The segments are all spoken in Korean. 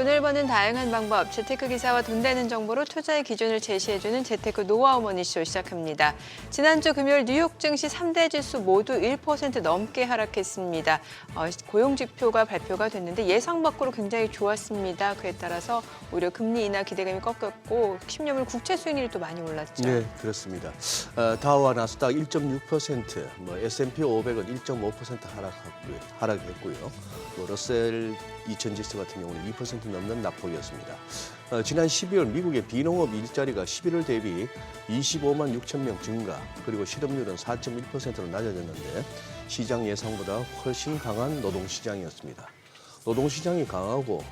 돈을 버는 다양한 방법, 재테크 기사와 돈 되는 정보로 투자의 기준을 제시해주는 재테크 노하우 머니쇼 시작합니다. 지난주 금요일 뉴욕 증시 3대 지수 모두 1% 넘게 하락했습니다. 고용 지표가 발표가 됐는데 예상 밖으로 굉장히 좋았습니다. 그에 따라서 오히려 금리 인하 기대감이 꺾였고 10년물 국채 수익률이 또 많이 올랐죠. 네, 그렇습니다. 다우와 나스닥 1.6%, S&P 500은 1.5% 하락했고요. 러셀 2000 지수 같은 경우는 2% 넘는 낙폭이었습니다. 지난 12월 미국의 비농업 일자리가 11월 대비 25만 6천 명 증가, 그리고 실업률은 4.1%로 낮아졌는데 시장 예상보다 훨씬 강한 노동시장이었습니다. 노동시장이 강하고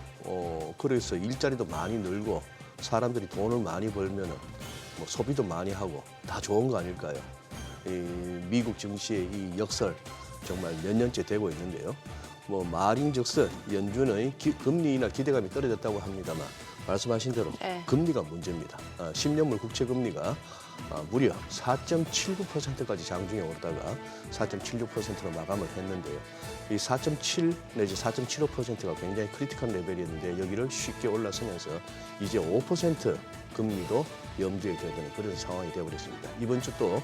그래서 일자리도 많이 늘고 사람들이 돈을 많이 벌면 소비도 많이 하고 다 좋은 거 아닐까요? 미국 증시의 이 역설 정말 몇 년째 되고 있는데요. 말인즉슨 연준의 금리 인하 기대감이 떨어졌다고 합니다만 말씀하신 대로 금리가 문제입니다. 10년물 국채 금리가 무려 4.79%까지 장중에 오르다가 4.76%로 마감을 했는데요. 이 4.7 내지 4.75%가 굉장히 크리티컬 레벨이었는데 여기를 쉽게 올라서면서 이제 5% 금리도 염두에 둬야 되는 그런 상황이 되어버렸습니다. 이번 주 또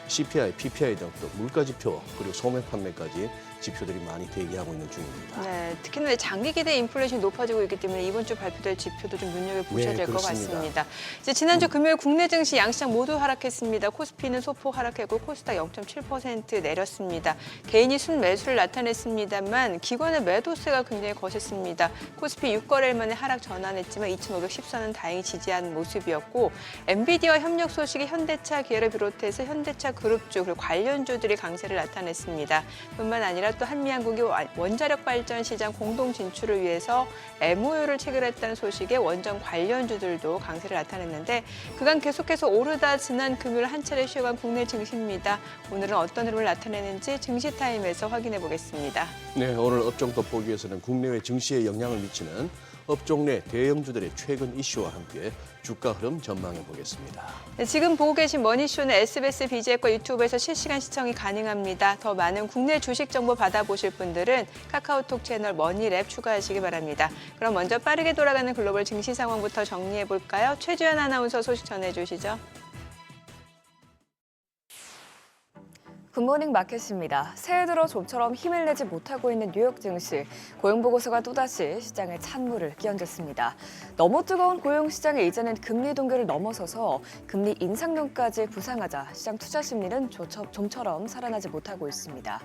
CPI, PPI 등 또 물가지표 그리고 소매 판매까지 지표들이 많이 대기하고 있는 중입니다. 네, 특히나 장기 기대 인플레이션이 높아지고 있기 때문에 이번 주 발표될 지표도 좀 눈여겨보셔야 될 것 같습니다. 이제 지난주 금요일 국내 증시 양시장 모두 하락했습니다. 코스피는 소폭 하락했고 코스닥 0.7% 내렸습니다. 개인이 순매수를 나타냈습니다만 기관의 매도세가 굉장히 거셌습니다. 코스피 6거래일 만에 하락 전환했지만 2,514는 다행히 지지한 모습이었고 엔비디아 협력 소식이 현대차 기아를 비롯해서 현대차 그룹주 그리고 관련주들이 강세를 나타냈습니다. 뿐만 아니라 또 한미한국이 원자력 발전 시장 공동 진출을 위해서 MOU를 체결했다는 소식에 원전 관련주들도 강세를 나타냈는데 그간 계속해서 오르다 지난 금요일 한 차례 쉬어간 국내 증시입니다. 오늘은 어떤 흐름을 나타내는지 증시타임에서 확인해 보겠습니다. 네, 오늘 업종 돋보기에서는 국내외 증시에 영향을 미치는 업종 내 대형주들의 최근 이슈와 함께 주가 흐름 전망해 보겠습니다. 네, 지금 보고 계신 머니쇼는 SBS BG앱과 유튜브에서 실시간 시청이 가능합니다. 더 많은 국내 주식 정보 받아보실 분들은 카카오톡 채널 머니랩 추가하시기 바랍니다. 그럼 먼저 빠르게 돌아가는 글로벌 증시 상황부터 정리해 볼까요? 최주연 아나운서 소식 전해주시죠. 굿모닝 마켓입니다. 새해 들어 좀처럼 힘을 내지 못하고 있는 뉴욕 증시. 고용 보고서가 또다시 시장에 찬물을 끼얹었습니다. 너무 뜨거운 고용 시장에 이제는 금리 동결을 넘어서서 금리 인상론까지 부상하자 시장 투자 심리는 좀처럼 살아나지 못하고 있습니다.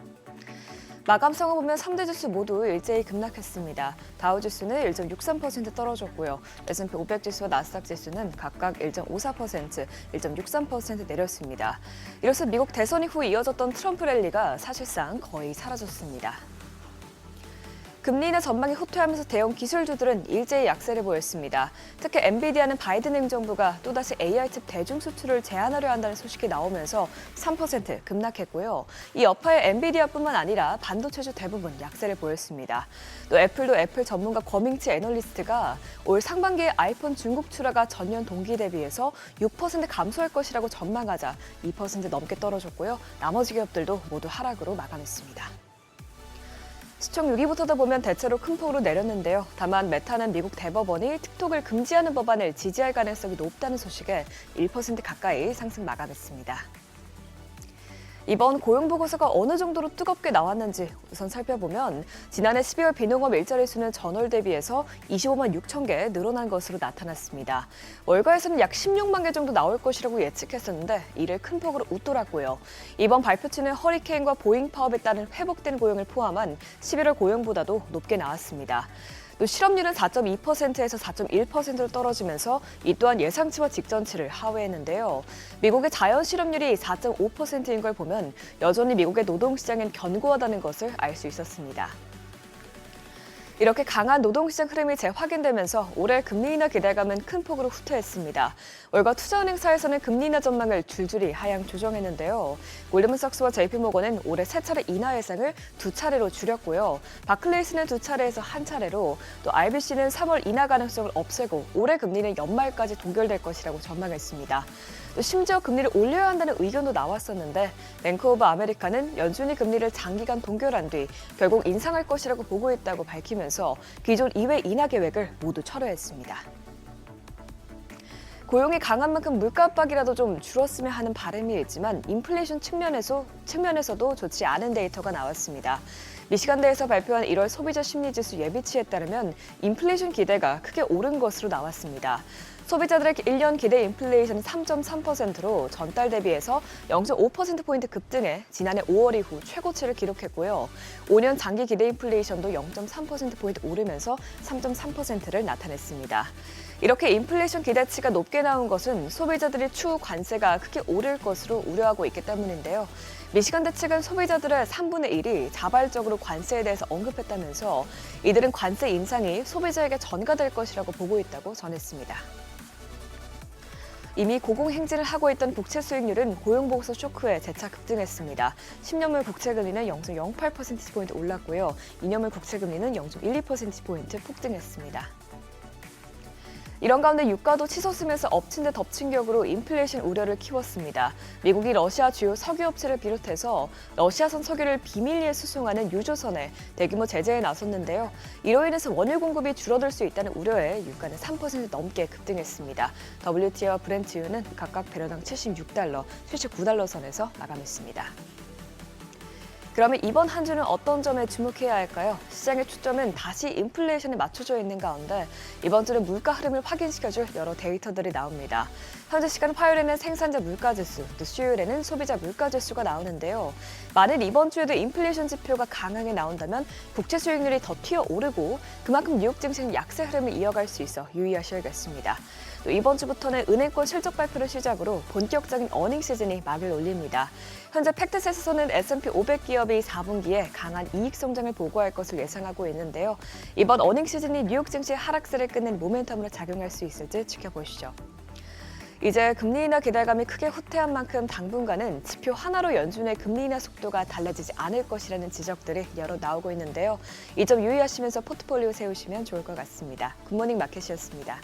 마감성을 보면 3대 지수 모두 일제히 급락했습니다. 다우지수는 1.63% 떨어졌고요. S&P 500 지수와 나스닥 지수는 각각 1.54%, 1.63% 내렸습니다. 이로써 미국 대선 이후 이어졌던 트럼프 랠리가 사실상 거의 사라졌습니다. 금리 인하 전망이 후퇴하면서 대형 기술주들은 일제히 약세를 보였습니다. 특히 엔비디아는 바이든 행정부가 또다시 AI칩 대중 수출을 제한하려 한다는 소식이 나오면서 3% 급락했고요. 이 여파에 엔비디아뿐만 아니라 반도체주 대부분 약세를 보였습니다. 또 애플도 애플 전문가 거밍치 애널리스트가 올 상반기에 아이폰 중국 출하가 전년 동기 대비해서 6% 감소할 것이라고 전망하자 2% 넘게 떨어졌고요. 나머지 기업들도 모두 하락으로 마감했습니다. 시총 6위부터도 보면 대체로 큰 폭으로 내렸는데요. 다만 메타는 미국 대법원이 틱톡을 금지하는 법안을 지지할 가능성이 높다는 소식에 1% 가까이 상승 마감했습니다. 이번 고용 보고서가 어느 정도로 뜨겁게 나왔는지 우선 살펴보면 지난해 12월 비농업 일자리 수는 전월 대비해서 25만 6천 개 늘어난 것으로 나타났습니다. 월가에서는 약 16만 개 정도 나올 것이라고 예측했었는데 이를 큰 폭으로 웃돌았고요. 이번 발표치는 허리케인과 보잉 파업에 따른 회복된 고용을 포함한 11월 고용보다도 높게 나왔습니다. 또 실업률은 4.2%에서 4.1%로 떨어지면서 이 또한 예상치와 직전치를 하회했는데요. 미국의 자연 실업률이 4.5%인 걸 보면 여전히 미국의 노동시장은 견고하다는 것을 알 수 있었습니다. 이렇게 강한 노동시장 흐름이 재확인되면서 올해 금리 인하 기대감은 큰 폭으로 후퇴했습니다. 월가 투자은행사에서는 금리 인하 전망을 줄줄이 하향 조정했는데요. 골드만삭스와 JP모건은 올해 3차례 인하 예상을 2차례로 줄였고요. 바클레이스는 2차례에서 1차례로, 또 RBC는 3월 인하 가능성을 없애고 올해 금리는 연말까지 동결될 것이라고 전망했습니다. 또 심지어 금리를 올려야 한다는 의견도 나왔었는데 뱅크 오브 아메리카는 연준이 금리를 장기간 동결한 뒤 결국 인상할 것이라고 보고 있다고 밝히면서 하면서 기존 2회 인하 계획을 모두 철회했습니다. 고용이 강한 만큼 물가 압박이라도 좀 줄었으면 하는 바람이 있지만 인플레이션 측면에서도 좋지 않은 데이터가 나왔습니다. 미시간대에서 발표한 1월 소비자 심리지수 예비치에 따르면 인플레이션 기대가 크게 오른 것으로 나왔습니다. 소비자들의 1년 기대 인플레이션은 3.3%로 전달 대비해서 0.5%포인트 급등해 지난해 5월 이후 최고치를 기록했고요. 5년 장기 기대 인플레이션도 0.3%포인트 오르면서 3.3%를 나타냈습니다. 이렇게 인플레이션 기대치가 높게 나온 것은 소비자들이 추후 관세가 크게 오를 것으로 우려하고 있기 때문인데요. 미시간대 측은 소비자들의 3분의 1이 자발적으로 관세에 대해서 언급했다면서 이들은 관세 인상이 소비자에게 전가될 것이라고 보고 있다고 전했습니다. 이미 고공행진을 하고 있던 국채 수익률은 고용보고서 쇼크에 재차 급등했습니다. 10년물 국채금리는 0.08%포인트 올랐고요. 2년물 국채금리는 0.12%포인트 폭등했습니다. 이런 가운데 유가도 치솟으면서 엎친 데 덮친 격으로 인플레이션 우려를 키웠습니다. 미국이 러시아 주요 석유업체를 비롯해서 러시아산 석유를 비밀리에 수송하는 유조선에 대규모 제재에 나섰는데요. 이로 인해서 원유 공급이 줄어들 수 있다는 우려에 유가는 3% 넘게 급등했습니다. WTI와 브렌트유는 각각 배럴당 76달러, 79달러 선에서 마감했습니다. 그러면 이번 한 주는 어떤 점에 주목해야 할까요? 시장의 초점은 다시 인플레이션에 맞춰져 있는 가운데 이번 주는 물가 흐름을 확인시켜줄 여러 데이터들이 나옵니다. 현재 시간 화요일에는 생산자 물가지수, 또 수요일에는 소비자 물가지수가 나오는데요. 만일 이번 주에도 인플레이션 지표가 강하게 나온다면 국채 수익률이 더 튀어오르고 그만큼 뉴욕 증시는 약세 흐름을 이어갈 수 있어 유의하셔야겠습니다. 또 이번 주부터는 은행권 실적 발표를 시작으로 본격적인 어닝 시즌이 막을 올립니다. 현재 팩트셋에서는 S&P 500 기업이 4분기에 강한 이익 성장을 보고할 것을 예상하고 있는데요. 이번 어닝 시즌이 뉴욕 증시의 하락세를 끝낸 모멘텀으로 작용할 수 있을지 지켜보시죠. 이제 금리 인하 기대감이 크게 후퇴한 만큼 당분간은 지표 하나로 연준의 금리 인하 속도가 달라지지 않을 것이라는 지적들이 여러 나오고 있는데요. 이 점 유의하시면서 포트폴리오 세우시면 좋을 것 같습니다. 굿모닝 마켓이었습니다.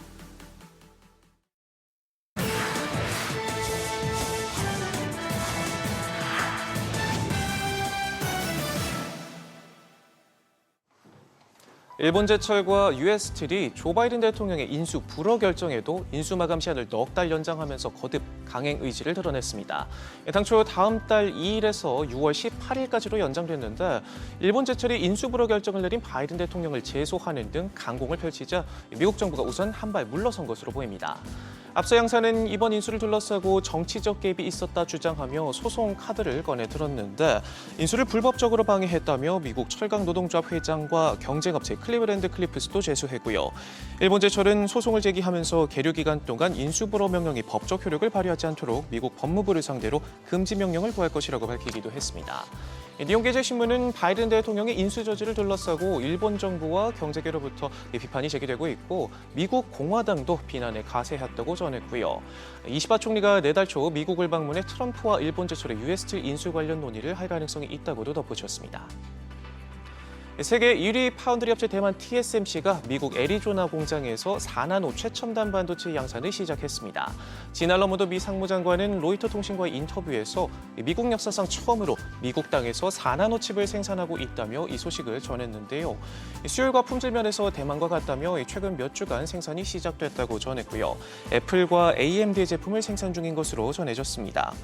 일본 제철과 US 스틸이 조 바이든 대통령의 인수 불허 결정에도 인수 마감 시한을 넉 달 연장하면서 거듭 강행 의지를 드러냈습니다. 당초 다음 달 2일에서 6월 18일까지로 연장됐는데 일본 제철이 인수 불허 결정을 내린 바이든 대통령을 제소하는 등 강공을 펼치자 미국 정부가 우선 한 발 물러선 것으로 보입니다. 앞서 양사는 이번 인수를 둘러싸고 정치적 개입이 있었다 주장하며 소송 카드를 꺼내 들었는데 인수를 불법적으로 방해했다며 미국 철강노동조합 회장과 경쟁업체 클리브랜드 클리프스도 제소했고요. 일본 제철은 소송을 제기하면서 계류 기간 동안 인수 불허 명령이 법적 효력을 발휘하지 않도록 미국 법무부를 상대로 금지 명령을 구할 것이라고 밝히기도 했습니다. 니혼게제신문은 바이든 대통령의 인수 저지를 둘러싸고 일본 정부와 경제계로부터 비판이 제기되고 있고 미국 공화당도 비난에 가세했다고 전했고요. 이시바 총리가 내달 초 미국을 방문해 트럼프와 일본 제철의 US 스틸 인수 관련 논의를 할 가능성이 있다고도 덧붙였습니다. 세계 1위 파운드리 업체 대만 TSMC가 미국 애리조나 공장에서 4나노 최첨단 반도체 양산을 시작했습니다. 지난 러모더 미 상무장관은 로이터 통신과의 인터뷰에서 미국 역사상 처음으로 미국 땅에서 4나노 칩을 생산하고 있다며 이 소식을 전했는데요. 수율과 품질 면에서 대만과 같다며 최근 몇 주간 생산이 시작됐다고 전했고요. 애플과 AMD의 제품을 생산 중인 것으로 전해졌습니다.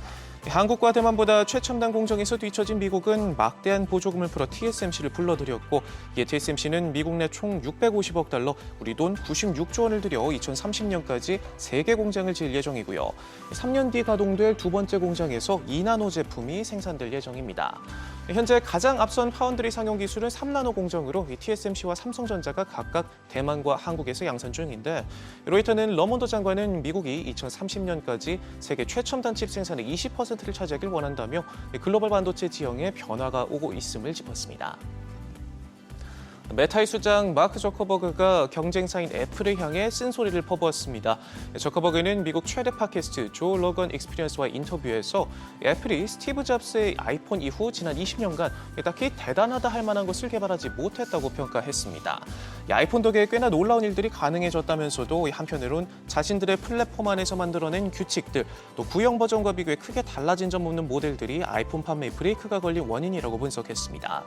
한국과 대만보다 최첨단 공정에서 뒤처진 미국은 막대한 보조금을 풀어 TSMC를 불러들였고 이에 TSMC는 미국 내 총 650억 달러, 우리 돈 96조 원을 들여 2030년까지 3개 공장을 지을 예정이고요. 3년 뒤 가동될 두 번째 공장에서 2나노 제품이 생산될 예정입니다. 현재 가장 앞선 파운드리 상용 기술은 3나노 공정으로 TSMC와 삼성전자가 각각 대만과 한국에서 양산 중인데 로이터는 러몬더 장관은 미국이 2030년까지 세계 최첨단 칩 생산의 20%를 차지하길 원한다며 글로벌 반도체 지형에 변화가 오고 있음을 짚었습니다. 메타의 수장 마크 저커버그가 경쟁사인 애플을 향해 쓴소리를 퍼부었습니다. 저커버그는 미국 최대 팟캐스트 조 로건 익스피리언스와의 인터뷰에서 애플이 스티브 잡스의 아이폰 이후 지난 20년간 딱히 대단하다 할 만한 것을 개발하지 못했다고 평가했습니다. 아이폰 덕에 꽤나 놀라운 일들이 가능해졌다면서도 한편으론 자신들의 플랫폼 안에서 만들어낸 규칙들, 또 구형 버전과 비교해 크게 달라진 점 없는 모델들이 아이폰 판매에 브레이크가 걸린 원인이라고 분석했습니다.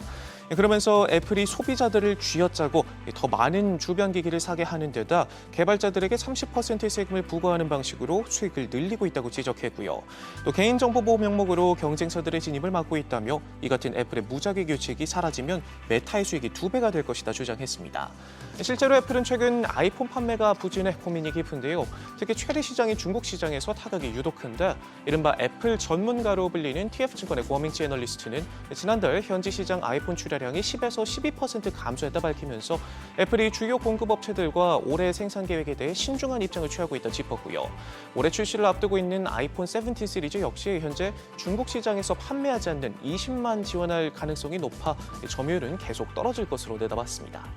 그러면서 애플이 소비자들을 값을 쥐어짜고 더 많은 주변 기기를 사게 하는 데다 개발자들에게 30%의 세금을 부과하는 방식으로 수익을 늘리고 있다고 지적했고요. 또 개인정보보호 명목으로 경쟁사들의 진입을 막고 있다며 이 같은 애플의 무작위 규칙이 사라지면 메타의 수익이 2배가 될 것이다 주장했습니다. 실제로 애플은 최근 아이폰 판매가 부진해 고민이 깊은데요. 특히 최대 시장인 중국 시장에서 타격이 유독 큰데 이른바 애플 전문가로 불리는 TF증권의 고밍치 애널리스트는 지난달 현지 시장 아이폰 출하량이 10에서 12% 감소했다 밝히면서 애플이 주요 공급업체들과 올해 생산 계획에 대해 신중한 입장을 취하고 있다 짚었고요. 올해 출시를 앞두고 있는 아이폰 17 시리즈 역시 현재 중국 시장에서 판매하지 않는 20만 지원할 가능성이 높아 점유율은 계속 떨어질 것으로 내다봤습니다.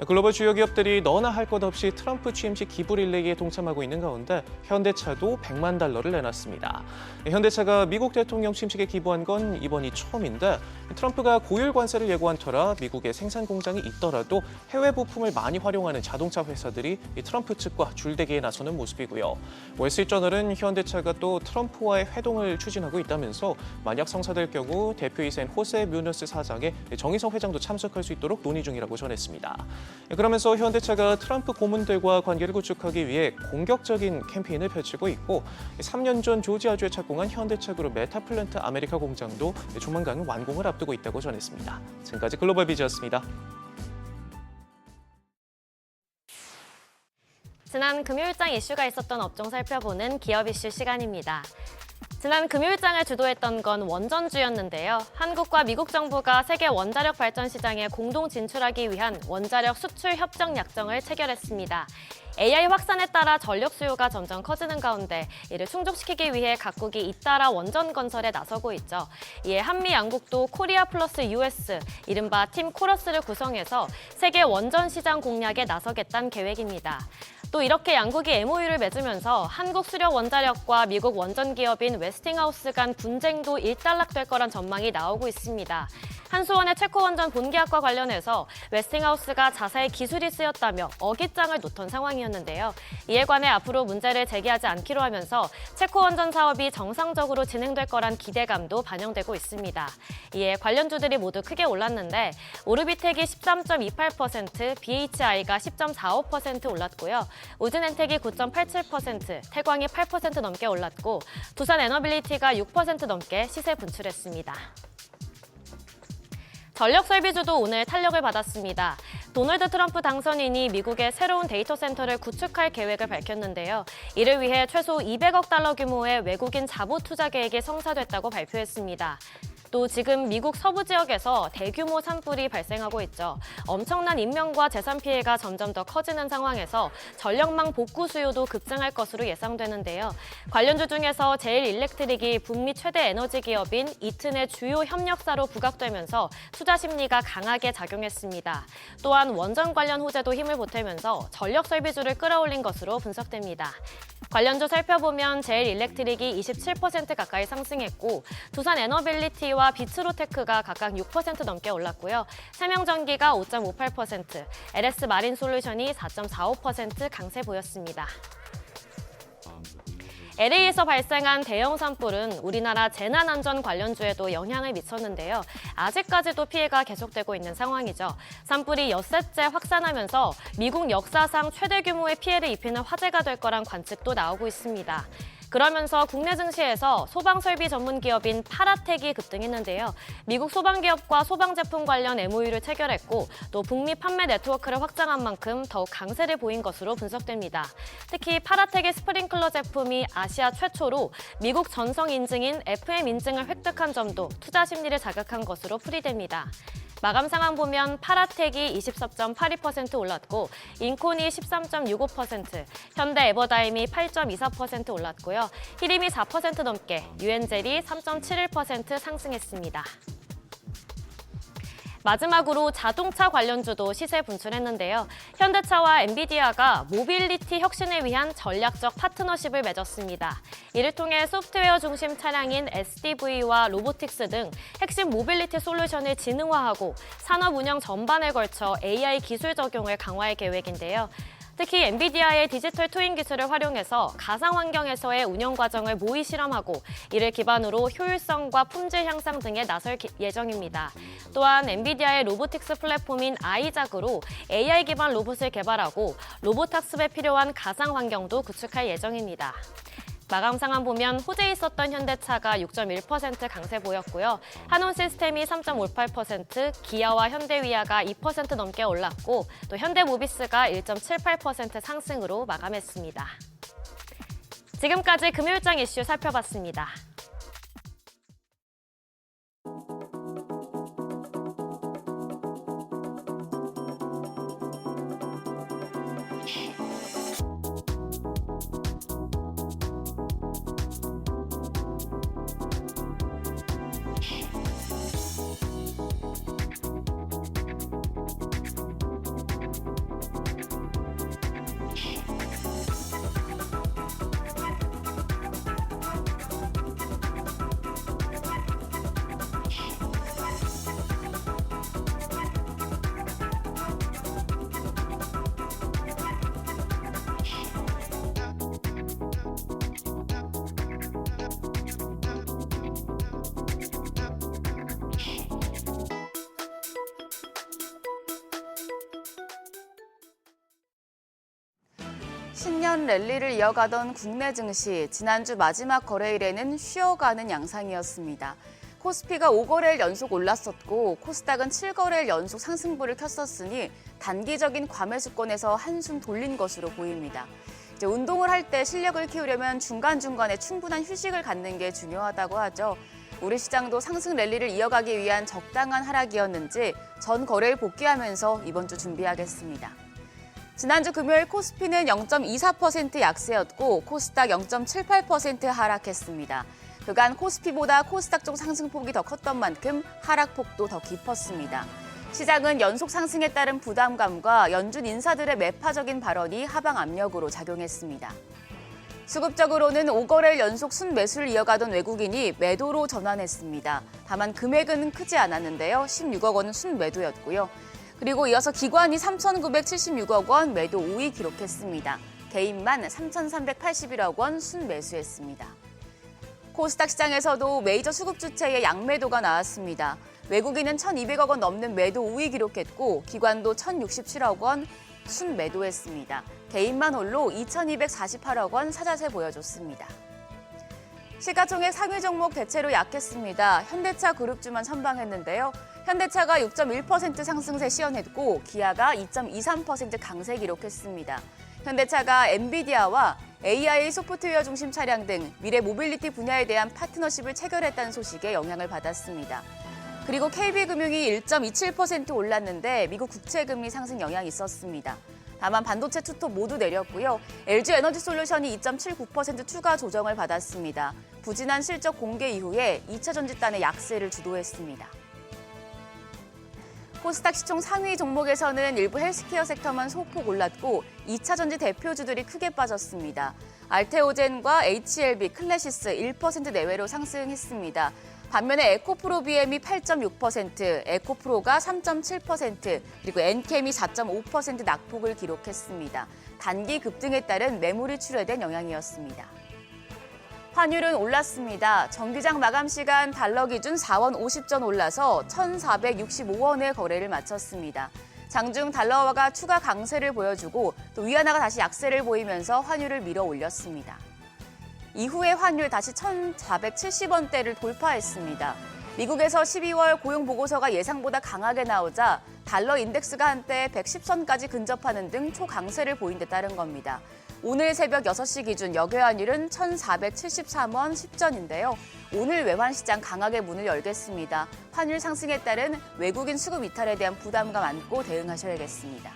글로벌 주요 기업들이 너나 할 것 없이 트럼프 취임 시 기부 릴레이에 동참하고 있는 가운데 현대차도 100만 달러를 내놨습니다. 현대차가 미국 대통령 취임식에 기부한 건 이번이 처음인데 트럼프가 고율 관세를 예고한 터라 미국에 생산 공장이 있더라도 해외 부품을 많이 활용하는 자동차 회사들이 트럼프 측과 줄대기에 나서는 모습이고요. 월스트리트저널은 현대차가 또 트럼프와의 회동을 추진하고 있다면서 만약 성사될 경우 대표이사인 호세 뮤너스 사장의 정의성 회장도 참석할 수 있도록 논의 중이라고 전했습니다. 그러면서 현대차가 트럼프 고문들과 관계를 구축하기 위해 공격적인 캠페인을 펼치고 있고 3년 전 조지아주에 착공한 현대차 그룹 메타플랜트 아메리카 공장도 조만간 완공을 앞두고 있다고 전했습니다. 지금까지 글로벌 비즈였습니다. 지난 금요일장 이슈가 있었던 업종 살펴보는 기업 이슈 시간입니다. 지난 금요일장을 주도했던 건 원전주였는데요. 한국과 미국 정부가 세계 원자력 발전 시장에 공동 진출하기 위한 원자력 수출 협정 약정을 체결했습니다. AI 확산에 따라 전력 수요가 점점 커지는 가운데 이를 충족시키기 위해 각국이 잇따라 원전 건설에 나서고 있죠. 이에 한미 양국도 코리아 플러스 US, 이른바 팀 코러스를 구성해서 세계 원전 시장 공략에 나서겠다는 계획입니다. 또 이렇게 양국이 MOU를 맺으면서 한국 수력 원자력과 미국 원전 기업인 웨스팅하우스 간 분쟁도 일단락될 거란 전망이 나오고 있습니다. 한수원의 체코 원전 본계약과 관련해서 웨스팅하우스가 자사의 기술이 쓰였다며 어깃장을 놓던 상황이었는데요. 이에 관해 앞으로 문제를 제기하지 않기로 하면서 체코 원전 사업이 정상적으로 진행될 거란 기대감도 반영되고 있습니다. 이에 관련주들이 모두 크게 올랐는데 오르비텍이 13.28%, BHI가 10.45% 올랐고요. 우진엔텍이 9.87%, 태광이 8% 넘게 올랐고 두산 에너빌리티가 6% 넘게 시세 분출했습니다. 전력 설비주도 오늘 탄력을 받았습니다. 도널드 트럼프 당선인이 미국의 새로운 데이터 센터를 구축할 계획을 밝혔는데요. 이를 위해 최소 200억 달러 규모의 외국인 자부 투자 계획이 성사됐다고 발표했습니다. 또 지금 미국 서부 지역에서 대규모 산불이 발생하고 있죠. 엄청난 인명과 재산 피해가 점점 더 커지는 상황에서 전력망 복구 수요도 급증할 것으로 예상되는데요. 관련주 중에서 제일일렉트릭이 북미 최대 에너지 기업인 이튼의 주요 협력사로 부각되면서 투자 심리가 강하게 작용했습니다. 또한 원전 관련 호재도 힘을 보태면서 전력 설비주를 끌어올린 것으로 분석됩니다. 관련주 살펴보면 제일일렉트릭이 27% 가까이 상승했고 두산 에너빌리티와 비츠로테크가 각각 6% 넘게 올랐고요. 세명전기가 5.58%, LS 마린솔루션이 4.45% 강세 보였습니다. LA에서 발생한 대형 산불은 우리나라 재난안전 관련주에도 영향을 미쳤는데요. 아직까지도 피해가 계속되고 있는 상황이죠. 산불이 엿새째 확산하면서 미국 역사상 최대 규모의 피해를 입히는 화재가 될 거란 관측도 나오고 있습니다. 그러면서 국내 증시에서 소방설비 전문 기업인 파라텍이 급등했는데요. 미국 소방기업과 소방제품 관련 MOU를 체결했고 또 북미 판매 네트워크를 확장한 만큼 더욱 강세를 보인 것으로 분석됩니다. 특히 파라텍의 스프링클러 제품이 아시아 최초로 미국 전성 인증인 FM 인증을 획득한 점도 투자 심리를 자극한 것으로 풀이됩니다. 마감 상황 보면 파라텍이 24.82% 올랐고 인콘이 13.65%, 현대 에버다임이 8.24% 올랐고요. 히림이 4% 넘게, 유엔젤이 3.71% 상승했습니다. 마지막으로 자동차 관련주도 시세 분출했는데요. 현대차와 엔비디아가 모빌리티 혁신을 위한 전략적 파트너십을 맺었습니다. 이를 통해 소프트웨어 중심 차량인 SDV와 로보틱스 등 핵심 모빌리티 솔루션을 지능화하고 산업 운영 전반에 걸쳐 AI 기술 적용을 강화할 계획인데요. 특히 엔비디아의 디지털 트윈 기술을 활용해서 가상 환경에서의 운영 과정을 모의 실험하고 이를 기반으로 효율성과 품질 향상 등에 나설 예정입니다. 또한 엔비디아의 로보틱스 플랫폼인 아이작으로 AI 기반 로봇을 개발하고 로봇 학습에 필요한 가상 환경도 구축할 예정입니다. 마감 상황 보면 호재에 있었던 현대차가 6.1% 강세 보였고요. 한온 시스템이 3.58%, 기아와 현대위아가 2% 넘게 올랐고 또 현대모비스가 1.78% 상승으로 마감했습니다. 지금까지 금요일장 이슈 살펴봤습니다. 신년 랠리를 이어가던 국내 증시, 지난주 마지막 거래일에는 쉬어가는 양상이었습니다. 코스피가 5거래일 연속 올랐었고 코스닥은 7거래일 연속 상승부를 켰었으니 단기적인 과매수권에서 한숨 돌린 것으로 보입니다. 이제 운동을 할 때 실력을 키우려면 중간중간에 충분한 휴식을 갖는 게 중요하다고 하죠. 우리 시장도 상승 랠리를 이어가기 위한 적당한 하락이었는지 전 거래일 복귀하면서 이번 주 준비하겠습니다. 지난주 금요일 코스피는 0.24% 약세였고 코스닥 0.78% 하락했습니다. 그간 코스피보다 코스닥 쪽 상승폭이 더 컸던 만큼 하락폭도 더 깊었습니다. 시장은 연속 상승에 따른 부담감과 연준 인사들의 매파적인 발언이 하방 압력으로 작용했습니다. 수급적으로는 5거래일 연속 순매수를 이어가던 외국인이 매도로 전환했습니다. 다만 금액은 크지 않았는데요. 16억 원은 순매도였고요. 그리고 이어서 기관이 3,976억 원 매도 5위 기록했습니다. 개인만 3,381억 원 순매수했습니다. 코스닥 시장에서도 메이저 수급 주체의 양매도가 나왔습니다. 외국인은 1,200억 원 넘는 매도 5위 기록했고 기관도 1,067억 원 순매도했습니다. 개인만 홀로 2,248억 원 사자세 보여줬습니다. 시가총액 상위 종목 대체로 약했습니다. 현대차 그룹주만 선방했는데요. 현대차가 6.1% 상승세 시현했고 기아가 2.23% 강세 기록했습니다. 현대차가 엔비디아와 AI 소프트웨어 중심 차량 등 미래 모빌리티 분야에 대한 파트너십을 체결했다는 소식에 영향을 받았습니다. 그리고 KB금융이 1.27% 올랐는데 미국 국채금리 상승 영향이 있었습니다. 다만 반도체 투톱 모두 내렸고요. LG에너지솔루션이 2.79% 추가 조정을 받았습니다. 부진한 실적 공개 이후에 2차 전지단의 약세를 주도했습니다. 코스닥 시총 상위 종목에서는 일부 헬스케어 섹터만 소폭 올랐고 2차 전지 대표주들이 크게 빠졌습니다. 알테오젠과 HLB, 클래시스 1% 내외로 상승했습니다. 반면에 에코프로비엠이 8.6%, 에코프로가 3.7%, 그리고 엔캠이 4.5% 낙폭을 기록했습니다. 단기 급등에 따른 매물이 출회된 영향이었습니다. 환율은 올랐습니다. 정기장 마감 시간 달러 기준 4원 50전 올라서 1,465원의 거래를 마쳤습니다. 장중 달러화가 추가 강세를 보여주고 또 위안화가 다시 약세를 보이면서 환율을 밀어 올렸습니다. 이후에 환율 다시 1,470원대를 돌파했습니다. 미국에서 12월 고용 보고서가 예상보다 강하게 나오자 달러 인덱스가 한때 110선까지 근접하는 등 초강세를 보인 데 따른 겁니다. 오늘 새벽 6시 기준 역외환율은 1,473원 10전인데요. 오늘 외환시장 강하게 문을 열겠습니다. 환율 상승에 따른 외국인 수급 이탈에 대한 부담감 안고 대응하셔야겠습니다.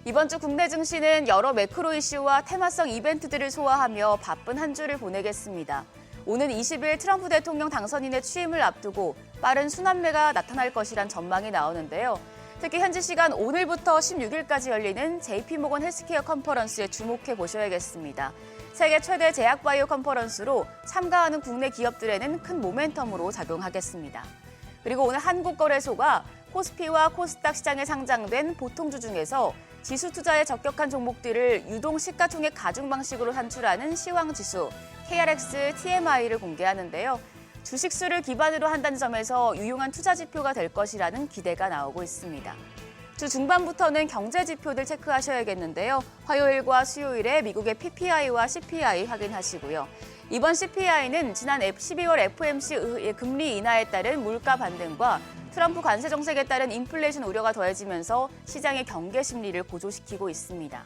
이번 주 국내 증시는 여러 매크로 이슈와 테마성 이벤트들을 소화하며 바쁜 한 주를 보내겠습니다. 오는 20일 트럼프 대통령 당선인의 취임을 앞두고 빠른 순환매가 나타날 것이란 전망이 나오는데요. 특히 현지 시간 오늘부터 16일까지 열리는 JP모건 헬스케어 컨퍼런스에 주목해 보셔야겠습니다. 세계 최대 제약바이오 컨퍼런스로 참가하는 국내 기업들에는 큰 모멘텀으로 작용하겠습니다. 그리고 오늘 한국거래소가 코스피와 코스닥 시장에 상장된 보통주 중에서 지수 투자에 적격한 종목들을 유동 시가총액 가중 방식으로 산출하는 시황지수 KRX TMI를 공개하는데요. 주식수를 기반으로 한다는 점에서 유용한 투자 지표가 될 것이라는 기대가 나오고 있습니다. 주 중반부터는 경제 지표들 체크하셔야겠는데요. 화요일과 수요일에 미국의 PPI와 CPI 확인하시고요. 이번 CPI는 지난 12월 FOMC의 금리 인하에 따른 물가 반등과 트럼프 관세 정책에 따른 인플레이션 우려가 더해지면서 시장의 경계 심리를 고조시키고 있습니다.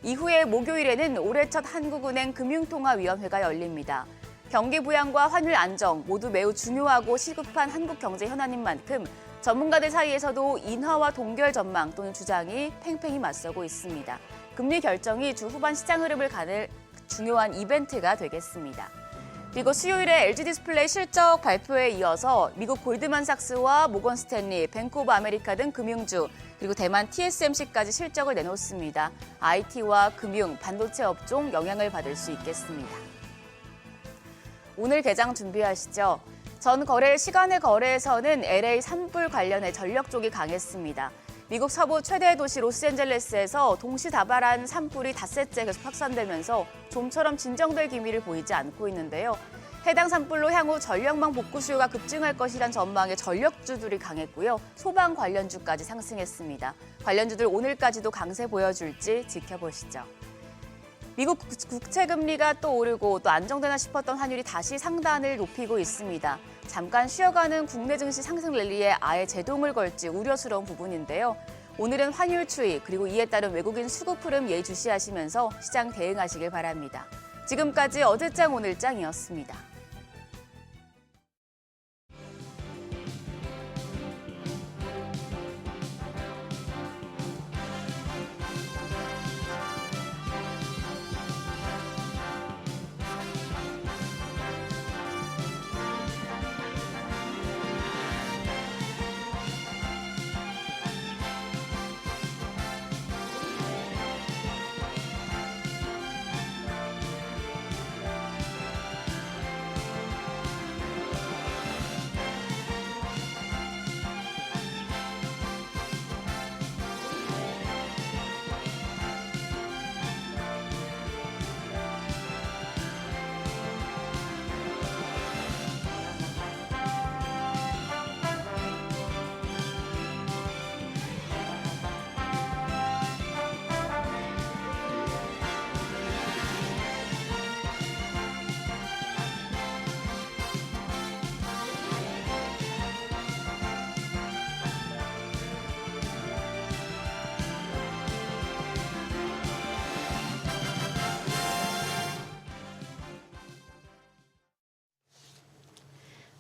이후에 목요일에는 올해 첫 한국은행 금융통화위원회가 열립니다. 경기 부양과 환율 안정 모두 매우 중요하고 시급한 한국 경제 현안인 만큼 전문가들 사이에서도 인하와 동결 전망 또는 주장이 팽팽히 맞서고 있습니다. 금리 결정이 주 후반 시장 흐름을 가를 중요한 이벤트가 되겠습니다. 그리고 수요일에 LG 디스플레이 실적 발표에 이어서 미국 골드만삭스와 모건 스탠리, 뱅크 오브 아메리카 등 금융주, 그리고 대만 TSMC까지 실적을 내놓습니다. IT와 금융, 반도체 업종 영향을 받을 수 있겠습니다. 오늘 개장 준비하시죠. 전 거래일 시간의 거래에서는 LA 산불 관련해 전력 쪽이 강했습니다. 미국 서부 최대 도시 로스앤젤레스에서 동시다발한 산불이 닷새째 계속 확산되면서 좀처럼 진정될 기미를 보이지 않고 있는데요. 해당 산불로 향후 전력망 복구 수요가 급증할 것이란 전망에 전력주들이 강했고요. 소방 관련주까지 상승했습니다. 관련주들 오늘까지도 강세 보여줄지 지켜보시죠. 미국 국채금리가 또 오르고 또 안정되나 싶었던 환율이 다시 상단을 높이고 있습니다. 잠깐 쉬어가는 국내 증시 상승 랠리에 아예 제동을 걸지 우려스러운 부분인데요. 오늘은 환율 추이 그리고 이에 따른 외국인 수급 흐름 예의주시하시면서 시장 대응하시길 바랍니다. 지금까지 어제장 오늘장이었습니다.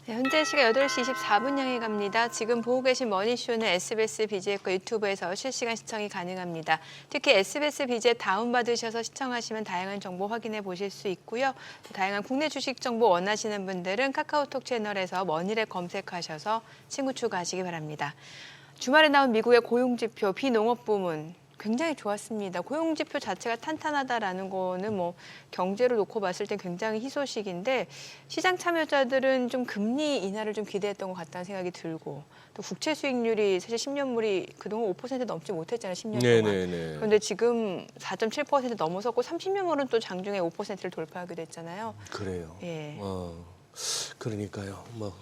네, 현재 시각 8시 24분 향해 갑니다. 지금 보고 계신 머니쇼는 SBS BJ과 유튜브에서 실시간 시청이 가능합니다. 특히 SBS BJ 다운받으셔서 시청하시면 다양한 정보 확인해 보실 수 있고요. 또 다양한 국내 주식 정보 원하시는 분들은 카카오톡 채널에서 머니랩 검색하셔서 친구 추가하시기 바랍니다. 주말에 나온 미국의 고용지표, 비농업 부문 굉장히 좋았습니다. 고용지표 자체가 탄탄하다라는 거는 뭐 경제로 놓고 봤을 때 굉장히 희소식인데 시장 참여자들은 좀 금리 인하를 좀 기대했던 것 같다는 생각이 들고 또 국채 수익률이 사실 10년물이 그동안 5% 넘지 못했잖아요. 10년 동안. 네네네. 그런데 지금 4.7% 넘어섰고 30년물은 또 장중에 5%를 돌파하게 됐잖아요. 그래요. 예. 그러니까요. 뭐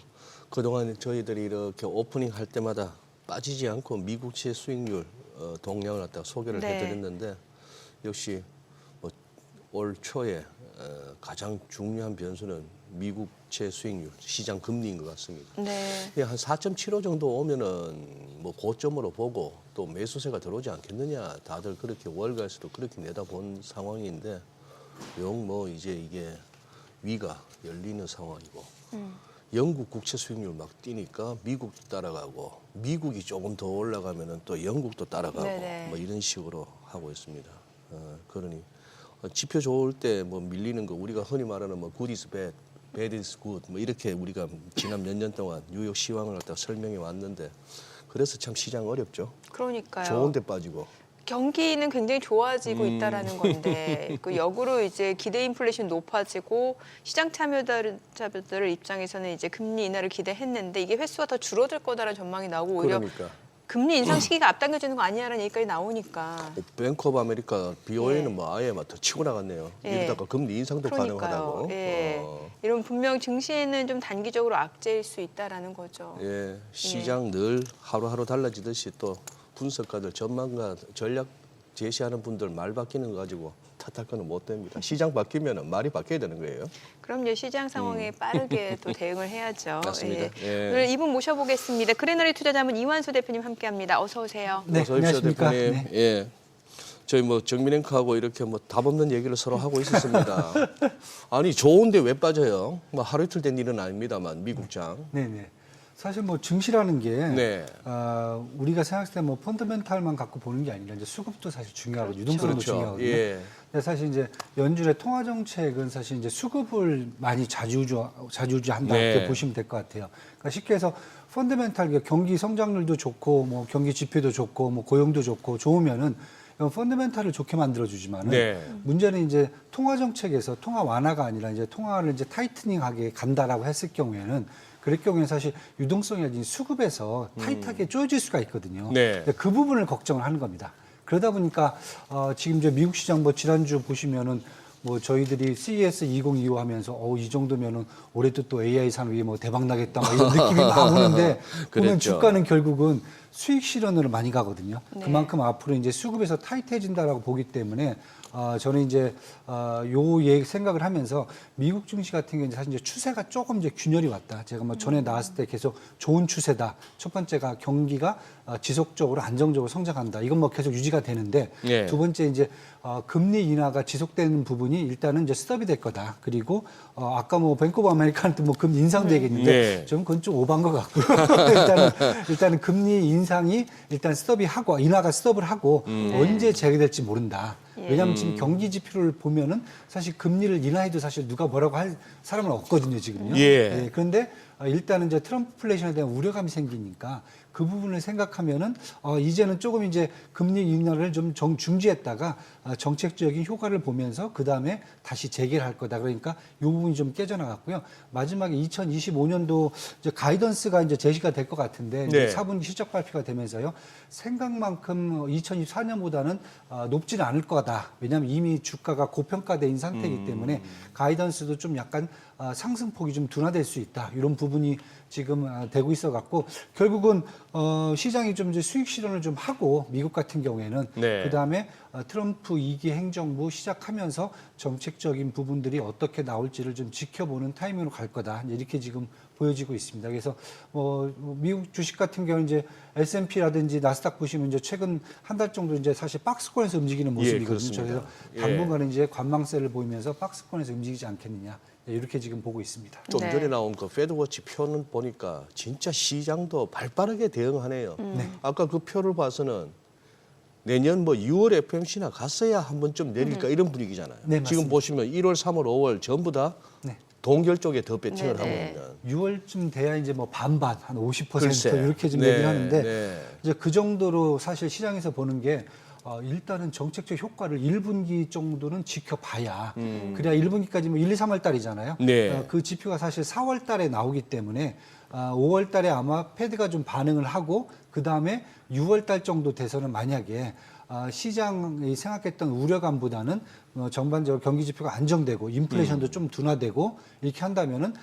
그동안 저희들이 이렇게 오프닝 할 때마다 빠지지 않고 미국채 수익률 동향을 갖다가 소개를 네. 해드렸는데 역시 뭐 올 초에 가장 중요한 변수는 미국채 수익률, 시장 금리인 것 같습니다. 네. 한 4.75 정도 오면은 뭐 고점으로 보고 또 매수세가 들어오지 않겠느냐, 다들 그렇게 월가에서도 그렇게 내다본 상황인데 영 뭐 이제 이게 위가 열리는 상황이고. 영국 국채 수익률 막 뛰니까 미국도 따라가고 미국이 조금 더 올라가면은 또 영국도 따라가고 네네. 뭐 이런 식으로 하고 있습니다. 그러니 지표 좋을 때 뭐 밀리는 거 우리가 흔히 말하는 뭐 good is bad, bad is good 뭐 이렇게 우리가 지난 몇 년 동안 뉴욕 시황을 갖다 설명해 왔는데 그래서 참 시장 어렵죠. 그러니까요. 좋은 데 빠지고. 경기는 굉장히 좋아지고 있다라는 건데 그 역으로 이제 기대 인플레이션 높아지고 시장 참여자들 입장에서는 이제 금리 인하를 기대했는데 이게 횟수가 더 줄어들 거다라는 전망이 나오고 오히려 그러니까. 금리 인상 시기가 앞당겨지는 거 아니냐라는 얘기까지 나오니까. 뱅크 오브 아메리카 BOA는 뭐 아예 막 더 치고 나갔네요. 예. 이러다가 금리 인상도 그러니까요. 가능하다고. 예. 이런 분명 증시에는 좀 단기적으로 악재일 수 있다라는 거죠. 예, 시장 늘 하루하루 달라지듯이 또 분석가들, 전망가, 전략 제시하는 분들 말 바뀌는 거 가지고 탓할 거는 못 됩니다. 시장 바뀌면 말이 바뀌어야 되는 거예요. 그럼 이제 시장 상황에 빠르게 또 대응을 해야죠. 맞습니다. 예. 오늘 이분 모셔보겠습니다. 그레너리 투자자문 이완수 대표님 함께합니다. 어서 오세요. 네, 어서 오십시오, 안녕하십니까. 대표님. 네. 예. 저희 뭐 정민앵커하고 이렇게 뭐 답 없는 얘기를 서로 하고 있었습니다. 아니 좋은데 왜 빠져요? 뭐 하루 이틀 된 일은 아닙니다만 미국장. 네네. 사실 뭐 증시라는 게 네. 우리가 생각했을 때 뭐 펀더멘탈만 갖고 보는 게 아니라 이제 수급도 사실 중요하고 유동성도 그렇죠. 중요하거든요. 예. 근데 사실 이제 연준의 통화 정책은 사실 이제 수급을 많이 좌지우지한다 네. 이렇게 보시면 될 것 같아요. 그러니까 쉽게 해서 펀더멘탈 그러니까 경기 성장률도 좋고 뭐 경기 지표도 좋고 뭐 고용도 좋고 좋으면은 이건 펀더멘탈을 좋게 만들어주지만은 네. 문제는 이제 통화 정책에서 통화 완화가 아니라 이제 통화를 이제 타이트닝하게 간다라고 했을 경우에는 그럴 경우에는 사실 유동성이 아닌 수급에서 타이트하게 쪼여질 수가 있거든요. 네. 근데 그 부분을 걱정을 하는 겁니다. 그러다 보니까 지금 이제 미국 시장 뭐 지난주 보시면은 뭐 저희들이 CES 2025 하면서 이 정도면은 올해도 또 AI 산업이 뭐 대박 나겠다 막 이런 느낌이 막 오는데 보면 그랬죠. 주가는 결국은 수익 실현으로 많이 가거든요. 네. 그만큼 앞으로 이제 수급에서 타이트해진다라고 보기 때문에 저는 이제 생각을 하면서 미국 증시 같은 경우는 사실 이제 추세가 조금 이제 균열이 왔다. 제가 뭐 전에 나왔을 때 계속 좋은 추세다. 첫 번째가 경기가 지속적으로 안정적으로 성장한다. 이건 뭐 계속 유지가 되는데 예. 두 번째 이제 금리 인하가 지속되는 부분이 일단은 이제 스톱이 될 거다. 그리고 아까 뭐 뱅크 오브 아메리카는 뭐 금리 인상도 얘기했는데 네. 좀 그건 좀 오버한 것 같고요. 일단은 금리 인상이 일단 인하가 스톱을 하고 언제 재개될지 모른다. 왜냐하면 지금 경기 지표를 보면은 사실 금리를 인하해도 사실 누가 뭐라고 할 사람은 없거든요, 지금요. 예. 그런데 일단은 이제 트럼프플레이션에 대한 우려감이 생기니까 그 부분을 생각하면은 이제는 조금 이제 금리 인하를 좀 중지했다가 정책적인 효과를 보면서 그 다음에 다시 재개를 할 거다. 그러니까 이 부분이 좀 깨져나갔고요. 마지막에 2025년도 이제 가이던스가 이제 제시가 될 것 같은데 이제 네. 4분기 실적 발표가 되면서요. 생각만큼 2024년보다는 높지는 않을 거다. 왜냐하면 이미 주가가 고평가된 상태이기 때문에 가이던스도 좀 약간 상승폭이 좀 둔화될 수 있다. 이런 부분이 지금 되고 있어 갖고 결국은 시장이 좀 이제 수익 실현을 좀 하고 미국 같은 경우에는 네. 그다음에 트럼프 2기 행정부 시작하면서 정책적인 부분들이 어떻게 나올지를 좀 지켜보는 타이밍으로 갈 거다. 이렇게 지금 보여지고 있습니다. 그래서 미국 주식 같은 경우는 이제 S&P라든지 나스닥 보시면 이제 최근 한 달 정도 이제 사실 박스권에서 움직이는 모습이거든요. 그렇습니다. 그래서 예. 당분간은 이제 관망세를 보이면서 박스권에서 움직이지 않겠느냐. 이렇게 지금 보고 있습니다. 좀 네. 전에 나온 그 페드워치 표는 보니까 진짜 시장도 발빠르게 대응하네요. 아까 그 표를 봐서는 내년 뭐 6월 FMC나 갔어야 한 번쯤 내릴까 이런 분위기잖아요. 네, 지금 맞습니다. 보시면 1월, 3월, 5월 전부 다 네. 동결 쪽에 더 배팅을 네네. 하고 있는. 6월쯤 돼야 이제 뭐 반반 한 50% 글쎄. 이렇게 좀 네, 얘기를 하는데 네. 이제 그 정도로 사실 시장에서 보는 게 일단은 정책적 효과를 1분기 정도는 지켜봐야 그래야 1분기까지 뭐 1, 2, 3월 달이잖아요. 네. 그 지표가 사실 4월 달에 나오기 때문에 5월 달에 아마 패드가 좀 반응을 하고 그다음에 6월 달 정도 돼서는 만약에 시장이 생각했던 우려감보다는 전반적으로 경기 지표가 안정되고 인플레이션도 좀 둔화되고 이렇게 한다면은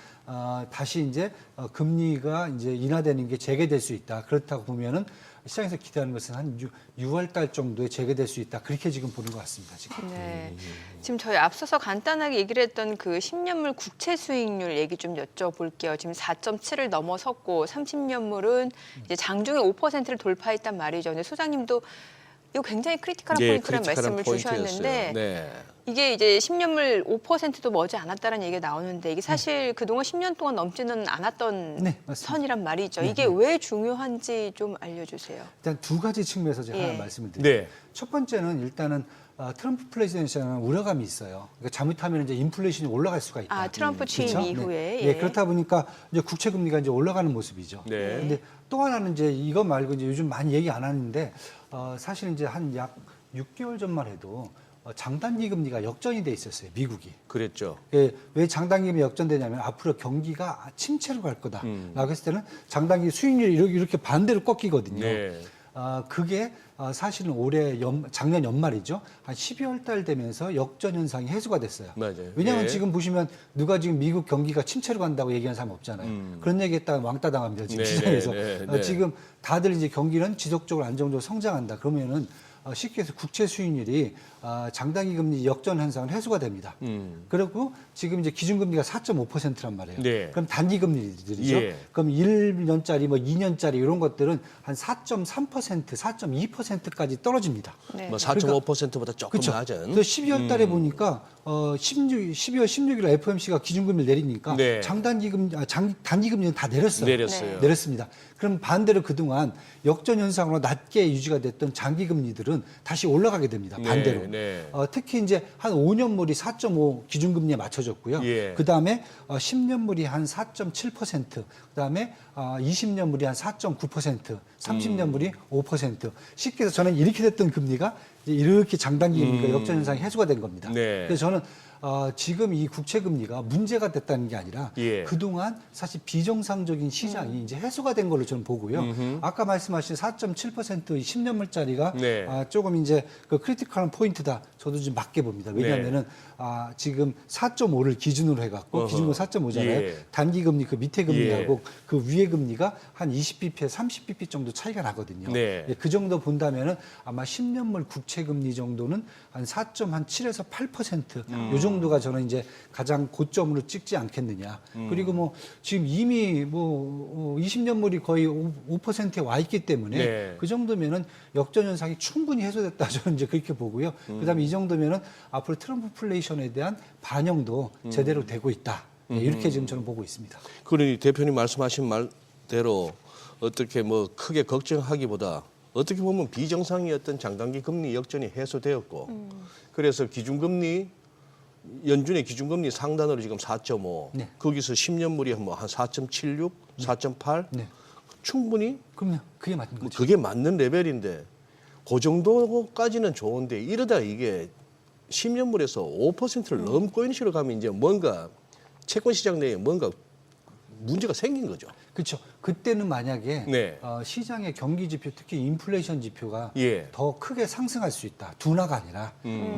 다시 이제 금리가 이제 인하되는 게 재개될 수 있다. 그렇다고 보면은 시장에서 기대하는 것은 한 6월 달 정도에 재개될 수 있다. 그렇게 지금 보는 것 같습니다. 지금. 네. 지금 저희 앞서서 간단하게 얘기를 했던 그 10년물 국채 수익률 얘기 좀 여쭤볼게요. 지금 4.7을 넘어섰고 30년물은 이제 장중에 5%를 돌파했단 말이죠. 근데 소장님도 이거 굉장히 크리티컬한 포인트라는 말씀을 주셨는데 네. 이게 이제 10년물 5%도 머지 않았다는 얘기가 나오는데 이게 사실 그동안 10년 동안 넘지는 않았던 네, 맞습니다. 선이란 말이죠. 네, 이게 왜 중요한지 좀 알려주세요. 일단 두 가지 측면에서 제가 예. 하나 말씀을 드릴게요. 네. 첫 번째는 일단은 트럼프 프레지던시라는 우려감이 있어요. 그러니까 잘못하면 이제 인플레이션이 올라갈 수가 있다. 트럼프 취임 그렇죠? 이후에. 네. 예, 그렇다 보니까 이제 국채 금리가 이제 올라가는 모습이죠. 네. 근데 또 하나는 이제 이거 말고 이제 요즘 많이 얘기 안 하는데 사실 이제 한 약 6개월 전만 해도 장단기 금리가 역전이 돼 있었어요. 미국이. 그랬죠. 예, 왜 장단기 금리 역전되냐면 앞으로 경기가 침체로 갈 거다라고 했을 때는 장단기 수익률이 이렇게 반대로 꺾이거든요. 네. 그게 사실은 작년 연말이죠. 한 12월 달 되면서 역전 현상이 해소가 됐어요. 맞아요. 왜냐하면 예. 지금 보시면 누가 지금 미국 경기가 침체로 간다고 얘기하는 사람 없잖아요. 그런 얘기했다가 왕따 당합니다. 지금 네, 시장에서. 네, 네. 지금 다들 이제 경기는 지속적으로 안정적으로 성장한다. 그러면은 쉽게 해서 국채 수익률이 장단기 금리 역전 현상은 해소가 됩니다. 그리고 지금 이제 기준금리가 4.5%란 말이에요. 네. 그럼 단기 금리들이죠. 예. 그럼 1년짜리 뭐 2년짜리 이런 것들은 한 4.3%, 4.2%까지 떨어집니다. 네. 뭐 4.5%보다 조금 그렇죠. 낮은. 그래서 12월 달에 보니까 12월 16일 FOMC가 기준금리를 내리니까 네. 단기 금리는 다 내렸어요. 내렸어요. 네. 내렸습니다. 그럼 반대로 그동안 역전 현상으로 낮게 유지가 됐던 장기 금리들은 다시 올라가게 됩니다. 반대로. 네. 특히 이제 한 5년물이 4.5 기준금리에 맞춰졌고요. 예. 그다음에 10년물이 한 4.7%, 그다음에 20년물이 한 4.9%, 30년물이 5%. 쉽게 해서 저는 이렇게 됐던 금리가 이제 이렇게 장단기 금리가 역전 현상이 해소가 된 겁니다. 네. 그래서 저는 지금 이 국채 금리가 문제가 됐다는 게 아니라 예. 그동안 사실 비정상적인 시장이 이제 해소가 된 걸로 저는 보고요. 아까 말씀하신 4.7% 10년물짜리가 네. 조금 이제 그 크리티컬한 포인트다. 저도 좀 맞게 봅니다. 왜냐하면은 지금 4.5를 기준으로 해갖고 기준으로 4.5잖아요. 예. 단기 금리 그 밑에 금리하고 예. 그 위에 금리가 한 20bp에서 30bp 정도 차이가 나거든요. 네. 그 정도 본다면은 아마 10년물 국채 금리 정도는 한 4.7에서 8%. 요 정도가 저는 이제 가장 고점으로 찍지 않겠느냐. 그리고 뭐 지금 이미 뭐 20년물이 거의 5%에 와 있기 때문에 네. 그 정도면은 역전 현상이 충분히 해소됐다. 저는 이제 그렇게 보고요. 그다음에 이 정도면은 앞으로 트럼프플레이션에 대한 반영도 제대로 되고 있다. 네, 이렇게 지금 저는 보고 있습니다. 그러니 대표님 말씀하신 말대로 어떻게 뭐 크게 걱정하기보다 어떻게 보면 비정상이었던 장단기 금리 역전이 해소되었고 그래서 기준금리 연준의 기준금리 상단으로 지금 4.5 네. 거기서 10년물이 뭐 한 4.76, 4.8 네. 충분히 그럼요. 그게 맞는 뭐 거죠. 그게 맞는 레벨인데 그 정도까지는 좋은데 이러다 이게 10년물에서 5%를 넘고 있는 식으로 가면 이제 뭔가 채권 시장 내에 뭔가 문제가 생긴 거죠. 그렇죠. 그때는 만약에 네. 시장의 경기 지표, 특히 인플레이션 지표가 예. 더 크게 상승할 수 있다. 둔화가 아니라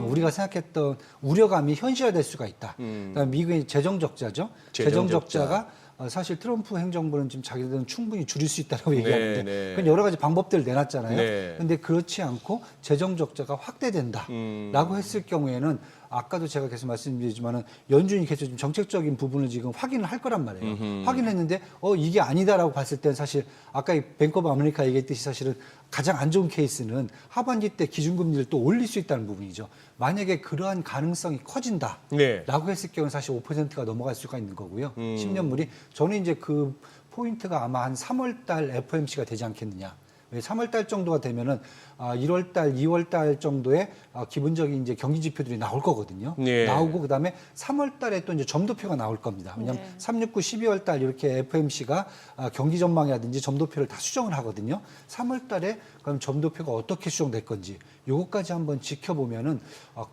우리가 생각했던 우려감이 현실화될 수가 있다. 그다음에 미국의 재정 적자죠. 재정 적자가 사실 트럼프 행정부는 지금 자기들은 충분히 줄일 수 있다고 얘기하는데 네. 그건 여러 가지 방법들을 내놨잖아요. 네. 그런데 그렇지 않고 재정 적자가 확대된다라고 했을 경우에는 아까도 제가 계속 말씀드리지만은 연준이 계속 좀 정책적인 부분을 지금 확인을 할 거란 말이에요. 확인했는데 이게 아니다라고 봤을 때는 사실 아까 이 뱅크 오브 아메리카 얘기했듯이 사실은 가장 안 좋은 케이스는 하반기 때 기준금리를 또 올릴 수 있다는 부분이죠. 만약에 그러한 가능성이 커진다라고 네. 했을 경우는 사실 5%가 넘어갈 수가 있는 거고요. 10년물이 저는 이제 그 포인트가 아마 한 3월 달 FOMC가 되지 않겠느냐. 왜 3월 달 정도가 되면은 1월 달, 2월 달 정도에 기본적인 이제 경기 지표들이 나올 거거든요. 네. 나오고 그다음에 3월 달에 또 이제 점도표가 나올 겁니다. 왜냐하면 3, 6, 9, 12월 달 이렇게 FOMC가 경기 전망이라든지 점도표를 다 수정을 하거든요. 3월 달에 그럼 점도표가 어떻게 수정될 건지 요것까지 한번 지켜보면은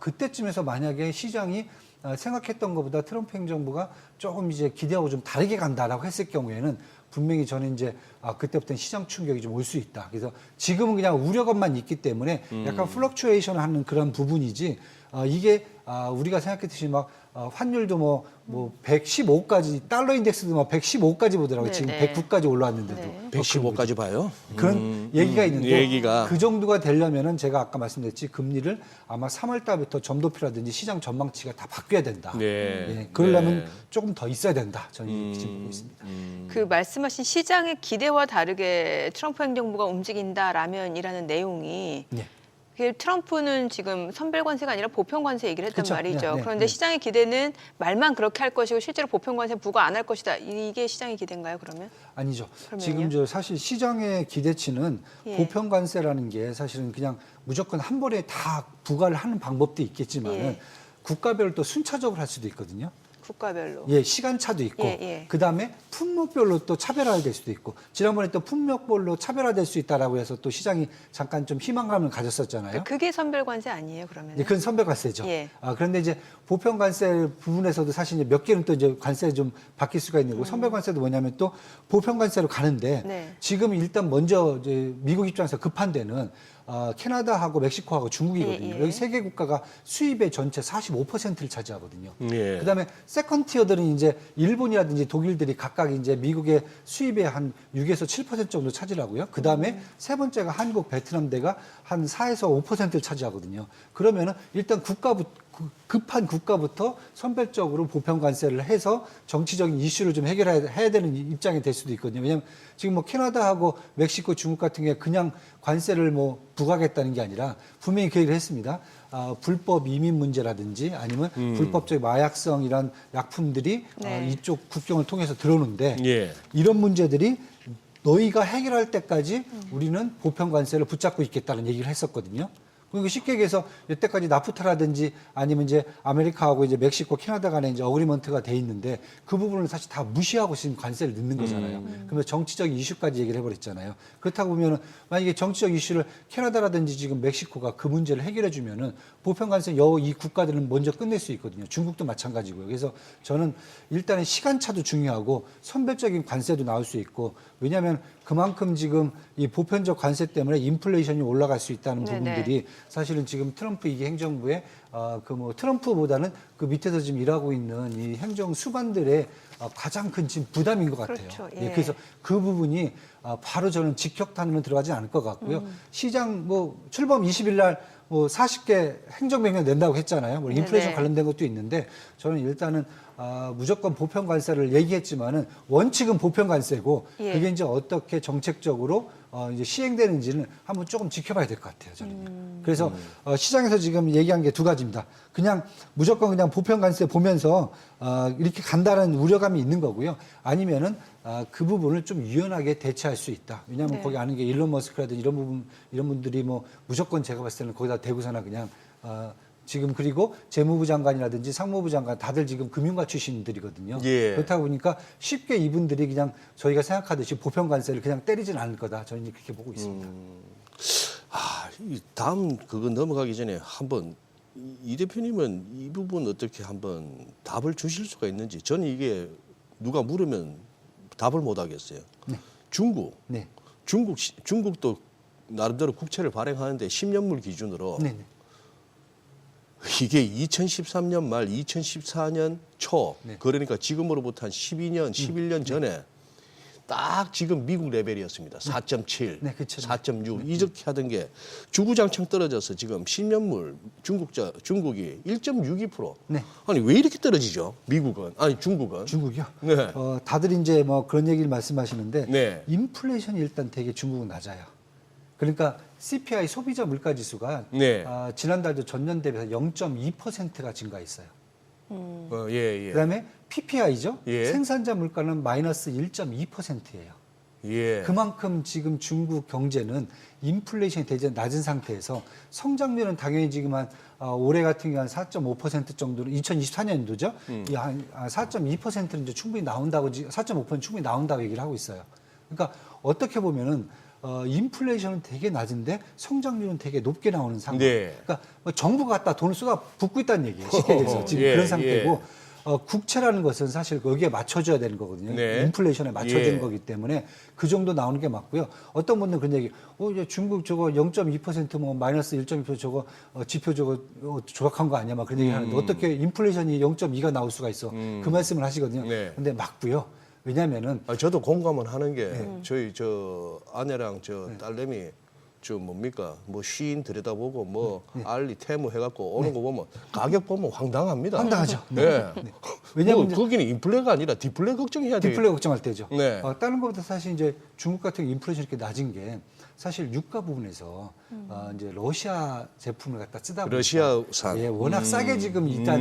그때쯤에서 만약에 시장이 생각했던 것보다 트럼프 행정부가 조금 이제 기대하고 좀 다르게 간다라고 했을 경우에는 분명히 저는 이제 그때부터는 시장 충격이 좀 올 수 있다. 그래서 지금은 그냥 우려감만 있기 때문에 약간 플럭추에이션 하는 그런 부분이지 이게 우리가 생각했듯이 막 환율도 뭐 115까지 달러 인덱스도 막 115까지 보더라고요. 지금 네네. 109까지 올라왔는데도 네. 115까지 봐요. 그런 얘기가 있는데 얘기가. 그 정도가 되려면은 제가 아까 말씀드렸지 금리를 아마 3월 달부터 점도표라든지 시장 전망치가 다 바뀌어야 된다. 네. 예, 그러려면 네. 조금 더 있어야 된다. 저는 이렇게 지금 보고 있습니다. 그 말씀하신 시장의 기대와 다르게 트럼프 행정부가 움직인다라면이라는 내용이 네. 트럼프는 지금 선별 관세가 아니라 보편 관세 얘기를 했단 그쵸. 말이죠. 네, 네, 그런데 네. 시장의 기대는 말만 그렇게 할 것이고 실제로 보편 관세 부과 안 할 것이다. 이게 시장의 기대인가요, 그러면? 아니죠. 그러면요? 지금 저 사실 시장의 기대치는 예. 보편 관세라는 게 사실은 그냥 무조건 한 번에 다 부과를 하는 방법도 있겠지만은 예. 국가별로 또 순차적으로 할 수도 있거든요. 국가별로. 예, 시간차도 있고, 예, 예. 그 다음에 품목별로 또 차별화될 수도 있고, 지난번에 또 품목별로 차별화될 수 있다라고 해서 또 시장이 잠깐 좀 희망감을 가졌었잖아요. 그게 선별 관세 아니에요, 그러면? 예, 그건 선별과세죠. 예. 그런데 이제 보편 관세 부분에서도 사실 이제 몇 개는 또 이제 관세 좀 바뀔 수가 있는 거고 선별 관세도 뭐냐면 또 보편 관세로 가는데 네. 지금 일단 먼저 이제 미국 입장에서 급한 데는 캐나다하고 멕시코하고 중국이거든요. 예, 예. 여기 세 개 국가가 수입의 전체 45%를 차지하거든요. 예. 그다음에 세컨 티어들은 이제 일본이라든지 독일들이 각각 이제 미국의 수입의 한 6에서 7% 정도 차지하고요. 그다음에 세 번째가 한국, 베트남대가 한 4에서 5%를 차지하거든요. 그러면은 일단 급한 국가부터 선별적으로 보편 관세를 해서 정치적인 이슈를 좀 해야 되는 입장이 될 수도 있거든요. 왜냐하면 지금 뭐 캐나다하고 멕시코, 중국 같은 경우에 그냥 관세를 뭐 부과하겠다는 게 아니라 분명히 그 얘기를 했습니다. 불법 이민 문제라든지 아니면 불법적 마약성 이런 약품들이 네. 이쪽 국경을 통해서 들어오는데 예. 이런 문제들이 너희가 해결할 때까지 우리는 보편 관세를 붙잡고 있겠다는 얘기를 했었거든요. 그리고 쉽게 얘기해서 여태까지 나프타라든지 아니면 이제 아메리카하고 이제 멕시코, 캐나다 간에 이제 어그리먼트가 돼 있는데 그 부분을 사실 다 무시하고 지금 관세를 넣는 거잖아요. 그러면 정치적 이슈까지 얘기를 해버렸잖아요. 그렇다고 보면은 만약에 정치적 이슈를 캐나다라든지 지금 멕시코가 그 문제를 해결해 주면은 보편 관세 이 국가들은 먼저 끝낼 수 있거든요. 중국도 마찬가지고요. 그래서 저는 일단은 시간차도 중요하고 선별적인 관세도 나올 수 있고 왜냐하면 그만큼 지금 이 보편적 관세 때문에 인플레이션이 올라갈 수 있다는 네네. 부분들이 사실은 지금 트럼프 이게 행정부의 그 뭐 트럼프보다는 그 밑에서 지금 일하고 있는 이 행정 수반들의 가장 큰 지금 부담인 것 같아요. 그렇죠. 예. 그래서 그 부분이 바로 저는 직격탄으로 들어가지 않을 것 같고요. 시장 뭐 출범 20일 날 뭐 40개 행정명령 낸다고 했잖아요. 뭐 인플레이션 네네. 관련된 것도 있는데 저는 일단은 무조건 보편 관세를 얘기했지만은 원칙은 보편 관세고 예. 그게 이제 어떻게 정책적으로 이제 시행되는지는 한번 조금 지켜봐야 될 것 같아요. 저는. 그래서 시장에서 지금 얘기한 게 두 가지입니다. 그냥 무조건 그냥 보편 관세 보면서 이렇게 간다는 우려감이 있는 거고요. 아니면은 그 부분을 좀 유연하게 대처할 수 있다. 왜냐하면 네. 거기 아는 게 일론 머스크라든지 이런 분들이 뭐 무조건 제가 봤을 때는 거기다 대고서나 그냥 지금 그리고 재무부 장관이라든지 상무부 장관 다들 지금 금융가 출신들이거든요. 예. 그렇다 보니까 쉽게 이분들이 그냥 저희가 생각하듯이 보편 관세를 그냥 때리진 않을 거다. 저는 이제 그렇게 보고 있습니다. 이 다음 그거 넘어가기 전에 한번 이 대표님은 이 부분 어떻게 한번 답을 주실 수가 있는지 저는 이게 누가 물으면 답을 못 하겠어요. 네. 중국, 네. 중국도 나름대로 국채를 발행하는데 10년물 기준으로 네. 네. 이게 2013년 말 2014년 초 네. 그러니까 지금으로부터 한 12년, 11년 전에 딱 지금 미국 레벨이었습니다. 4.7, 네, 그쵸. 4.6 이렇게 하던 게 주구장창 떨어져서 지금 10년물 중국이 1.62%. 네. 아니 왜 이렇게 떨어지죠? 미국은 아니 중국은. 중국이요? 네. 다들 이제 뭐 그런 얘기를 말씀하시는데 네. 인플레이션이 일단 되게 중국은 낮아요. 그러니까 CPI 소비자 물가 지수가 네. 지난달도 전년 대비해서 0.2%가 증가했어요. 예. 그다음에 PPI죠. 예. 생산자 물가는 마이너스 1.2%예요. 예. 그만큼 지금 중국 경제는 인플레이션이 되게 낮은 상태에서 성장률은 당연히 지금 한 올해 같은 경우 한 4.5% 정도로 2024년도죠. 한 4.2%는 이제 충분히 나온다고 4.5% 충분히 나온다고 얘기를 하고 있어요. 그러니까 어떻게 보면은 인플레이션은 되게 낮은데 성장률은 되게 높게 나오는 상황. 네. 그러니까 뭐 정부가 갖다 돈을 쏟아 붓고 있다는 얘기예요. 쉽게 얘기해서 지금 예, 그런 상태고 국채라는 것은 사실 거기에 맞춰줘야 되는 거거든요. 네. 인플레이션에 맞춰주는 예. 거기 때문에 그 정도 나오는 게 맞고요. 어떤 분들은 그런 얘기, 이제 중국 저거 0.2% 마이너스 1.2% 저거 지표 저거 조각한 거 아니야? 막 그런 얘기 하는데 어떻게 인플레이션이 0.2가 나올 수가 있어? 그 말씀을 하시거든요. 네. 근데 맞고요. 왜냐면은 저도 공감은 하는 게 저희 저 아내랑 저 딸내미 저 뭡니까 뭐 시인 들여다보고 뭐 알리 테무 해갖고 오는 거 보면 가격 보면 황당합니다. 황당하죠. 네. 왜냐면 뭐 거기는 인플레가 아니라 디플레 걱정해야 돼요. 디플레 걱정할 때죠. 네. 다른 것보다 사실 이제 중국 같은 인플레이션이 이렇게 낮은 게 사실 유가 부분에서 이제 러시아 제품을 갖다 쓰다 보니까 러시아산. 예, 워낙 싸게 지금 일단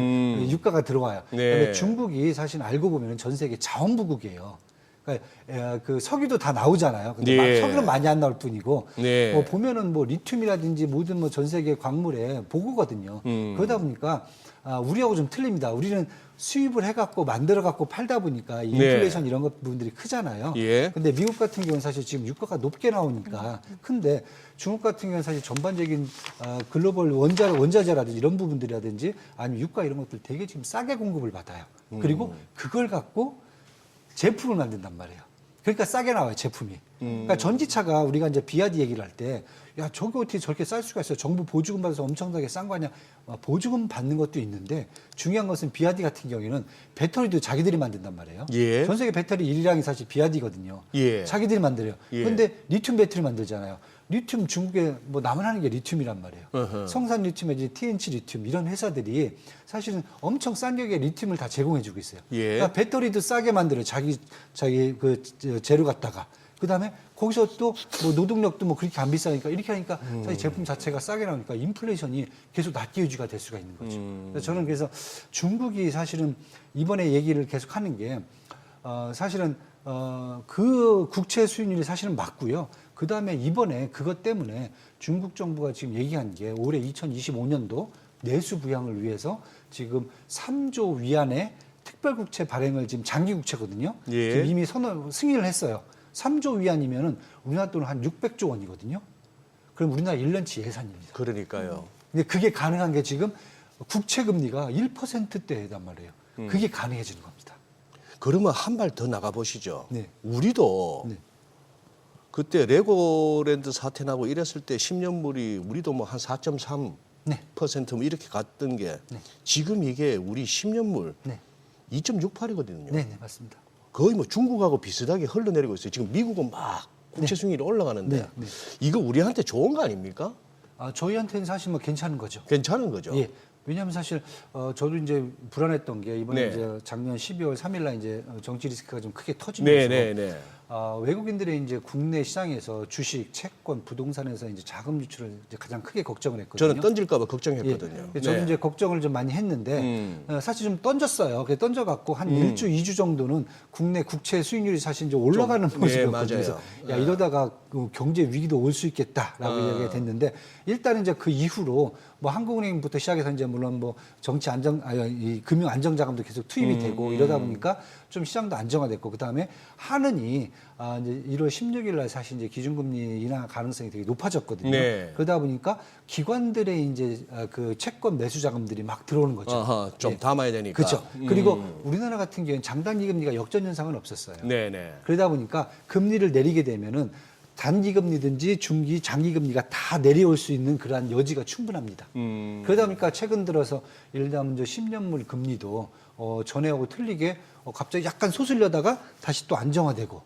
유가가 들어와요. 네. 그다음에 중국이 사실 알고 보면 전 세계 자원부국이에요. 그러니까 그러니까 그 석유도 다 나오잖아요. 근데 예. 석유는 많이 안 나올 뿐이고 네. 뭐 보면은 뭐 리튬이라든지 모든 뭐 전 세계 광물에 보고거든요. 그러다 보니까 우리하고 좀 틀립니다. 우리는 수입을 해갖고 만들어갖고 팔다 보니까 이 인플레이션 이런 것 부분들이 크잖아요. 예. 근데 미국 같은 경우는 사실 지금 유가가 높게 나오니까 큰데 중국 같은 경우는 사실 전반적인 글로벌 원자재라든지 이런 부분들이라든지 아니면 유가 이런 것들 되게 지금 싸게 공급을 받아요. 그리고 그걸 갖고 제품을 만든단 말이에요. 그러니까 싸게 나와요, 제품이. 그러니까 전기차가 우리가 이제 비아디 얘기를 할 때, 야, 저게 어떻게 저렇게 쌀 수가 있어요? 정부 보조금 받아서 엄청나게 싼 거 아니야? 보조금 받는 것도 있는데, 중요한 것은 비아디 같은 경우에는 배터리도 자기들이 만든단 말이에요. 예. 전 세계 배터리 1위량이 사실 비아디거든요. 예. 자기들이 만들어요. 예. 근데 리튬 배터리 만들잖아요. 리튬 중국에 뭐 나만 하는 게 리튬이란 말이에요. 어허. 성산 리튬, TNC 리튬 이런 회사들이 사실은 엄청 싼 가격에 리튬을 다 제공해주고 있어요. 예. 그러니까 배터리도 싸게 만들어요. 자기 그 재료 갖다가. 그다음에 거기서 또 뭐 노동력도 뭐 그렇게 안 비싸니까 이렇게 하니까 사실 제품 자체가 싸게 나오니까 인플레이션이 계속 낮게 유지가 될 수가 있는 거죠. 그래서 저는 그래서 중국이 사실은 이번에 얘기를 계속 하는 게 사실은 그 국채 수익률이 사실은 맞고요. 그다음에 이번에 그것 때문에 중국 정부가 지금 얘기한 게 올해 2025년도 내수 부양을 위해서 지금 3조 위안의 특별국채 발행을 지금 장기국채거든요. 예. 지금 이미 승인을 했어요. 3조 위안이면은 우리나라 돈은 한 600조 원이거든요. 그럼 우리나라 1년치 예산입니다. 그러니까요. 근데 그게 가능한 게 지금 국채 금리가 1%대단 말이에요. 그게 가능해지는 겁니다. 그러면 한 발 더 나가 보시죠. 네. 우리도 네. 그때 레고랜드 사태 나고 이랬을 때 10년물이 우리도 뭐 한 4.3% 네. 뭐 이렇게 갔던 게 네. 지금 이게 우리 10년물 네. 2.68이거든요. 네, 네, 맞습니다. 거의 뭐 중국하고 비슷하게 흘러내리고 있어요. 지금 미국은 막 국채 수익률이 올라가는데 네, 네. 이거 우리한테 좋은 거 아닙니까? 저희한테는 사실 뭐 괜찮은 거죠. 괜찮은 거죠. 예. 왜냐하면 사실 저도 이제 불안했던 게 이번에 네. 이제 작년 12월 3일날 이제 정치 리스크가 좀 크게 터지면서 네. 외국인들의 이제 국내 시장에서 주식, 채권, 부동산에서 이제 자금 유출을 이제 가장 크게 걱정을 했거든요. 저는 던질까봐 걱정했거든요. 예. 저는 이제 걱정을 좀 많이 했는데 사실 좀 던졌어요. 그래 던져갖고 한 1주, 2주 정도는 국내 국채 수익률이 사실 이제 올라가는 좀, 모습이었거든요. 맞아요. 그래서 야 이러다가 그 경제 위기도 올 수 있겠다라고 이야기가 됐는데 일단 이제 그 이후로 뭐 한국은행부터 시작해서 이제 물론 뭐 이 금융 안정자금도 계속 투입이 되고 이러다 보니까 좀 시장도 안정화됐고 그다음에 하느니 이제 1월 16일 날 사실 이제 기준금리 인하 가능성이 되게 높아졌거든요. 네. 그러다 보니까 기관들의 이제 그 채권 매수 자금들이 막 들어오는 거죠. 아하, 좀 예. 담아야 되니까. 그렇죠. 그리고 우리나라 같은 경우는 장단기 금리가 역전 현상은 없었어요. 네네. 그러다 보니까 금리를 내리게 되면은 단기 금리든지 중기, 장기 금리가 다 내려올 수 있는 그러한 여지가 충분합니다. 그러다 보니까 최근 들어서 예를 들면 10년물 금리도 전에하고 틀리게 갑자기 약간 소슬려다가 다시 또 안정화되고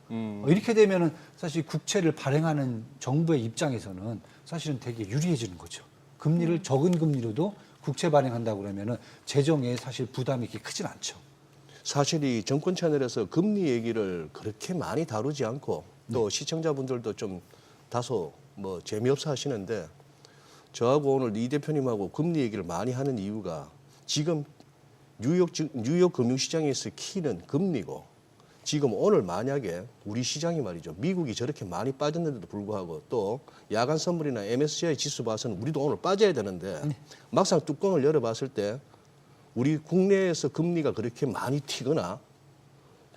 이렇게 되면은 사실 국채를 발행하는 정부의 입장에서는 사실은 되게 유리해지는 거죠. 금리를 적은 금리로도 국채 발행한다고 그러면은 재정에 사실 부담이 이렇게 크진 않죠. 사실 이 정권 채널에서 금리 얘기를 그렇게 많이 다루지 않고 또 시청자분들도 좀 다소 뭐 재미없어 하시는데 저하고 오늘 이 대표님하고 금리 얘기를 많이 하는 이유가 지금 뉴욕 금융시장에서 키는 금리고 지금 오늘 만약에 우리 시장이 말이죠. 미국이 저렇게 많이 빠졌는데도 불구하고 또 야간 선물이나 MSCI 지수 봐서는 우리도 오늘 빠져야 되는데 막상 뚜껑을 열어봤을 때 우리 국내에서 금리가 그렇게 많이 튀거나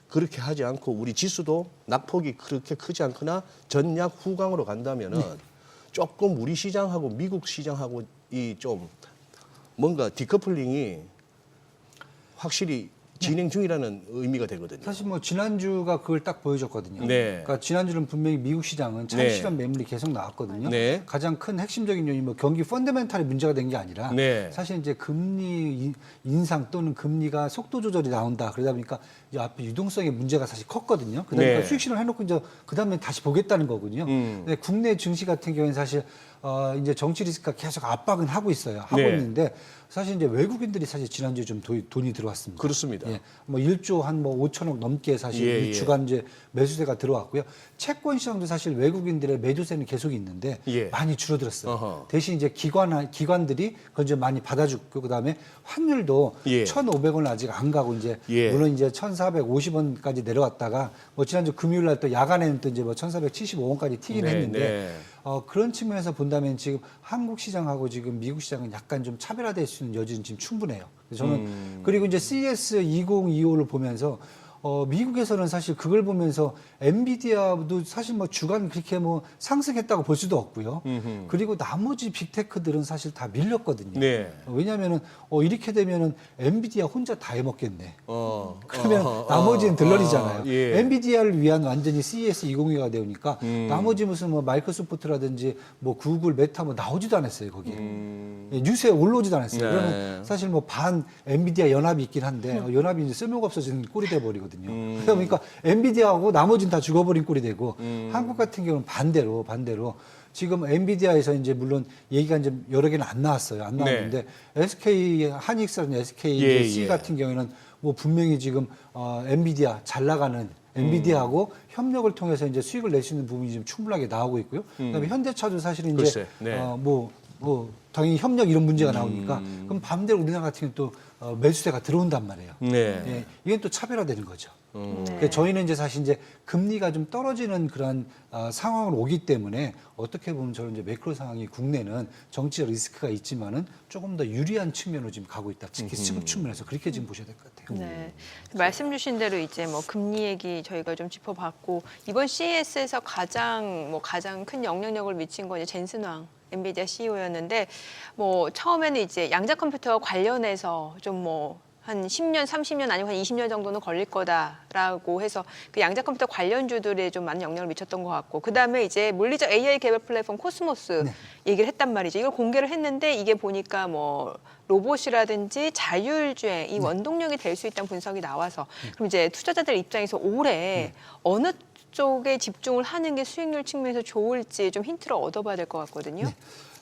그렇게 하지 않고 우리 지수도 낙폭이 그렇게 크지 않거나 전약 후강으로 간다면은 조금 우리 시장하고 미국 시장하고 이 좀 뭔가 디커플링이 확실히 진행 중이라는 의미가 되거든요. 사실 뭐 지난주가 그걸 딱 보여줬거든요. 네. 그러니까 지난주는 분명히 미국 시장은 차익 실현 매물이 계속 나왔거든요. 네. 가장 큰 핵심적인 요인이 뭐 경기 펀더멘탈이 문제가 된 게 아니라 네. 사실 이제 금리 인상 또는 금리가 속도 조절이 나온다. 그러다 보니까 이제 앞에 유동성의 문제가 사실 컸거든요. 그러니까 네. 수익 실현 해놓고 이제 그 다음에 다시 보겠다는 거거든요. 근데 국내 증시 같은 경우는 사실 이제 정치 리스크가 계속 압박은 하고 있어요. 하고 네. 있는데 사실 이제 외국인들이 사실 지난주에 좀 돈이 들어왔습니다. 그렇습니다. 예, 뭐 1조 한 뭐 5천억 넘게 사실 예, 이 예. 주간 이제 매수세가 들어왔고요. 채권 시장도 사실 외국인들의 매도세는 계속 있는데 예. 많이 줄어들었어요. 어허. 대신 이제 기관들이 그걸 좀 많이 받아주고 그다음에 환율도 예. 1,500원 아직 안 가고 이제 예. 물론 이제 1,450원까지 내려왔다가 뭐 지난주 금요일 날 또 야간에는 또 이제 뭐 1,475원까지 튀긴 네, 했는데 네. 그런 측면에서 본다면 지금 한국 시장하고 지금 미국 시장은 약간 좀 차별화될 수 있는 여지는 지금 충분해요. 그래서 저는 그리고 이제 CES 2025를 보면서 미국에서는 사실 그걸 보면서 엔비디아도 사실 뭐 주간 그렇게 뭐 상승했다고 볼 수도 없고요. 그리고 나머지 빅테크들은 사실 다 밀렸거든요. 네. 왜냐하면은 이렇게 되면은 엔비디아 혼자 다 해먹겠네. 어, 그러면 나머지는 들러리잖아요. 예. 엔비디아를 위한 완전히 CES 2025가 되니까 나머지 무슨 뭐 마이크로소프트라든지 뭐 구글, 메타 뭐 나오지도 않았어요 거기에. 예, 뉴스에 올라오지도 않았어요. 네. 그러면 사실 뭐 반 엔비디아 연합이 있긴 한데 연합이 이제 쓸모가 없어지는 꼴이 돼 버리거든요. 그러다 보니까 엔비디아하고 나머지는 다 죽어버린 꼴이 되고 한국 같은 경우는 반대로 지금 엔비디아에서 이제 물론 얘기가 이제 여러 개는 안 나왔어요. 안 나왔는데 SK 하이닉스라는 SK 예, C 예. 같은 경우에는 뭐 분명히 지금 엔비디아 잘 나가는 엔비디아하고 협력을 통해서 이제 수익을 낼 수 있는 부분이 지금 충분하게 나오고 있고요. 그다음에 현대차도 사실은 이제 글쎄, 네. 뭐 당연히 협력 이런 문제가 나오니까 그럼 반대로 우리나라 같은 경우는 또 매수세가 들어온단 말이에요. 네. 예, 이건 또 차별화되는 거죠. 그러니까 저희는 이제 사실 이제 금리가 좀 떨어지는 그런 상황으로 오기 때문에 어떻게 보면 저는 이제 매크로 상황이 국내는 정치적 리스크가 있지만은 조금 더 유리한 측면으로 지금 가고 있다. 특히 수급 측면에서 그렇게 지금 보셔야 될 것 같아요. 네. 말씀 주신 대로 이제 뭐 금리 얘기 저희가 좀 짚어봤고 이번 CES에서 가장 큰 영향력을 미친 건 이제 젠슨 왕 엔비디아 CEO였는데 뭐 처음에는 이제 양자 컴퓨터와 관련해서 좀 뭐 한 10년, 30년 아니면 한 20년 정도는 걸릴 거다라고 해서 그 양자 컴퓨터 관련주들에 좀 많은 영향을 미쳤던 것 같고 그다음에 이제 물리적 AI 개발 플랫폼 코스모스 얘기를 했단 말이죠. 이걸 공개를 했는데 이게 보니까 뭐 로봇이라든지 자율주행 이 원동력이 될 수 있다는 분석이 나와서 그럼 이제 투자자들 입장에서 올해 어느 쪽에 집중을 하는 게 수익률 측면에서 좋을지 좀 힌트를 얻어봐야 될 것 같거든요. 네.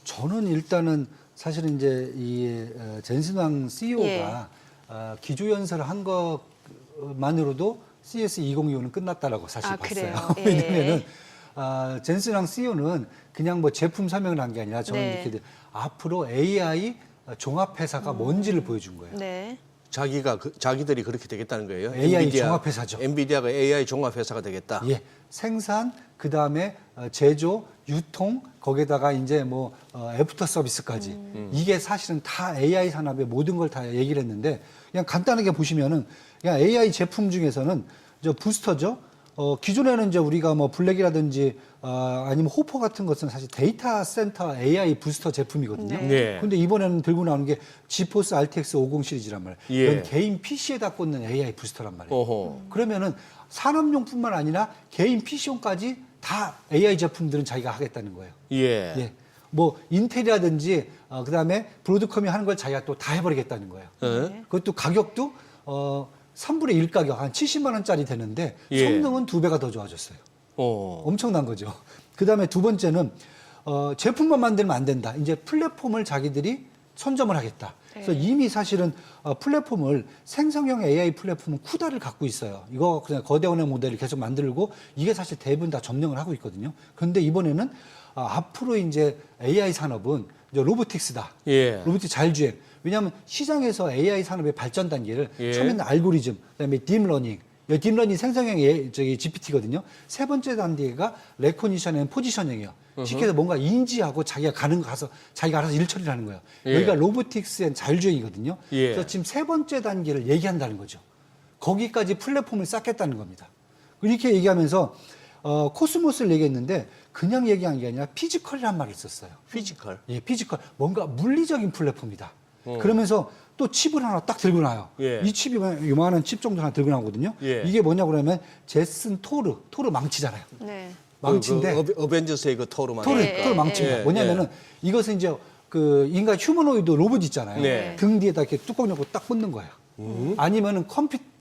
저는 일단은 사실은 이제 이 젠슨왕 CEO가 기조연설을 한 것만으로도 CS 2025는 끝났다라고 사실 그래요? 봤어요. 예. 왜냐면은 젠슨왕 CEO는 그냥 뭐 제품 설명을 한 게 아니라 저는 네. 이렇게 앞으로 AI 종합회사가 뭔지를 보여준 거예요. 네. 자기들이 그렇게 되겠다는 거예요. AI 종합회사죠. 엔비디아가 AI 종합회사가 되겠다. 예, 생산, 그 다음에 제조, 유통, 거기에다가 이제 뭐 애프터 서비스까지 이게 사실은 다 AI 산업의 모든 걸 다 얘기를 했는데 그냥 간단하게 보시면은 그냥 AI 제품 중에서는 저 부스터죠. 기존에는 이제 우리가 뭐 블랙이라든지 아니면 호퍼 같은 것은 사실 데이터 센터 AI 부스터 제품이거든요. 네. 근데 이번에는 들고 나오는 게 지포스 RTX 50 시리즈란 말이에요. 예. 이건 개인 PC에다 꽂는 AI 부스터란 말이에요. 어허. 그러면은 산업용뿐만 아니라 개인 PC용까지 다 AI 제품들은 자기가 하겠다는 거예요. 예. 예. 뭐 인텔이라든지 그다음에 브로드컴이 하는 걸 자기가 또 다 해버리겠다는 거예요. 네. 그것도 가격도 3분의 1 가격 한 70만 원짜리 되는데 예. 성능은 2배가 더 좋아졌어요. 어. 엄청난 거죠. 그다음에 두 번째는 제품만 만들면 안 된다. 이제 플랫폼을 자기들이 선점을 하겠다. 그래서 이미 사실은 플랫폼을 생성형 AI 플랫폼은 쿠다를 갖고 있어요. 이거 그냥 거대원의 모델을 계속 만들고 이게 사실 대부분 다 점령을 하고 있거든요. 그런데 이번에는 앞으로 이제 AI 산업은 이제 로보틱스다. 예. 로보틱 자율주행. 왜냐하면 시장에서 AI 산업의 발전 단계를 예. 처음에는 알고리즘, 그다음에 딥러닝, 딥러닝 생성형 GPT거든요. 세 번째 단계가 레코니션 앤 포지셔닝이에요. 쉽게 해서 뭔가 인지하고 자기가 자기가 알아서 일 처리를 하는 거예요. 예. 여기가 로보틱스 앤 자율주행이거든요. 예. 그래서 지금 세 번째 단계를 얘기한다는 거죠. 거기까지 플랫폼을 쌓겠다는 겁니다. 이렇게 얘기하면서 코스모스를 얘기했는데 그냥 얘기한 게 아니라 피지컬이란 말이 있었어요. 피지컬. 예, 피지컬. 뭔가 물리적인 플랫폼이다. 그러면서 또 칩을 하나 딱 들고 나와요. 예. 이 칩이 요만한 칩 정도 하나 들고 나오거든요. 예. 이게 뭐냐 그러면 제슨 토르 망치잖아요. 네. 망치인데 어벤져스의 그 토르만. 토르 망치입니다. 예, 뭐냐면은 이것은 이제 그 인간 휴머노이드 로봇 있잖아요. 네. 등 뒤에다 이렇게 뚜껑 열고 딱 꽂는 거예요. 아니면은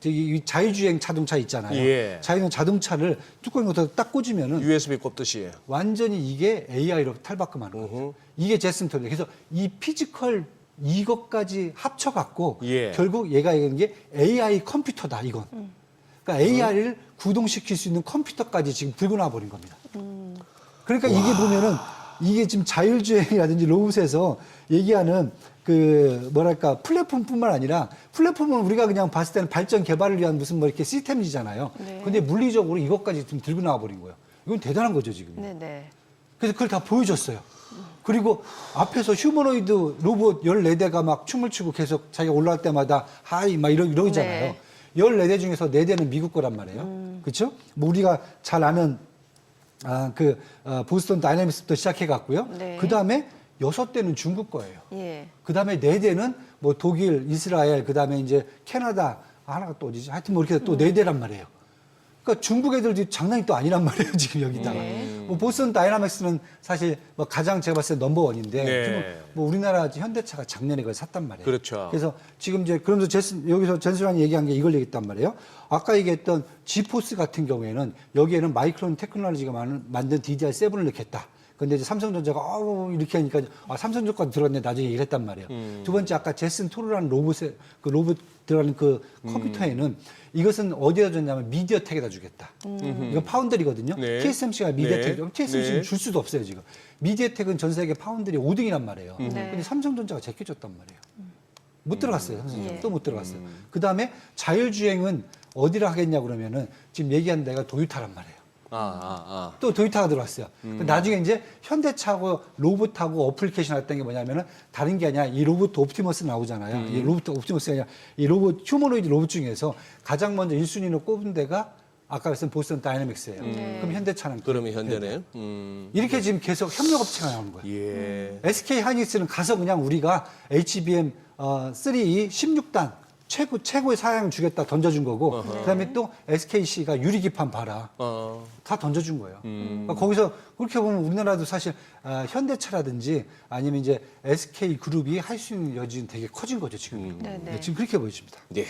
이 자율주행 자동차 있잖아요. 예. 자율주행 자동차를 뚜껑부터 딱 꽂으면은 USB 꼽듯이. 완전히 이게 AI로 탈바꿈하는 거죠. 이게 제슨 톨. 그래서 이 피지컬 이것까지 합쳐갖고 예. 결국 얘가 얘기하는 게 AI 컴퓨터다 이건. 그러니까 AI를 구동시킬 수 있는 컴퓨터까지 지금 들고 나와버린 겁니다. 그러니까 이게 보면은 이게 지금 자율주행이라든지 로봇에서 얘기하는 그 뭐랄까 플랫폼뿐만 아니라 플랫폼은 우리가 그냥 봤을 때는 발전 개발을 위한 무슨 뭐 이렇게 시스템이잖아요. 네. 근데 물리적으로 이것까지 좀 들고 나와버린 거예요. 이건 대단한 거죠 지금. 네네. 그래서 그걸 다 보여줬어요. 그리고 앞에서 휴머노이드 로봇 14대가 막 춤을 추고 계속 자기가 올라갈 때마다 하이 막 이러잖아요. 네. 14대 중에서 4대는 미국 거란 말이에요. 그렇죠? 뭐 우리가 잘 아는 보스턴 다이내믹스부터 시작해 갔고요. 네. 그다음에 6대는 중국 거예요. 예. 그다음에 4대는 뭐 독일, 이스라엘, 그다음에 이제 캐나다, 하나가 또 어디지? 하여튼 뭐 이렇게 또 4대란 말이에요. 그러니까 중국 애들도 장난이 또 아니란 말이에요, 지금 여기다가. 뭐 보스턴 다이나믹스는 사실 뭐 가장 제가 봤을 때 넘버원인데 네. 지금 뭐 우리나라 현대차가 작년에 그걸 샀단 말이에요. 그렇죠. 그래서 지금 이제 그러면서 여기서 전수환이 얘기한 게 이걸 얘기했단 말이에요. 아까 얘기했던 지포스 같은 경우에는 여기에는 마이크론 테크놀로지가 만든 DDR7을 넣겠다. 근데 이제 삼성전자가 이렇게 하니까 삼성전자까지 들어갔네 나중에 얘기를 했단 말이에요. 두 번째 아까 제슨 토르라는 로봇 들어가는 그 컴퓨터에는 이것은 어디다 줬냐면 미디어텍에다 주겠다. 이거 파운드리거든요. 네. TSMC가 미디어텍, 네. TSMC는 네. 줄 수도 없어요 지금. 미디어텍은 전 세계 파운드리 5등이란 말이에요. 네. 근데 삼성전자가 제껴줬단 말이에요. 못 들어갔어요. 삼성전자 예. 또 못 들어갔어요. 그 다음에 자율주행은 어디로 하겠냐 그러면은 지금 얘기한 데가 도요타란 말이에요. 또 도요타가 들어왔어요. 나중에 이제 현대차하고 로봇하고 어플리케이션 했던 게 뭐냐면은 다른 게 아니라 이 로봇 옵티머스 나오잖아요. 이 로봇 옵티머스가 아니라 이 로봇 휴머노이드 로봇 중에서 가장 먼저 1순위로 꼽은 데가 아까 말씀 보스턴 다이내믹스예요. 그럼 현대차는 그러면 현대는 이렇게 지금 계속 협력업체가 나오는 거예요. 예. SK 하이닉스는 가서 그냥 우리가 HBM 3 16단 최고의 사양을 주겠다 던져준 거고 그다음에 또 SKC가 유리기판 봐라 다 던져준 거예요. 그러니까 거기서 그렇게 보면 우리나라도 사실 현대차라든지 아니면 이제 SK 그룹이 할 수 있는 여지는 되게 커진 거죠 지금. 네네. 지금 그렇게 보여집니다. 네.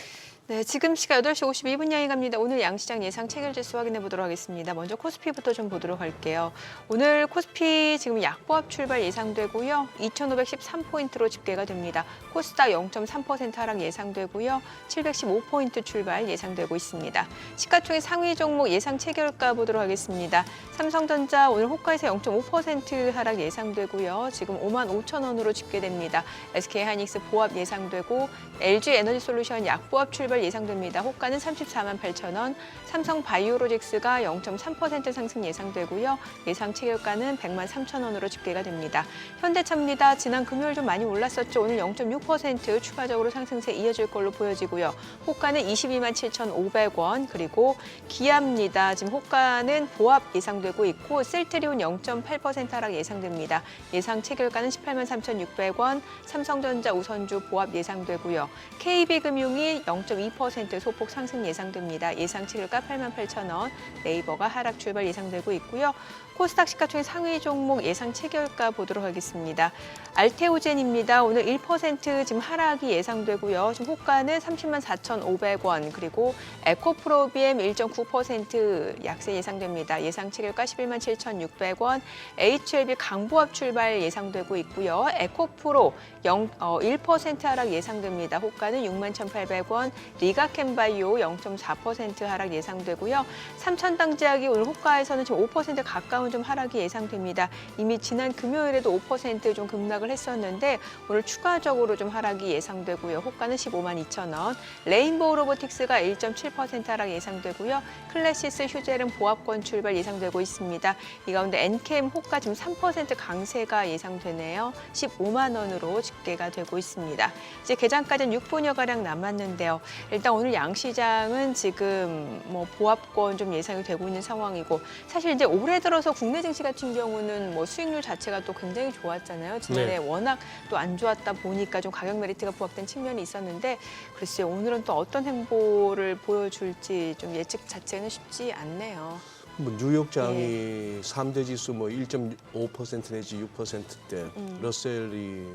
네, 지금 시각 8시 52분 향해 갑니다. 오늘 양시장 예상 체결지수 확인해 보도록 하겠습니다. 먼저 코스피부터 좀 보도록 할게요. 오늘 코스피 지금 약보합 출발 예상되고요. 2,513포인트로 집계가 됩니다. 코스닥 0.3% 하락 예상되고요. 715포인트 출발 예상되고 있습니다. 시가총액 상위 종목 예상 체결가 보도록 하겠습니다. 삼성전자 오늘 호가에서 0.5% 하락 예상되고요. 지금 55,000원으로 집계됩니다. SK하이닉스 보합 예상되고 LG에너지솔루션 약보합 출발 예상됩니다. 호가는 348,000원, 삼성바이오로직스가 0.3% 상승 예상되고요. 예상 체결가는 13,000원으로 집계가 됩니다. 현대차입니다. 지난 금요일 좀 많이 올랐었죠. 오늘 0.6% 추가적으로 상승세 이어질 걸로 보여지고요. 호가는 227,500원, 그리고 기아입니다. 지금 호가는 보합 예상되고 있고 셀트리온 0.8% 하락 예상됩니다. 예상 체결가는 183,600원, 삼성전자 우선주 보합 예상되고요. KB금융이 0.2% 소폭 상승 예상됩니다. 예상 체결가 88,000원, 네이버가 하락 출발 예상되고 있고요. 코스닥 시가총액 상위 종목 예상 체결가 보도록 하겠습니다. 알테오젠입니다. 오늘 1% 지금 하락이 예상되고요. 지금 호가는 304,500원, 그리고 에코프로비엠 1.9% 약세 예상됩니다. 예상 체결가 117,600원, HLB 강보합 출발 예상되고 있고요. 에코프로 1% 하락 예상됩니다. 호가는 61,800원, 리가캔바이오 0.4% 하락 예상되고요. 삼천당제약이 오늘 호가에서는 지금 5% 가까운 좀 하락이 예상됩니다. 이미 지난 금요일에도 5% 좀 급락을 했었는데 오늘 추가적으로 좀 하락이 예상되고요. 호가는 152,000원. 레인보우 로보틱스가 1.7% 하락 예상되고요. 클래시스 휴젤은 보합권 출발 예상되고 있습니다. 이 가운데 엔캠 호가 지금 3% 강세가 예상되네요. 15만 원으로 집계가 되고 있습니다. 이제 개장까지는 6분여 가량 남았는데요. 일단 오늘 양시장은 지금 뭐 보합권 좀 예상이 되고 있는 상황이고 사실 이제 올해 들어서 국내 증시 같은 경우는 뭐 수익률 자체가 또 굉장히 좋았잖아요. 지난해 워낙 또 안 좋았다 보니까 좀 가격 메리트가 부각된 측면이 있었는데 글쎄요, 오늘은 또 어떤 행보를 보여줄지 좀 예측 자체는 쉽지 않네요. 뭐 뉴욕장이 3대 지수 뭐 1.5% 내지 6%대, 러셀이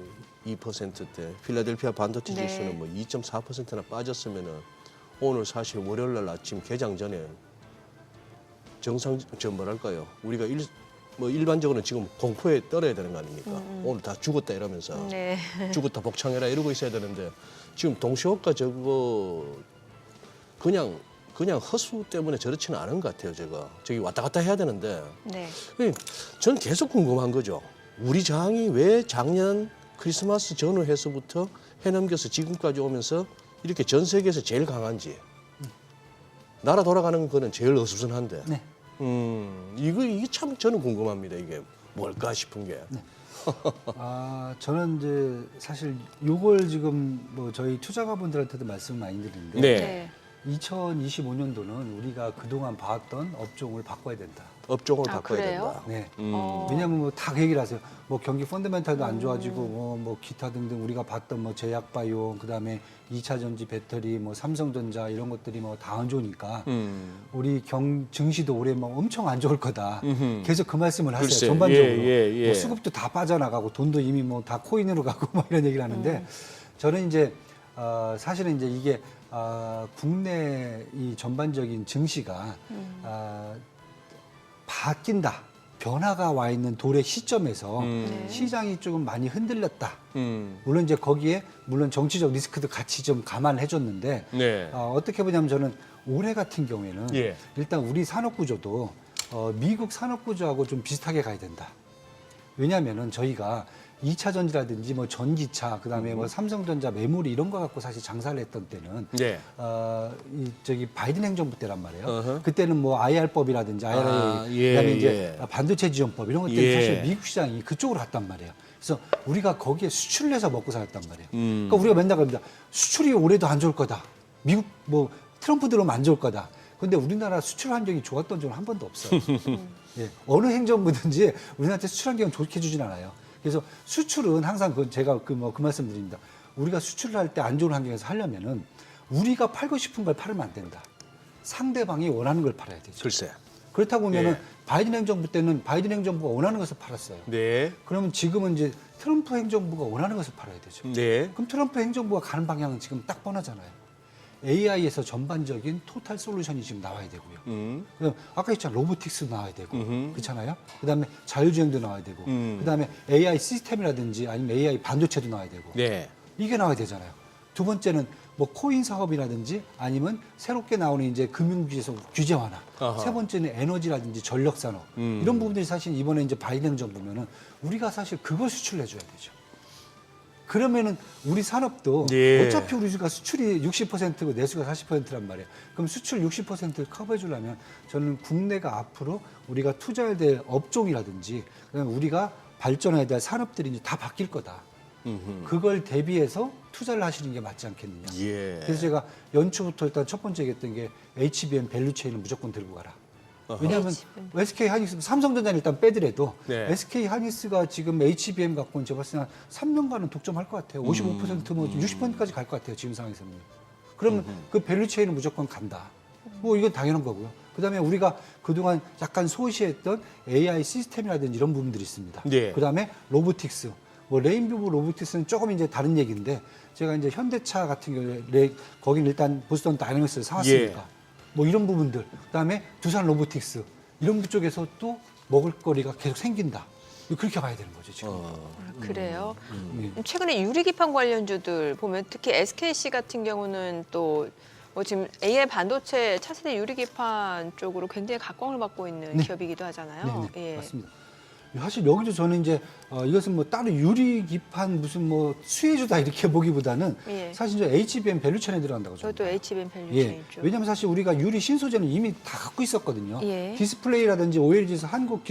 2%대, 필라델피아 반도체 네. 지수는 뭐 2.4%나 빠졌으면은 오늘 사실 월요일 날 아침 개장 전에 뭐랄까요? 우리가 일반적으로는 지금 공포에 떨어야 되는 거 아닙니까? 오늘 다 죽었다 이러면서 네. 죽었다 복창해라 이러고 있어야 되는데 지금 동시호가 저거 그냥 허수 때문에 저렇지는 않은 것 같아요. 제가 저기 왔다 갔다 해야 되는데 네. 저는 계속 궁금한 거죠. 우리 장이 왜 작년 크리스마스 전후해서부터 해넘겨서 지금까지 오면서 이렇게 전 세계에서 제일 강한지. 나라 돌아가는 거는 제일 어수선한데. 네. 이게 참 저는 궁금합니다. 이게 뭘까 싶은 게. 저는 이제 사실 요걸 지금 뭐 저희 투자가분들한테도 말씀을 많이 드리는데 네. 2025년도는 우리가 그동안 봐왔던 업종을 바꿔야 된다. 업종을 아, 바꿔야 그래요? 된다. 네. 어. 왜냐하면 뭐 다 그 얘기를 하세요. 뭐 경기 펀더멘탈도 안 좋아지고 뭐 기타 등등 우리가 봤던 뭐 제약바이오 그다음에 2차 전지 배터리 뭐 삼성전자 이런 것들이 뭐 다 안 좋으니까 우리 증시도 올해 뭐 엄청 안 좋을 거다. 계속 그 말씀을 하세요. 글쎄, 전반적으로 예. 뭐 수급도 다 빠져나가고 돈도 이미 뭐 다 코인으로 가고 막 이런 얘기를 하는데 저는 이제 사실은 이제 이게 국내 이 전반적인 증시가 바뀐다. 변화가 와 있는 도래 시점에서 시장이 조금 많이 흔들렸다. 물론 이제 거기에 물론 정치적 리스크도 같이 좀 감안해 줬는데 네. 어떻게 보냐면 저는 올해 같은 경우에는 예. 일단 우리 산업 구조도 미국 산업 구조하고 좀 비슷하게 가야 된다. 왜냐하면은 저희가 2차 전지라든지 뭐 전기차 그다음에 뭐 삼성전자 메모리 이런 거 갖고 사실 장사를 했던 때는 네. 저기 바이든 행정부 때란 말이에요. 어허. 그때는 뭐 IR법이라든지 IRA 예, 그다음에 이제 예. 반도체 지원법 이런 것 때문에 예. 사실 미국 시장이 그쪽으로 갔단 말이에요. 그래서 우리가 거기에 수출을 해서 먹고 살았단 말이에요. 그러니까 우리가 맨날 그럽니다. 수출이 올해도 안 좋을 거다. 미국 뭐 트럼프 들어오면 안 좋을 거다. 근데 우리나라 수출 환경이 좋았던 적은 한 번도 없어요. 예. 어느 행정부든지 우리나라한테 수출 환경은 좋게 주진 않아요. 그래서 수출은 항상 제가 그 말씀 드립니다. 우리가 수출을 할 때 안 좋은 환경에서 하려면은 우리가 팔고 싶은 걸 팔으면 안 된다. 상대방이 원하는 걸 팔아야 되죠. 글쎄. 그렇다고 보면은 예. 바이든 행정부 때는 바이든 행정부가 원하는 것을 팔았어요. 네. 그러면 지금은 이제 트럼프 행정부가 원하는 것을 팔아야 되죠. 네. 그럼 트럼프 행정부가 가는 방향은 지금 딱 뻔하잖아요. AI에서 전반적인 토탈 솔루션이 지금 나와야 되고요. 그다음 아까 했잖아요. 로보틱스 나와야 되고 그렇잖아요. 그다음에 자율주행도 나와야 되고 그다음에 AI 시스템이라든지 아니면 AI 반도체도 나와야 되고 네. 이게 나와야 되잖아요. 두 번째는 뭐 코인 사업이라든지 아니면 새롭게 나오는 이제 금융기에서 규제 완화. 아하. 세 번째는 에너지라든지 전력 산업 이런 부분들이 사실 이번에 이제 바이든 정부면은 우리가 사실 그걸 수출해 줘야 되죠. 그러면은 우리 산업도 예. 어차피 우리가 수출이 60%고 내수가 40%란 말이에요. 그럼 수출 60%를 커버해 주려면 저는 국내가 앞으로 우리가 투자해야 될 업종이라든지 그다음에 우리가 발전해야 될 산업들이 이제 다 바뀔 거다. 그걸 대비해서 투자를 하시는 게 맞지 않겠느냐. 예. 그래서 제가 연초부터 일단 첫 번째 얘기했던 게 HBM 밸류체인을 무조건 들고 가라. 왜냐하면 SK 하이닉스, 삼성전자는 일단 빼더라도 네. SK 하이닉스가 지금 HBM 갖고는 제가 봤을 때 한 3년간은 독점할 것 같아요. 55%뭐 60%까지 갈 것 같아요. 지금 상황에서는. 그러면 그 밸류체인은 무조건 간다. 뭐 이건 당연한 거고요. 그다음에 우리가 그동안 약간 소시했던 AI 시스템이라든지 이런 부분들이 있습니다. 네. 그다음에 로보틱스. 뭐 레인뷰 로보틱스는 조금 이제 다른 얘기인데 제가 이제 현대차 같은 경우에 거기는 일단 보스턴 다이내믹스를 사왔으니까 예. 뭐 이런 부분들 그다음에 두산 로보틱스 이런 쪽에서 또 먹을거리가 계속 생긴다. 그렇게 봐야 되는 거죠 지금. 그래요. 예. 최근에 유리기판 관련주들 보면 특히 SKC 같은 경우는 또 뭐 지금 AI 반도체 차세대 유리기판 쪽으로 굉장히 각광을 받고 있는 네. 기업이기도 하잖아요. 네, 예. 맞습니다. 사실 여기도 저는 이제 이것은 뭐 따로 유리기판 무슨 뭐 수혜주다 이렇게 보기보다는 예. 사실 저 HBM 밸류체인에 들어간다고 저는 저도 봐요. HBM 밸류체인 예. 쪽. 왜냐하면 사실 우리가 유리 신소재는 이미 다 갖고 있었거든요. 예. 디스플레이라든지 OLED에서 한국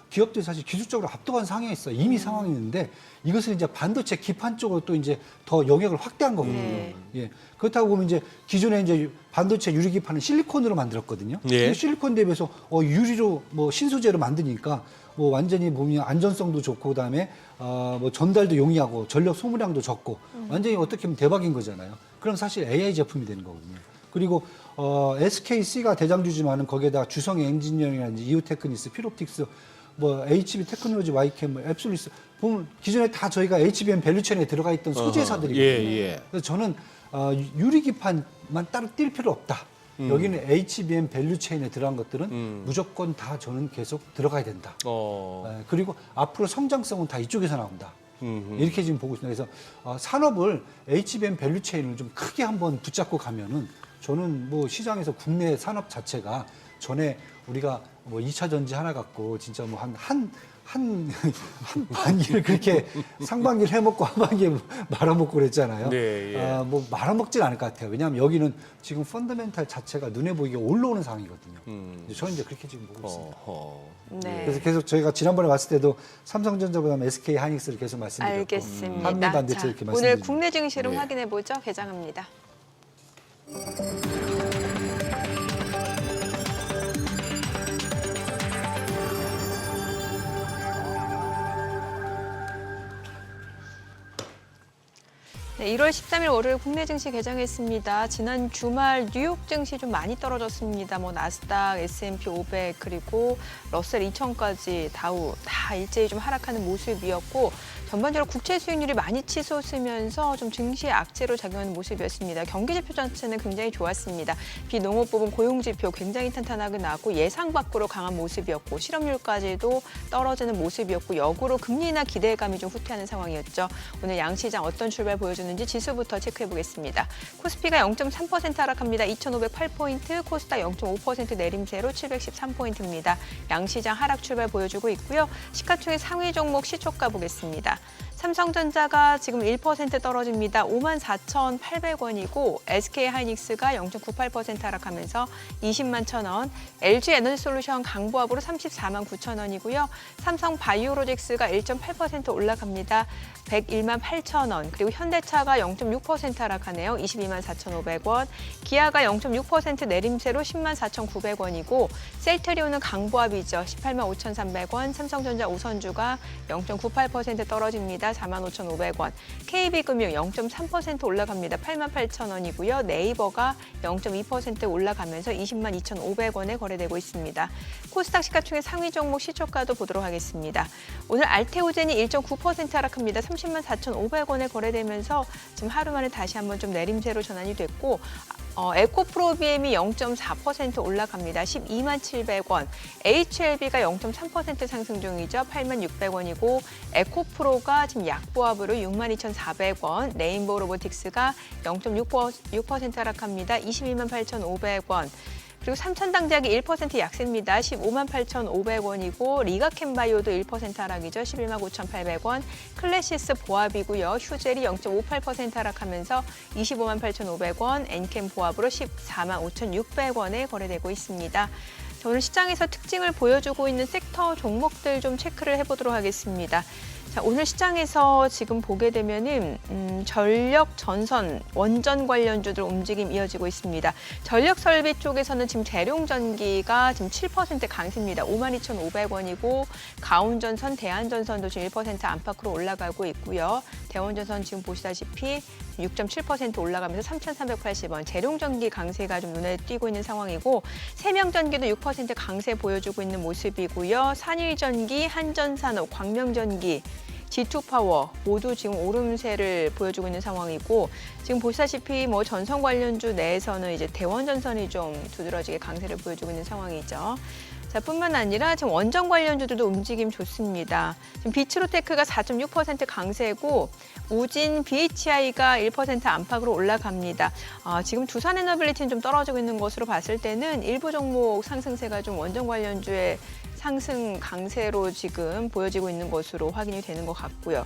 기업들이 사실 기술적으로 압도한 상황에 있어요. 이미 상황이 있는데 이것을 이제 반도체 기판 쪽으로 또 이제 더 영역을 확대한 거거든요. 네. 예. 그렇다고 보면 이제 기존에 이제 반도체 유리 기판은 실리콘으로 만들었거든요. 예. 근데 실리콘 대비해서 유리로 뭐 신소재로 만드니까 뭐 완전히 보면 안전성도 좋고 그다음에 뭐 전달도 용이하고 전력 소모량도 적고 완전히 어떻게 보면 대박인 거잖아요. 그럼 사실 AI 제품이 되는 거거든요. 그리고 SKC가 대장주지만은 거기에다 주성 엔지니어링이라든지 이오테크니스, 필옵틱스 뭐 HB 테크놀로지, YK, 뭐 앱솔루스 보면 기존에 다 저희가 HBM 밸류체인에 들어가 있던 소재사들이거든요. 예. 그래서 저는 유리기판만 따로 뛸 필요 없다. 여기는 HBM 밸류체인에 들어간 것들은 무조건 다 저는 계속 들어가야 된다. 그리고 앞으로 성장성은 다 이쪽에서 나온다. 이렇게 지금 보고 있습니다. 그래서 산업을 HBM 밸류체인을 좀 크게 한번 붙잡고 가면은 저는 뭐 시장에서 국내 산업 자체가 전에 우리가 뭐 2차 전지 하나 갖고 진짜 뭐 한 반기를 그렇게 상반기를 해먹고 하반기에 말아먹고 그랬잖아요. 네, 뭐 말아먹진 않을 것 같아요. 왜냐하면 여기는 지금 펀더멘탈 자체가 눈에 보이게 올라오는 상황이거든요. 저는 이제 그렇게 지금 보고 있습니다. 네. 그래서 계속 저희가 지난번에 왔을 때도 삼성전자보다 SK 하이닉스를 계속 말씀드렸고 알겠습니다. 한미 반도체 자, 이렇게 오늘 말씀드립니다. 국내 증시를 네. 확인해 보죠. 개장합니다. 네, 1월 13일 월요일 국내 증시 개장했습니다. 지난 주말 뉴욕 증시 좀 많이 떨어졌습니다. 뭐 나스닥, S&P 500 그리고 러셀 2000까지 다우 다 일제히 좀 하락하는 모습이었고 전반적으로 국채 수익률이 많이 치솟으면서 좀 증시에 악재로 작용하는 모습이었습니다. 경기 지표 자체는 굉장히 좋았습니다. 비농업 부분 고용 지표 굉장히 탄탄하게 나왔고 예상 밖으로 강한 모습이었고 실업률까지도 떨어지는 모습이었고 역으로 금리나 기대감이 좀 후퇴하는 상황이었죠. 오늘 양시장 어떤 출발 보여주는지 지수부터 체크해 보겠습니다. 코스피가 0.3% 하락합니다. 2,508포인트, 코스닥 0.5% 내림세로 713포인트입니다. 양시장 하락 출발 보여주고 있고요. 시가총액 상위 종목 시초가 보겠습니다. 삼성전자가 지금 1% 떨어집니다. 54,800원이고 SK하이닉스가 0.98% 하락하면서 20만 1,000원, LG에너지솔루션 강보합으로 34만 9,000원이고요. 삼성바이오로직스가 1.8% 올라갑니다. 101만 8,000원, 그리고 현대차가 0.6% 하락하네요. 22만 4,500원, 기아가 0.6% 내림세로 10만 4,900원이고 셀트리온은 강보합이죠. 18만 5,300원, 삼성전자 우선주가 0.98% 떨어집니다. 45,500원. KB금융 0.3% 올라갑니다. 88,000원이고요. 네이버가 0.2% 올라가면서 20만 2,500원에 거래되고 있습니다. 코스닥 시가총액 상위 종목 시초가도 보도록 하겠습니다. 오늘 알테오젠이 1.9% 하락합니다. 30만 4,500원에 거래되면서 지금 하루 만에 다시 한번 좀 내림세로 전환이 됐고 에코프로비엠이 0.4% 올라갑니다. 12만 700원. HLB가 0.3% 상승 중이죠. 8만 600원이고 에코프로가 지금 약보합으로 6만 2,400원. 레인보우 로보틱스가 0.6% 하락합니다. 22만 8,500원. 그리고 삼천당제약이 1% 약세입니다. 15만 8,500원이고 리가캔바이오도 1% 하락이죠. 11만 9,800원. 클래시스 보합이고요. 휴젤이 0.58% 하락하면서 25만 8,500원. 엔캠 보합으로 14만 5,600원에 거래되고 있습니다. 자, 오늘 시장에서 특징을 보여주고 있는 섹터 종목들 좀 체크를 해보도록 하겠습니다. 자, 오늘 시장에서 지금 보게 되면은 전력, 전선, 원전 관련주들 움직임 이어지고 있습니다. 전력 설비 쪽에서는 지금 대룡전기가 지금 7% 강세입니다. 52,500원이고 가온전선, 대한전선도 지금 1% 안팎으로 올라가고 있고요. 대원전선 지금 보시다시피 6.7% 올라가면서 3,380원. 재룡전기 강세가 좀 눈에 띄고 있는 상황이고 세명전기도 6% 강세 보여주고 있는 모습이고요. 산일전기, 한전산업, 광명전기, G2파워 모두 지금 오름세를 보여주고 있는 상황이고 지금 보시다시피 뭐 전선 관련주 내에서는 이제 대원전선이 좀 두드러지게 강세를 보여주고 있는 상황이죠. 자, 뿐만 아니라 지금 원전 관련주들도 움직임 좋습니다. 지금 비츠로테크가 4.6% 강세고 우진 BHI가 1% 안팎으로 올라갑니다. 지금 두산에너빌리티는 좀 떨어지고 있는 것으로 봤을 때는 일부 종목 상승세가 좀 원전 관련주의 상승 강세로 지금 보여지고 있는 것으로 확인이 되는 것 같고요.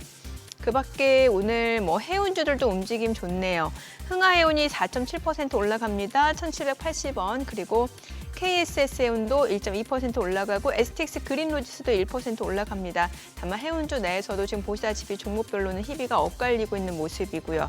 그 밖에 오늘 뭐 해운주들도 움직임 좋네요. 흥하해운이 4.7% 올라갑니다. 1,780원. 그리고 KSS 해운도 1.2% 올라가고 STX 그린로지스도 1% 올라갑니다. 다만 해운주 내에서도 지금 보시다시피 종목별로는 희비가 엇갈리고 있는 모습이고요.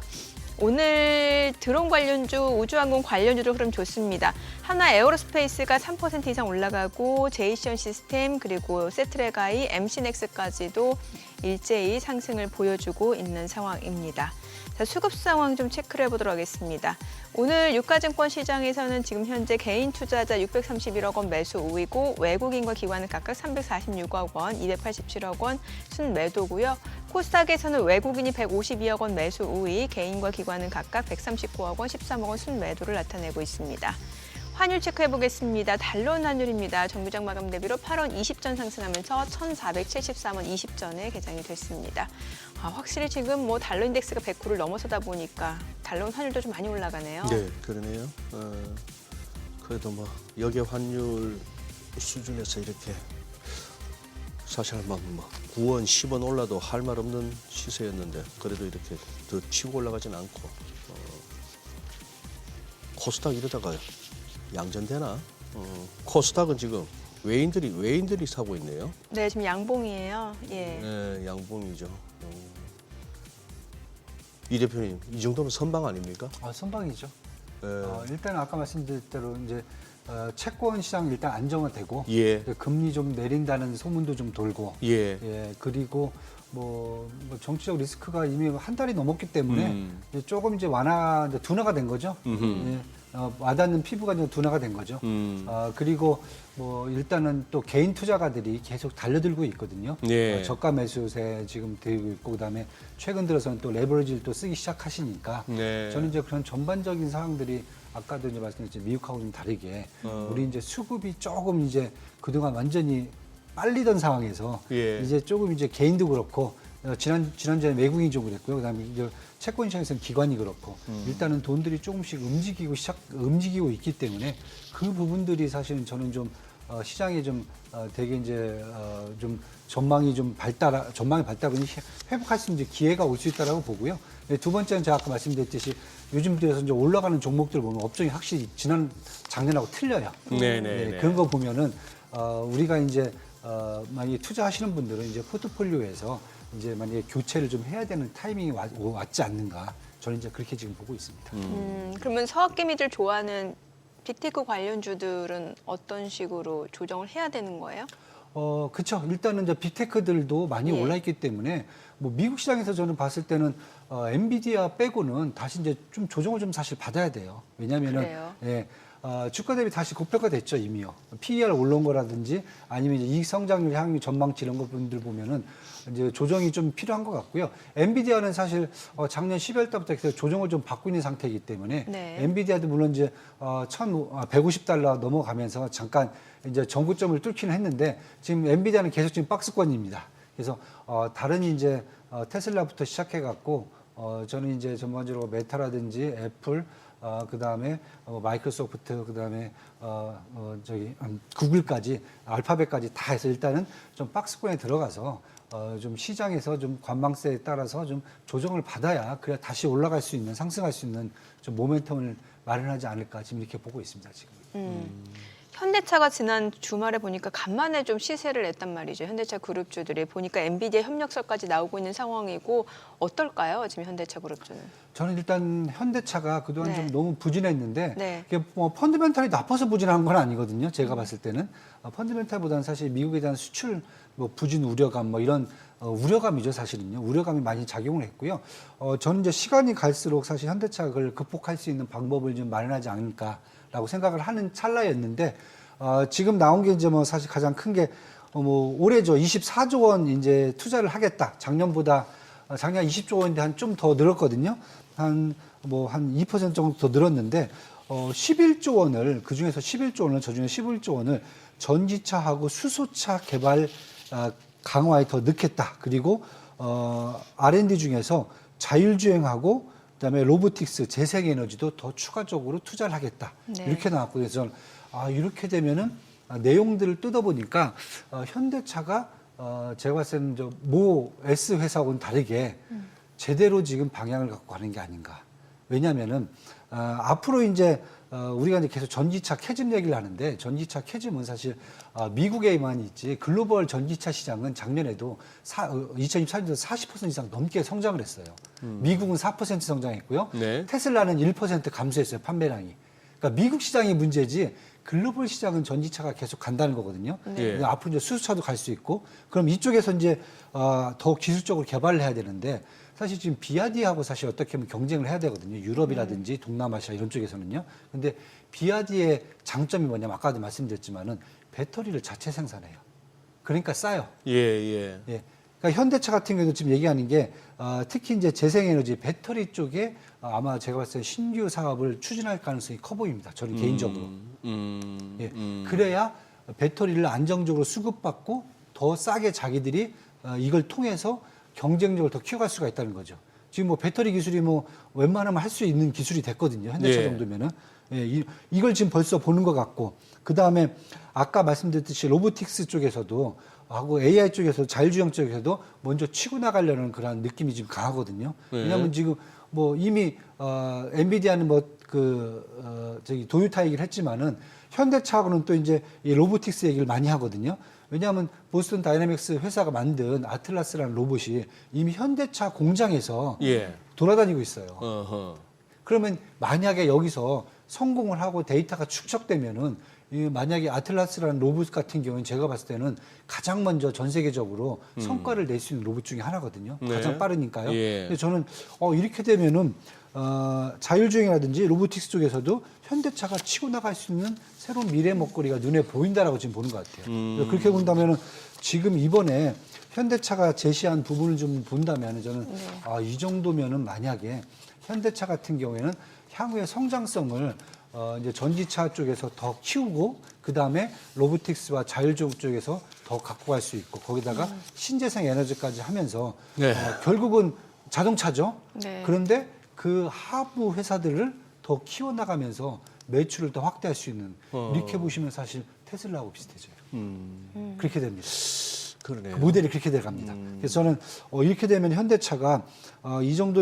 오늘 드론 관련주, 우주항공 관련주도 흐름 좋습니다. 하나 에어로스페이스가 3% 이상 올라가고 제이션 시스템 그리고 세트레가이, MC넥스까지도 일제히 상승을 보여주고 있는 상황입니다. 자, 수급 상황 좀 체크를 해보도록 하겠습니다. 오늘 유가증권 시장에서는 지금 현재 개인 투자자 631억 원 매수 우위고 외국인과 기관은 각각 346억 원, 287억 원 순매도고요. 코스닥에서는 외국인이 152억 원 매수 우위, 개인과 기관은 각각 139억 원, 13억 원 순매도를 나타내고 있습니다. 환율 체크해보겠습니다. 달러원 환율입니다. 정규장 마감 대비로 8원 20전 상승하면서 1,473원 20전에 개장이 됐습니다. 확실히 지금 뭐 달러 인덱스가 109를 넘어서다 보니까 달러원 환율도 좀 많이 올라가네요. 네, 그러네요. 그래도 뭐 역의 환율 수준에서 이렇게 사실 막 9원, 10원 올라도 할 말 없는 시세였는데 그래도 이렇게 더 치고 올라가진 않고 코스닥 이러다가 양전되나? 코스닥은 지금 외인들이 사고 있네요. 네, 지금 양봉이에요. 예. 네, 양봉이죠. 이 대표님, 이 정도면 선방 아닙니까? 선방이죠. 네. 일단 아까 말씀드린 대로 이제 채권 시장 일단 안정화되고 예. 금리 좀 내린다는 소문도 좀 돌고 예. 그리고 뭐 정치적 리스크가 이미 한 달이 넘었기 때문에 이제 조금 이제 둔화가 된 거죠. 와닿는 피부가 좀 둔화가 된 거죠. 그리고 뭐 일단은 또 개인 투자가들이 계속 달려들고 있거든요. 예. 저가 매수세 지금 되고 있고 그다음에 최근 들어서는 또 레버리지를 또 쓰기 시작하시니까 네. 저는 이제 그런 전반적인 상황들이 아까도 이제 말씀드렸지만 미국하고 좀 다르게 우리 이제 수급이 조금 이제 그동안 완전히 빨리던 상황에서 예. 이제 조금 이제 개인도 그렇고 지난주에 외국인이 좀 그랬고요. 그다음에 이제 채권 시장에서는 기관이 그렇고 일단은 돈들이 조금씩 움직이고 있기 때문에 그 부분들이 사실은 저는 좀 시장에 좀 되게 이제 좀 전망이 밝다보니 회복할 수 있는 기회가 올 수 있다라고 보고요. 네, 두 번째는 제가 아까 말씀드렸듯이 요즘 들어서 이제 올라가는 종목들 보면 업종이 확실히 작년하고 틀려요. 네네. 그런 거 보면은 우리가 이제 만약에 투자하시는 분들은 이제 포트폴리오에서 이제 만약에 교체를 좀 해야 되는 타이밍이 왔지 않는가. 저는 이제 그렇게 지금 보고 있습니다. 그러면 서학개미들 좋아하는 빅테크 관련주들은 어떤 식으로 조정을 해야 되는 거예요? 그렇죠. 일단은 이제 빅테크들도 많이 예. 올라 있기 때문에 뭐 미국 시장에서 저는 봤을 때는 엔비디아 빼고는 다시 이제 좀 조정을 좀 사실 받아야 돼요. 왜냐하면은 그래요? 예. 주가 대비 다시 고평가됐죠 이미요. PER 올라온 거라든지 아니면 이제 이익 성장률 향후 전망치 이런 것분들 보면은 이제 조정이 좀 필요한 것 같고요. 엔비디아는 사실 작년 12월 달부터 계속 조정을 좀 받고 있는 상태이기 때문에 네. 엔비디아도 물론 이제 150달러 넘어가면서 잠깐 이제 정고점을 뚫기는 했는데 지금 엔비디아는 계속 지금 박스권입니다. 그래서 다른 이제 테슬라부터 시작해 갖고 저는 이제 전반적으로 메타라든지 애플 그다음에 마이크로소프트 그다음에 구글까지 알파벳까지 다 해서 일단은 좀 박스권에 들어가서 좀 시장에서 좀 관망세에 따라서 좀 조정을 받아야 그래야 다시 올라갈 수 있는 상승할 수 있는 좀 모멘텀을 마련하지 않을까 지금 이렇게 보고 있습니다 지금. 현대차가 지난 주말에 보니까 간만에 좀 시세를 냈단 말이죠. 현대차 그룹주들이 보니까 엔비디아 협력설까지 나오고 있는 상황이고 어떨까요? 지금 현대차 그룹주는. 저는 일단 현대차가 그동안 네. 좀 너무 부진했는데 네. 이게 뭐 펀드멘탈이 나빠서 부진한 건 아니거든요. 제가 봤을 때는 펀드멘탈보다는 사실 미국에 대한 수출 뭐 부진 우려감 뭐 이런 우려감이죠 사실은요. 우려감이 많이 작용을 했고요. 저는 이제 시간이 갈수록 사실 현대차가 그걸 극복할 수 있는 방법을 좀 마련하지 않을까라고 생각을 하는 찰나였는데 지금 나온 게 이제 뭐 사실 가장 큰 게 뭐 올해죠 24조 원 이제 투자를 하겠다. 작년보다 작년 20조 원인데 한 좀 더 늘었거든요. 한 2% 정도 더 늘었는데 11조 원을 그중에서 11조 원을 저중에 11조 원을 전기차하고 수소차 개발 강화에 더 넣겠다. 그리고 R&D 중에서 자율주행하고 그다음에 로보틱스, 재생에너지도 더 추가적으로 투자를 하겠다. 네. 이렇게 나왔고 그래서 저는 이렇게 되면은 내용들을 뜯어보니까 현대차가 제가 봤을 때는 모 S 회사하고는 다르게 제대로 지금 방향을 갖고 가는 게 아닌가. 왜냐하면은 앞으로 이제 우리가 이제 계속 전기차 캐즘 얘기를 하는데 전기차 캐즘은 사실 미국에만 있지 글로벌 전기차 시장은 작년에도 2024년도 40% 이상 넘게 성장을 했어요. 미국은 4% 성장했고요. 네. 테슬라는 1% 감소했어요, 판매량이. 그러니까 미국 시장이 문제지 글로벌 시장은 전기차가 계속 간다는 거거든요. 네. 앞으로 이제 수소차도 갈 수 있고 그럼 이쪽에서 이제 더 기술적으로 개발을 해야 되는데 사실 지금 비아디하고 사실 어떻게 보면 경쟁을 해야 되거든요. 유럽이라든지 동남아시아 이런 쪽에서는요. 근데 비아디의 장점이 뭐냐면 아까도 말씀드렸지만은 배터리를 자체 생산해요. 그러니까 싸요. 예. 예. 그러니까 현대차 같은 경우도 지금 얘기하는 게 특히 이제 재생에너지 배터리 쪽에 아마 제가 봤을 때 신규 사업을 추진할 가능성이 커 보입니다. 저는 개인적으로. 예. 그래야 배터리를 안정적으로 수급받고 더 싸게 자기들이 이걸 통해서 경쟁력을 더 키워갈 수가 있다는 거죠. 지금 뭐 배터리 기술이 뭐 웬만하면 할 수 있는 기술이 됐거든요. 현대차 예. 정도면은. 예, 이걸 지금 벌써 보는 것 같고, 그 다음에 아까 말씀드렸듯이 로보틱스 쪽에서도 하고 AI 쪽에서 자율주행 쪽에서도 먼저 치고 나가려는 그런 느낌이 지금 강하거든요. 왜냐하면 지금 뭐 이미 엔비디아는 저기 도요타 얘기를 했지만은 현대차하고는 또 이제 이 로보틱스 얘기를 많이 하거든요. 왜냐하면 보스턴 다이내믹스 회사가 만든 아틀라스라는 로봇이 이미 현대차 공장에서 예. 돌아다니고 있어요. 어허. 그러면 만약에 여기서 성공을 하고 데이터가 축적되면은 만약에 아틀라스라는 로봇 같은 경우는 제가 봤을 때는 가장 먼저 전 세계적으로 성과를 낼 수 있는 로봇 중에 하나거든요. 네. 가장 빠르니까요. 예. 근데 저는 이렇게 되면은 자율주행이라든지 로보틱스 쪽에서도 현대차가 치고 나갈 수 있는 새로운 미래 먹거리가 눈에 보인다라고 지금 보는 것 같아요. 그렇게 본다면은 지금 이번에 현대차가 제시한 부분을 좀 본다면 저는 이 정도면은 만약에 현대차 같은 경우에는 향후의 성장성을 이제 전기차 쪽에서 더 키우고 그 다음에 로보틱스와 자율주행 쪽에서 더 갖고 갈 수 있고 거기다가 신재생 에너지까지 하면서 네. 결국은 자동차죠. 네. 그런데 그 하부 회사들을 더 키워나가면서 매출을 더 확대할 수 있는 이렇게 보시면 사실 테슬라하고 비슷해져요. 그렇게 됩니다. 그러네요. 그 모델이 그렇게 돼 갑니다. 그래서 저는 이렇게 되면 현대차가 이 정도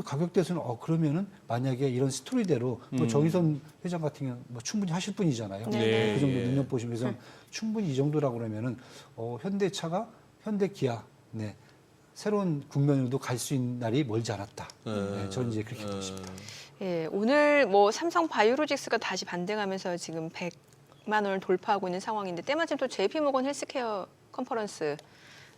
가격대에서는 그러면은 만약에 이런 스토리대로 또 정의선 회장 같은 경우는 뭐 충분히 하실 분이잖아요. 네. 그 정도 능력 보시면서 충분히 이 정도라고 그러면은 현대차가 현대기아 새로운 국면으로도 갈 수 있는 날이 멀지 않았다. 네, 저는 이제 그렇게 보고 싶습니다. 예, 오늘 뭐 삼성 바이오로직스가 다시 반등하면서 지금 100만 원을 돌파하고 있는 상황인데 때마침 또 JP모건 헬스케어 컨퍼런스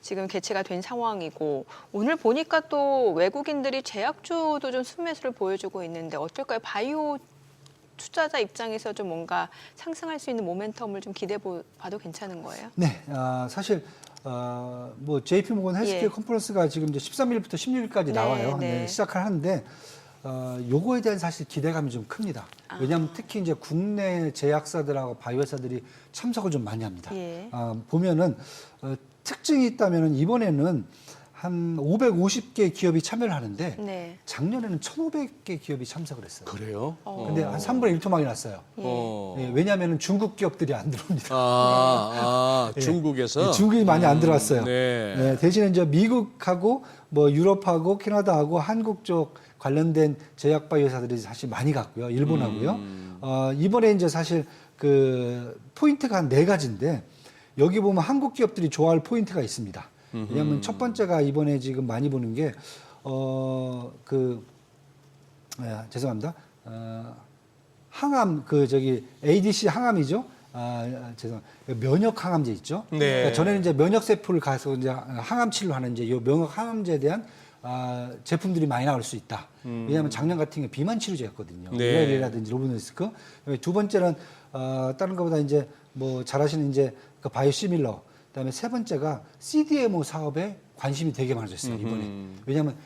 지금 개최가 된 상황이고 오늘 보니까 또 외국인들이 제약주도 좀 순매수를 보여주고 있는데 어떨까요? 바이오 투자자 입장에서 좀 뭔가 상승할 수 있는 모멘텀을 좀 기대해 봐도 괜찮은 거예요? 네, 사실 뭐 JP모건 헬스케어 예. 컨퍼런스가 지금 이제 13일부터 16일까지 네, 나와요. 네. 시작을 하는데 요거에 대한 사실 기대감이 좀 큽니다. 왜냐하면 특히 이제 국내 제약사들하고 바이오사들이 참석을 좀 많이 합니다. 예. 보면은 특징이 있다면은 이번에는 한 550개 기업이 참여를 하는데 네. 작년에는 1,500개 기업이 참석을 했어요. 그래요? 근데 한 3분의 1 토막이 났어요. 예, 왜냐하면은 중국 기업들이 안 들어옵니다. 중국에서 중국이 많이 안 들어왔어요. 네. 대신에 이제 미국하고 뭐 유럽하고 캐나다하고 한국 쪽 관련된 제약 바이오 회사들이 사실 많이 갔고요. 일본하고요. 이번에 이제 사실 그 포인트가 한 4가지인데 여기 보면 한국 기업들이 좋아할 포인트가 있습니다. 왜냐하면 첫 번째가 이번에 지금 많이 보는 게 죄송합니다. 항암 ADC 항암이죠. 면역 항암제 있죠. 네. 그러니까 전에는 이제 면역 세포를 가서 이제 항암 치료하는 이제 이 면역 항암제에 대한 제품들이 많이 나올 수 있다. 왜냐하면 작년 같은 게 비만 치료제였거든요. 네. 이라든지 로브노스크. 두 번째는 다른 것보다 이제 뭐 잘 아시는 이제 그 바이오시밀러. 그다음에 세 번째가 CDMO 사업에 관심이 되게 많아졌어요 이번에. 왜냐하면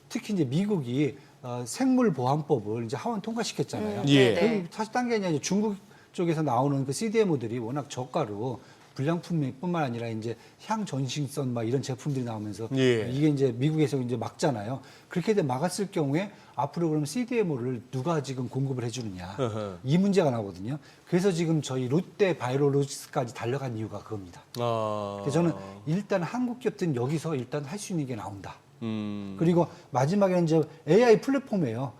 특히 이제 미국이 생물보안법을 이제 하원 통과시켰잖아요. 예. 네. 사실 딴 게 아니라 이제 중국 쪽에서 나오는 그 CDMO들이 워낙 저가로 불량품뿐만 아니라 이제 향전신성 막 이런 제품들이 나오면서 예. 이게 이제 미국에서 이제 막잖아요. 그렇게 돼 막았을 경우에 앞으로 그럼 CDMO를 누가 지금 공급을 해주느냐 이 문제가 나오거든요. 그래서 지금 저희 롯데 바이오로직스까지 달려간 이유가 그겁니다. 그래서 저는 일단 한국 기업들은 여기서 일단 할 수 있는 게 나온다. 그리고 마지막에는 이제 AI 플랫폼이에요.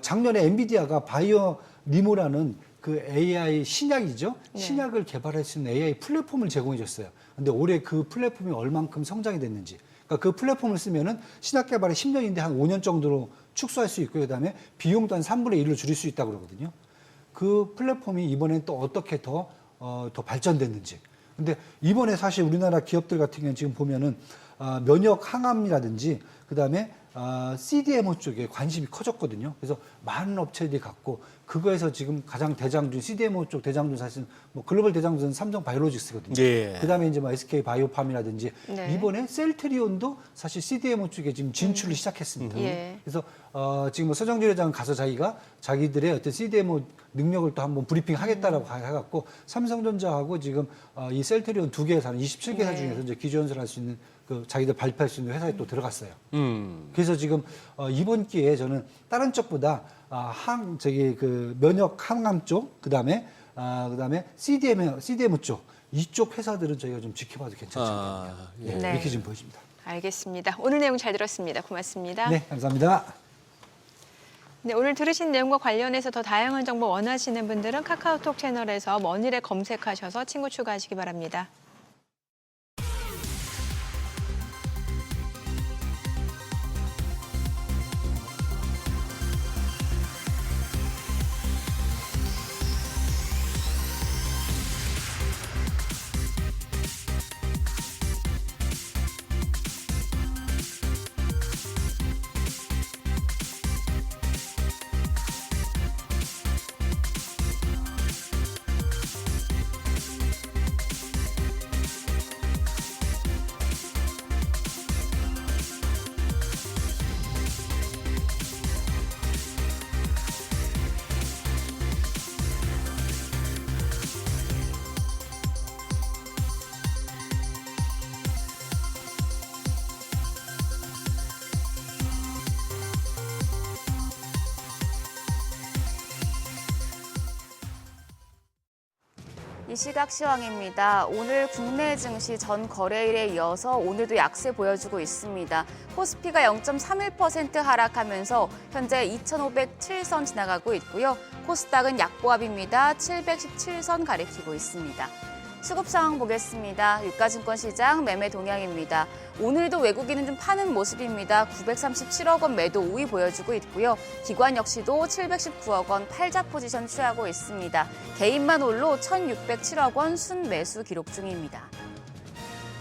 작년에 엔비디아가 바이오 리모라는 그 AI 신약이죠. 네. 신약을 개발할 수 있는 AI 플랫폼을 제공해 줬어요. 근데 올해 그 플랫폼이 얼만큼 성장이 됐는지. 그러니까 그 플랫폼을 쓰면은 신약 개발이 10년인데 한 5년 정도로 축소할 수 있고 그다음에 비용도 한 3분의 1로 줄일 수 있다고 그러거든요. 그 플랫폼이 이번엔 또 어떻게 더 발전됐는지. 근데 이번에 사실 우리나라 기업들 같은 경우는 지금 보면은 면역 항암이라든지 그다음에 CDMO 쪽에 관심이 커졌거든요. 그래서 많은 업체들이 갖고 그거에서 지금 가장 대장주 CDMO 쪽 대장주 사실 뭐 글로벌 대장주는 삼성 바이오로직스거든요. 예. 그다음에 이제 뭐 SK 바이오팜이라든지 네. 이번에 셀트리온도 사실 CDMO 쪽에 지금 진출을 시작했습니다. 예. 그래서 지금 뭐 서정주 회장은 가서 자기들의 어떤 CDMO 능력을 또 한번 브리핑 하겠다라고 해갖고 삼성전자하고 지금 이 셀트리온 두 개 회사는 27개 회사 네. 중에서 이제 기조연설 할 수 있는 그 자기들 발표할 수 있는 회사에 또 들어갔어요. 그래서 지금 이번 기회에 저는 다른 쪽보다 그 면역 항암 쪽, 그다음에 CDMO 쪽 이쪽 회사들은 저희가 좀 지켜봐도 괜찮지 않겠냐. 예. 네. 이렇게 좀 보여집니다. 알겠습니다. 오늘 내용 잘 들었습니다. 고맙습니다. 네, 감사합니다. 네, 오늘 들으신 내용과 관련해서 더 다양한 정보 원하시는 분들은 카카오톡 채널에서 머니를 검색하셔서 친구 추가하시기 바랍니다. 이 시각 시황입니다. 오늘 국내 증시 전 거래일에 이어서 오늘도 약세 보여주고 있습니다. 코스피가 0.31% 하락하면서 현재 2,507선 지나가고 있고요. 코스닥은 약보합입니다. 717선 가리키고 있습니다. 수급 상황 보겠습니다. 유가증권 시장 매매 동향입니다. 오늘도 외국인은 좀 파는 모습입니다. 937억 원 매도 우위 보여주고 있고요. 기관 역시도 719억 원 팔자 포지션 취하고 있습니다. 개인만 홀로 1,607억 원 순매수 기록 중입니다.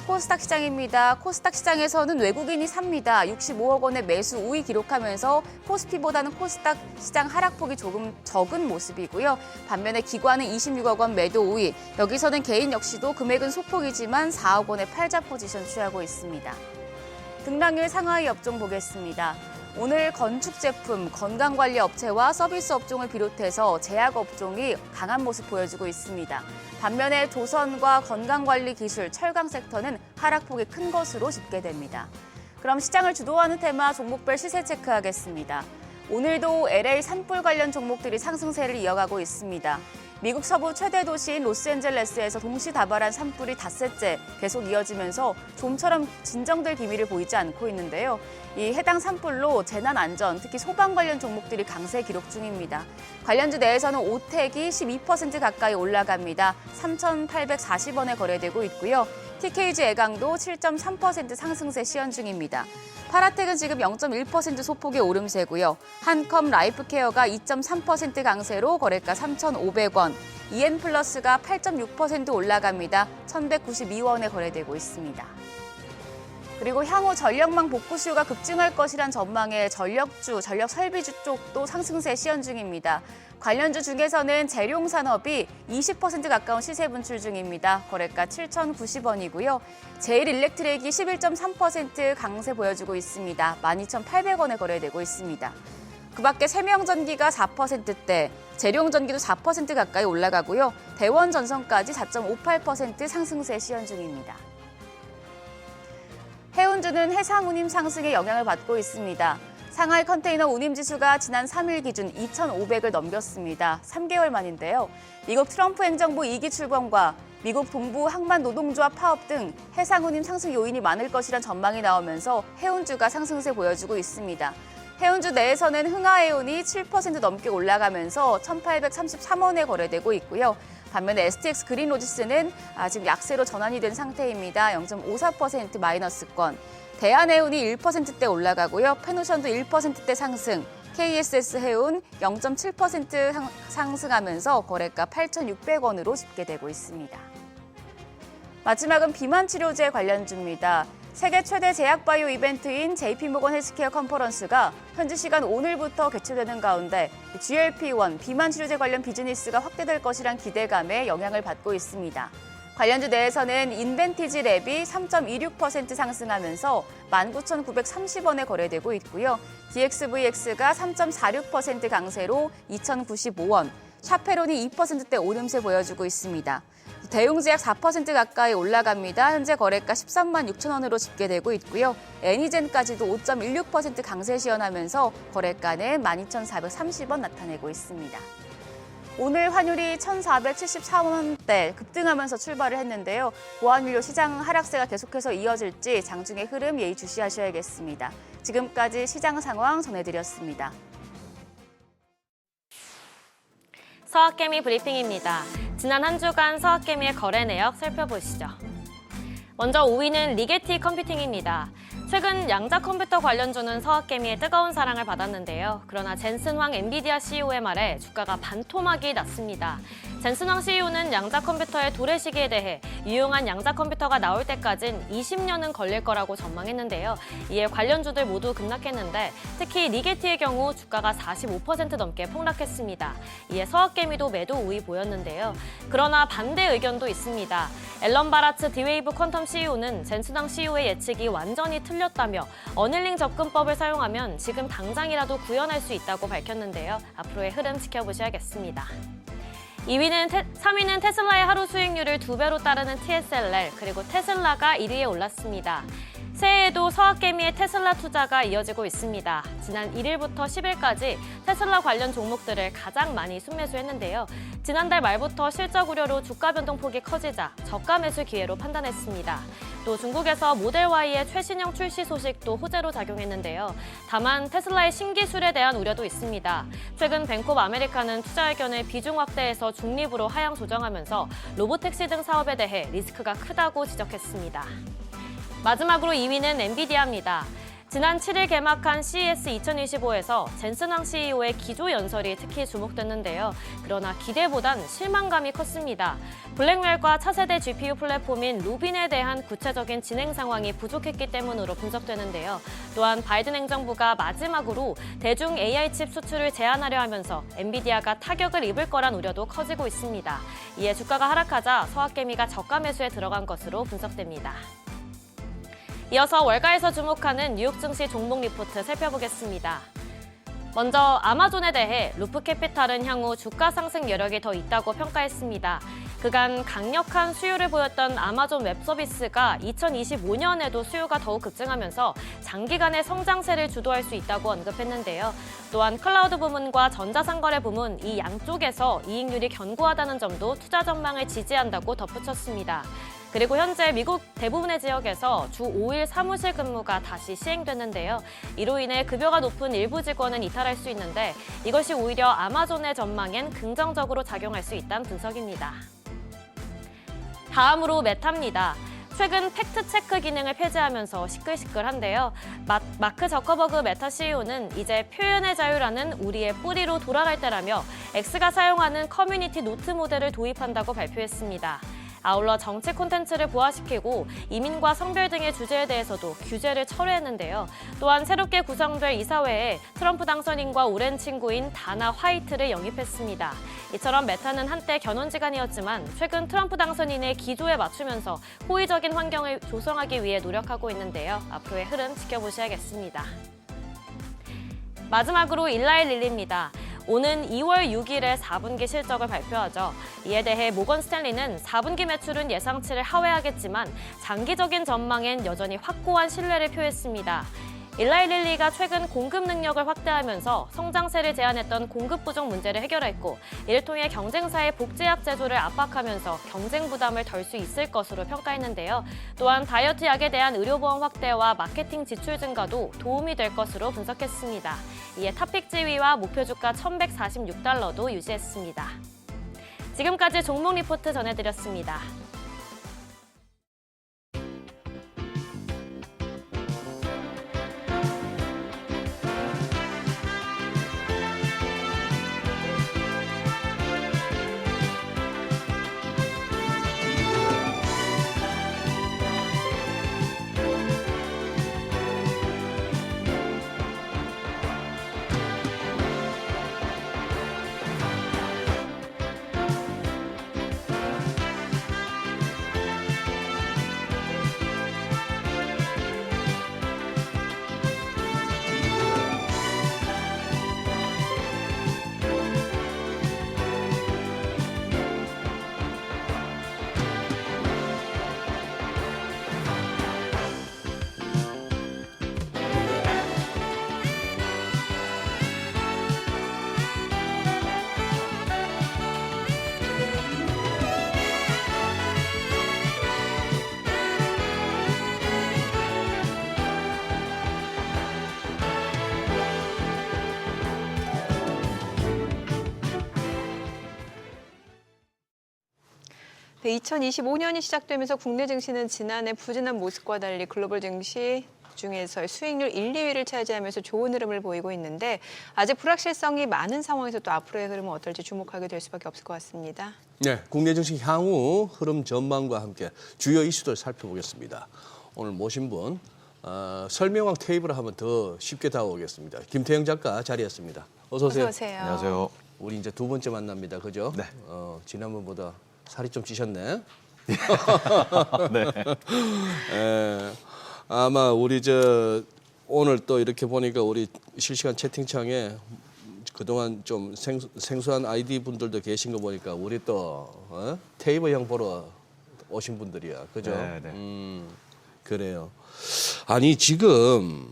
코스닥 시장입니다. 코스닥 시장에서는 외국인이 삽니다. 65억 원의 매수 우위 기록하면서 코스피보다는 코스닥 시장 하락폭이 조금 적은 모습이고요. 반면에 기관은 26억 원 매도 우위. 여기서는 개인 역시도 금액은 소폭이지만 4억 원의 팔자 포지션 취하고 있습니다. 등락률 상하이 업종 보겠습니다. 오늘 건축 제품, 건강관리 업체와 서비스 업종을 비롯해서 제약 업종이 강한 모습 보여주고 있습니다. 반면에 조선과 건강관리 기술, 철강 섹터는 하락폭이 큰 것으로 집계됩니다. 그럼 시장을 주도하는 테마 종목별 시세 체크하겠습니다. 오늘도 LA 산불 관련 종목들이 상승세를 이어가고 있습니다. 미국 서부 최대 도시인 로스앤젤레스에서 동시다발한 산불이 닷새째 계속 이어지면서 좀처럼 진정될 기미를 보이지 않고 있는데요. 이 해당 산불로 재난 안전, 특히 소방 관련 종목들이 강세 기록 중입니다. 관련주 내에서는 오텍이 12% 가까이 올라갑니다. 3,840원에 거래되고 있고요. TKG 애강도 7.3% 상승세 시연 중입니다. 파라텍은 지금 0.1% 소폭의 오름세고요. 한컴 라이프케어가 2.3% 강세로 거래가 3,500원, EN플러스가 8.6% 올라갑니다. 1,192원에 거래되고 있습니다. 그리고 향후 전력망 복구 수요가 급증할 것이란 전망에 전력주, 전력설비주 쪽도 상승세 시연 중입니다. 관련주 중에서는 재룡산업이 20% 가까운 시세 분출 중입니다. 거래가 7,090원이고요. 제일일렉트릭이 11.3% 강세 보여주고 있습니다. 12,800원에 거래되고 있습니다. 그 밖에 세명전기가 4%대, 재룡전기도 4% 가까이 올라가고요. 대원전선까지 4.58% 상승세 시연 중입니다. 해운주는 해상운임 상승에 영향을 받고 있습니다. 상하이 컨테이너 운임지수가 지난 3일 기준 2,500을 넘겼습니다. 3개월 만인데요. 미국 트럼프 행정부 2기 출범과 미국 동부 항만 노동조합 파업 등 해상운임 상승 요인이 많을 것이란 전망이 나오면서 해운주가 상승세 보여주고 있습니다. 해운주 내에서는 흥하해운이 7% 넘게 올라가면서 1,833원에 거래되고 있고요. 반면에 STX 그린로지스는 지금 약세로 전환이 된 상태입니다. 0.54% 마이너스권. 대한해운이 1%대 올라가고요. 페노션도 1%대 상승. KSS 해운 0.7% 상승하면서 거래가 8,600원으로 집계되고 있습니다. 마지막은 비만치료제 관련주입니다. 세계 최대 제약바이오 이벤트인 JP모건 헬스케어 컨퍼런스가 현지 시간 오늘부터 개최되는 가운데 GLP-1 비만 치료제 관련 비즈니스가 확대될 것이란 기대감에 영향을 받고 있습니다. 관련주 내에서는 인벤티지 랩이 3.26% 상승하면서 19,930원에 거래되고 있고요. DXVX가 3.46% 강세로 2,095원, 샤페론이 2%대 오름세 보여주고 있습니다. 대웅제약 4% 가까이 올라갑니다. 현재 거래가 13만 6천 원으로 집계되고 있고요. 애니젠까지도 5.16% 강세 시현하면서 거래가는 12,430원 나타내고 있습니다. 오늘 환율이 1,474원대 급등하면서 출발을 했는데요. 고환율로 시장 하락세가 계속해서 이어질지 장중의 흐름 예의주시하셔야겠습니다. 지금까지 시장 상황 전해드렸습니다. 서학개미 브리핑입니다. 지난 한 주간 서학개미의 거래 내역 살펴보시죠. 먼저 5위는 리게티 컴퓨팅입니다. 최근 양자 컴퓨터 관련주는 서학개미의 뜨거운 사랑을 받았는데요. 그러나 젠슨 황 엔비디아 CEO의 말에 주가가 반토막이 났습니다. 젠슨 황 CEO는 양자 컴퓨터의 도래 시기에 대해 유용한 양자 컴퓨터가 나올 때까진 20년은 걸릴 거라고 전망했는데요. 이에 관련주들 모두 급락했는데 특히 리게티의 경우 주가가 45% 넘게 폭락했습니다. 이에 서학개미도 매도 우위 보였는데요. 그러나 반대 의견도 있습니다. 앨런 바라츠 디웨이브 퀀텀 CEO는 젠슨 황 CEO의 예측이 완전히 틀렸다며 어닐링 접근법을 사용하면 지금 당장이라도 구현할 수 있다고 밝혔는데요. 앞으로의 흐름 지켜보셔야겠습니다. 3위는 테슬라의 하루 수익률을 2배로 따르는 TSLR, 그리고 테슬라가 1위에 올랐습니다. 새해에도 서학개미의 테슬라 투자가 이어지고 있습니다. 지난 1일부터 10일까지 테슬라 관련 종목들을 가장 많이 순매수했는데요. 지난달 말부터 실적 우려로 주가 변동폭이 커지자 저가 매수 기회로 판단했습니다. 또 중국에서 모델 Y의 최신형 출시 소식도 호재로 작용했는데요. 다만 테슬라의 신기술에 대한 우려도 있습니다. 최근 뱅크 오브 아메리카는 투자 의견을 비중 확대해서 중립으로 하향 조정하면서 로보택시 등 사업에 대해 리스크가 크다고 지적했습니다. 마지막으로 2위는 엔비디아입니다. 지난 7일 개막한 CES 2025에서 젠슨 황 CEO의 기조 연설이 특히 주목됐는데요. 그러나 기대보단 실망감이 컸습니다. 블랙웰과 차세대 GPU 플랫폼인 루빈에 대한 구체적인 진행 상황이 부족했기 때문으로 분석되는데요. 또한 바이든 행정부가 마지막으로 대중 AI 칩 수출을 제한하려 하면서 엔비디아가 타격을 입을 거란 우려도 커지고 있습니다. 이에 주가가 하락하자 서학개미가 저가 매수에 들어간 것으로 분석됩니다. 이어서 월가에서 주목하는 뉴욕 증시 종목 리포트 살펴보겠습니다. 먼저 아마존에 대해 루프캐피탈은 향후 주가 상승 여력이 더 있다고 평가했습니다. 그간 강력한 수요를 보였던 아마존 웹 서비스가 2025년에도 수요가 더욱 급증하면서 장기간의 성장세를 주도할 수 있다고 언급했는데요. 또한 클라우드 부문과 전자상거래 부문 이 양쪽에서 이익률이 견고하다는 점도 투자 전망을 지지한다고 덧붙였습니다. 그리고 현재 미국 대부분의 지역에서 주 5일 사무실 근무가 다시 시행됐는데요. 이로 인해 급여가 높은 일부 직원은 이탈할 수 있는데 이것이 오히려 아마존의 전망엔 긍정적으로 작용할 수 있다는 분석입니다. 다음으로 메타입니다. 최근 팩트체크 기능을 폐지하면서 시끌시끌한데요. 마크 저커버그 메타 CEO는 이제 표현의 자유라는 우리의 뿌리로 돌아갈 때라며 X가 사용하는 커뮤니티 노트 모델을 도입한다고 발표했습니다. 아울러 정치 콘텐츠를 부활시키고 이민과 성별 등의 주제에 대해서도 규제를 철회했는데요. 또한 새롭게 구성될 이사회에 트럼프 당선인과 오랜 친구인 다나 화이트를 영입했습니다. 이처럼 메타는 한때 견원지간이었지만 최근 트럼프 당선인의 기조에 맞추면서 호의적인 환경을 조성하기 위해 노력하고 있는데요. 앞으로의 흐름 지켜보셔야겠습니다. 마지막으로 일라이 릴리입니다. 오는 2월 6일에 4분기 실적을 발표하죠. 이에 대해 모건 스탠리는 4분기 매출은 예상치를 하회하겠지만 장기적인 전망엔 여전히 확고한 신뢰를 표했습니다. 일라이 릴리가 최근 공급 능력을 확대하면서 성장세를 제한했던 공급 부족 문제를 해결했고 이를 통해 경쟁사의 복제약 제조를 압박하면서 경쟁 부담을 덜 수 있을 것으로 평가했는데요. 또한 다이어트 약에 대한 의료보험 확대와 마케팅 지출 증가도 도움이 될 것으로 분석했습니다. 이에 탑픽 지위와 목표 주가 1,146달러도 유지했습니다. 지금까지 종목 리포트 전해드렸습니다. 네, 2025년이 시작되면서 국내 증시는 지난해 부진한 모습과 달리 글로벌 증시 중에서 수익률 1, 2위를 차지하면서 좋은 흐름을 보이고 있는데 아직 불확실성이 많은 상황에서 또 앞으로의 흐름은 어떨지 주목하게 될 수밖에 없을 것 같습니다. 네, 국내 증시 향후 흐름 전망과 함께 주요 이슈들 살펴보겠습니다. 오늘 모신 분 설명왕 테이블을 한번 더 쉽게 다가오겠습니다. 김태형 작가 자리했습니다. 어서 오세요. 어서 오세요. 안녕하세요. 우리 이제 두 번째 만납니다. 그죠? 네. 지난번보다 살이 좀 찌셨네. 네. 아마 우리 오늘 또 이렇게 보니까 우리 실시간 채팅창에 그동안 좀 생소한 아이디 분들도 계신 거 보니까 우리 또 테이블 형 보러 오신 분들이야. 그죠? 네. 그래요. 아니 지금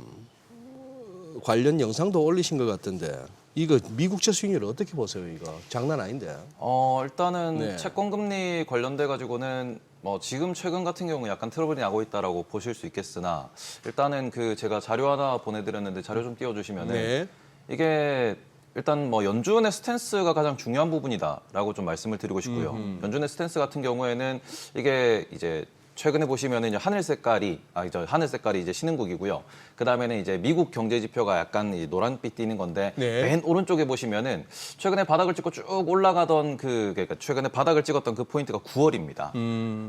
관련 영상도 올리신 것 같던데 이거 미국채 수익률 어떻게 보세요? 이거 장난 아닌데. 일단은 네. 채권 금리 관련돼 가지고는 뭐 지금 최근 같은 경우 약간 트러블이 나고 있다라고 보실 수 있겠으나 일단은 제가 자료 하나 보내드렸는데 자료 좀 띄워주시면은 네. 이게 일단 뭐 연준의 스탠스가 가장 중요한 부분이다라고 좀 말씀을 드리고 싶고요. 연준의 스탠스 같은 경우에는 이게 이제 최근에 보시면은 이제 하늘 색깔이 이제 신흥국이고요. 그 다음에는 이제 미국 경제 지표가 약간 이 노란빛 띄는 건데 네. 맨 오른쪽에 보시면은 최근에 바닥을 찍고 쭉 올라가던 그러니까 최근에 바닥을 찍었던 그 포인트가 9월입니다.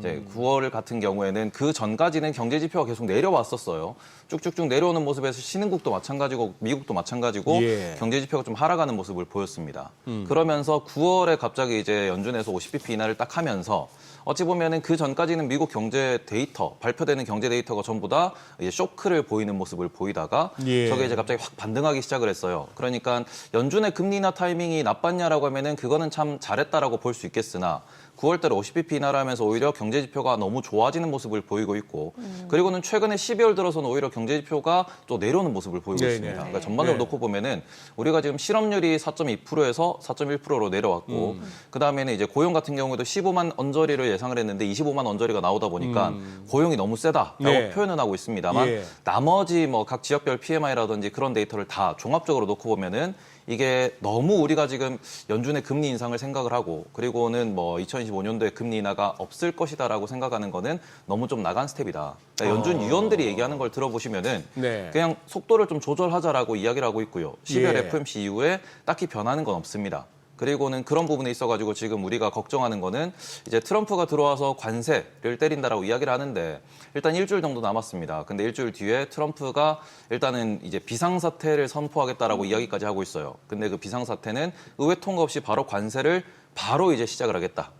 이제 9월 같은 경우에는 그 전까지는 경제 지표가 계속 내려왔었어요. 쭉쭉쭉 내려오는 모습에서 신흥국도 마찬가지고 미국도 마찬가지고 예. 경제 지표가 좀 하락하는 모습을 보였습니다. 그러면서 9월에 갑자기 이제 연준에서 50bp 인하를 딱 하면서 어찌 보면은 그 전까지는 미국 경제 데이터, 발표되는 경제 데이터가 전부 다 이제 쇼크를 보이는 모습을 보이다가 예. 저게 이제 갑자기 확 반등하기 시작을 했어요. 그러니까 연준의 금리 인하 타이밍이 나빴냐라고 하면은 그거는 참 잘했다라고 볼 수 있겠으나 9월달에 50bp 인하를 하면서 오히려 경제 지표가 너무 좋아지는 모습을 보이고 있고 그리고는 최근에 12월 들어서는 오히려 경제 지표가 또 내려오는 모습을 보이고 네네. 있습니다. 그러니까 전반적으로 네. 놓고 보면은 우리가 지금 실업률이 4.2%에서 4.1%로 내려왔고 그다음에는 이제 고용 같은 경우에도 15만 언저리를 예상을 했는데 25만 언저리가 나오다 보니까 고용이 너무 세다라고 네. 표현은 하고 있습니다만 예. 나머지 뭐 각 지역별 PMI라든지 그런 데이터를 다 종합적으로 놓고 보면은 이게 너무 우리가 지금 연준의 금리 인상을 생각을 하고 그리고는 뭐 2025년도에 금리 인하가 없을 것이다라고 생각하는 거는 너무 좀 나간 스텝이다. 그러니까 연준 위원들이 얘기하는 걸 들어보시면은 네. 그냥 속도를 좀 조절하자라고 이야기를 하고 있고요. 12월 예. FOMC 이후에 딱히 변하는 건 없습니다. 그리고는 그런 부분에 있어가지고 지금 우리가 걱정하는 거는 이제 트럼프가 들어와서 관세를 때린다라고 이야기를 하는데 일단 일주일 정도 남았습니다. 근데 일주일 뒤에 트럼프가 일단은 이제 비상사태를 선포하겠다라고 이야기까지 하고 있어요. 근데 그 비상사태는 의회 통과 없이 바로 관세를 바로 이제 시작을 하겠다.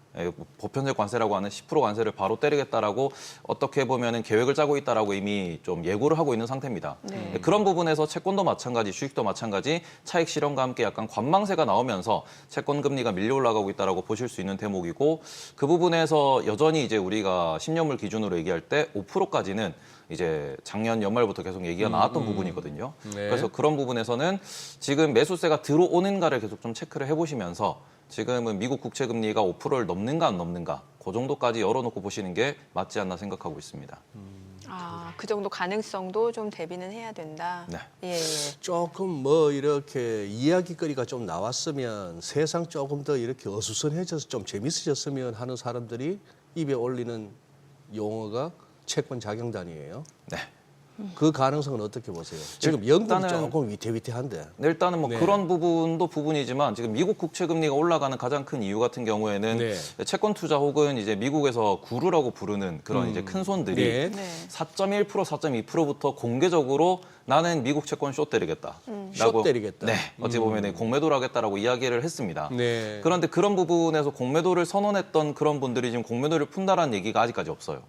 보편적 관세라고 하는 10% 관세를 바로 때리겠다라고 어떻게 보면은 계획을 짜고 있다라고 이미 좀 예고를 하고 있는 상태입니다. 네. 그런 부분에서 채권도 마찬가지, 주식도 마찬가지 차익 실현과 함께 약간 관망세가 나오면서 채권 금리가 밀려 올라가고 있다라고 보실 수 있는 대목이고 그 부분에서 여전히 이제 우리가 10년물 기준으로 얘기할 때 5%까지는 이제 작년 연말부터 계속 얘기가 나왔던 부분이거든요. 네. 그래서 그런 부분에서는 지금 매수세가 들어오는가를 계속 좀 체크를 해보시면서 지금은 미국 국채 금리가 5%를 넘는가 안 넘는가 그 정도까지 열어놓고 보시는 게 맞지 않나 생각하고 있습니다. 그 정도 가능성도 좀 대비는 해야 된다. 네. 예, 예. 조금 뭐 이렇게 이야기거리가 좀 나왔으면 세상 조금 더 이렇게 어수선해져서 좀 재밌어졌으면 하는 사람들이 입에 올리는 용어가 채권 자경단이에요. 네. 그 가능성은 어떻게 보세요? 지금 영국이 일단은- 조금 위태위태한데. 네, 일단은 뭐 네. 그런 부분도 부분이지만 지금 미국 국채 금리가 올라가는 가장 큰 이유 같은 경우에는 네. 채권 투자 혹은 이제 미국에서 구루라고 부르는 그런 이제 큰 손들이 네. 네. 4.1%, 4.2%부터 공개적으로 나는 미국 채권 쇼 때리겠다. 쇼 때리겠다. 네, 어찌 보면 공매도를 하겠다라고 이야기를 했습니다. 네. 그런데 그런 부분에서 공매도를 선언했던 그런 분들이 지금 공매도를 푼다라는 얘기가 아직까지 없어요.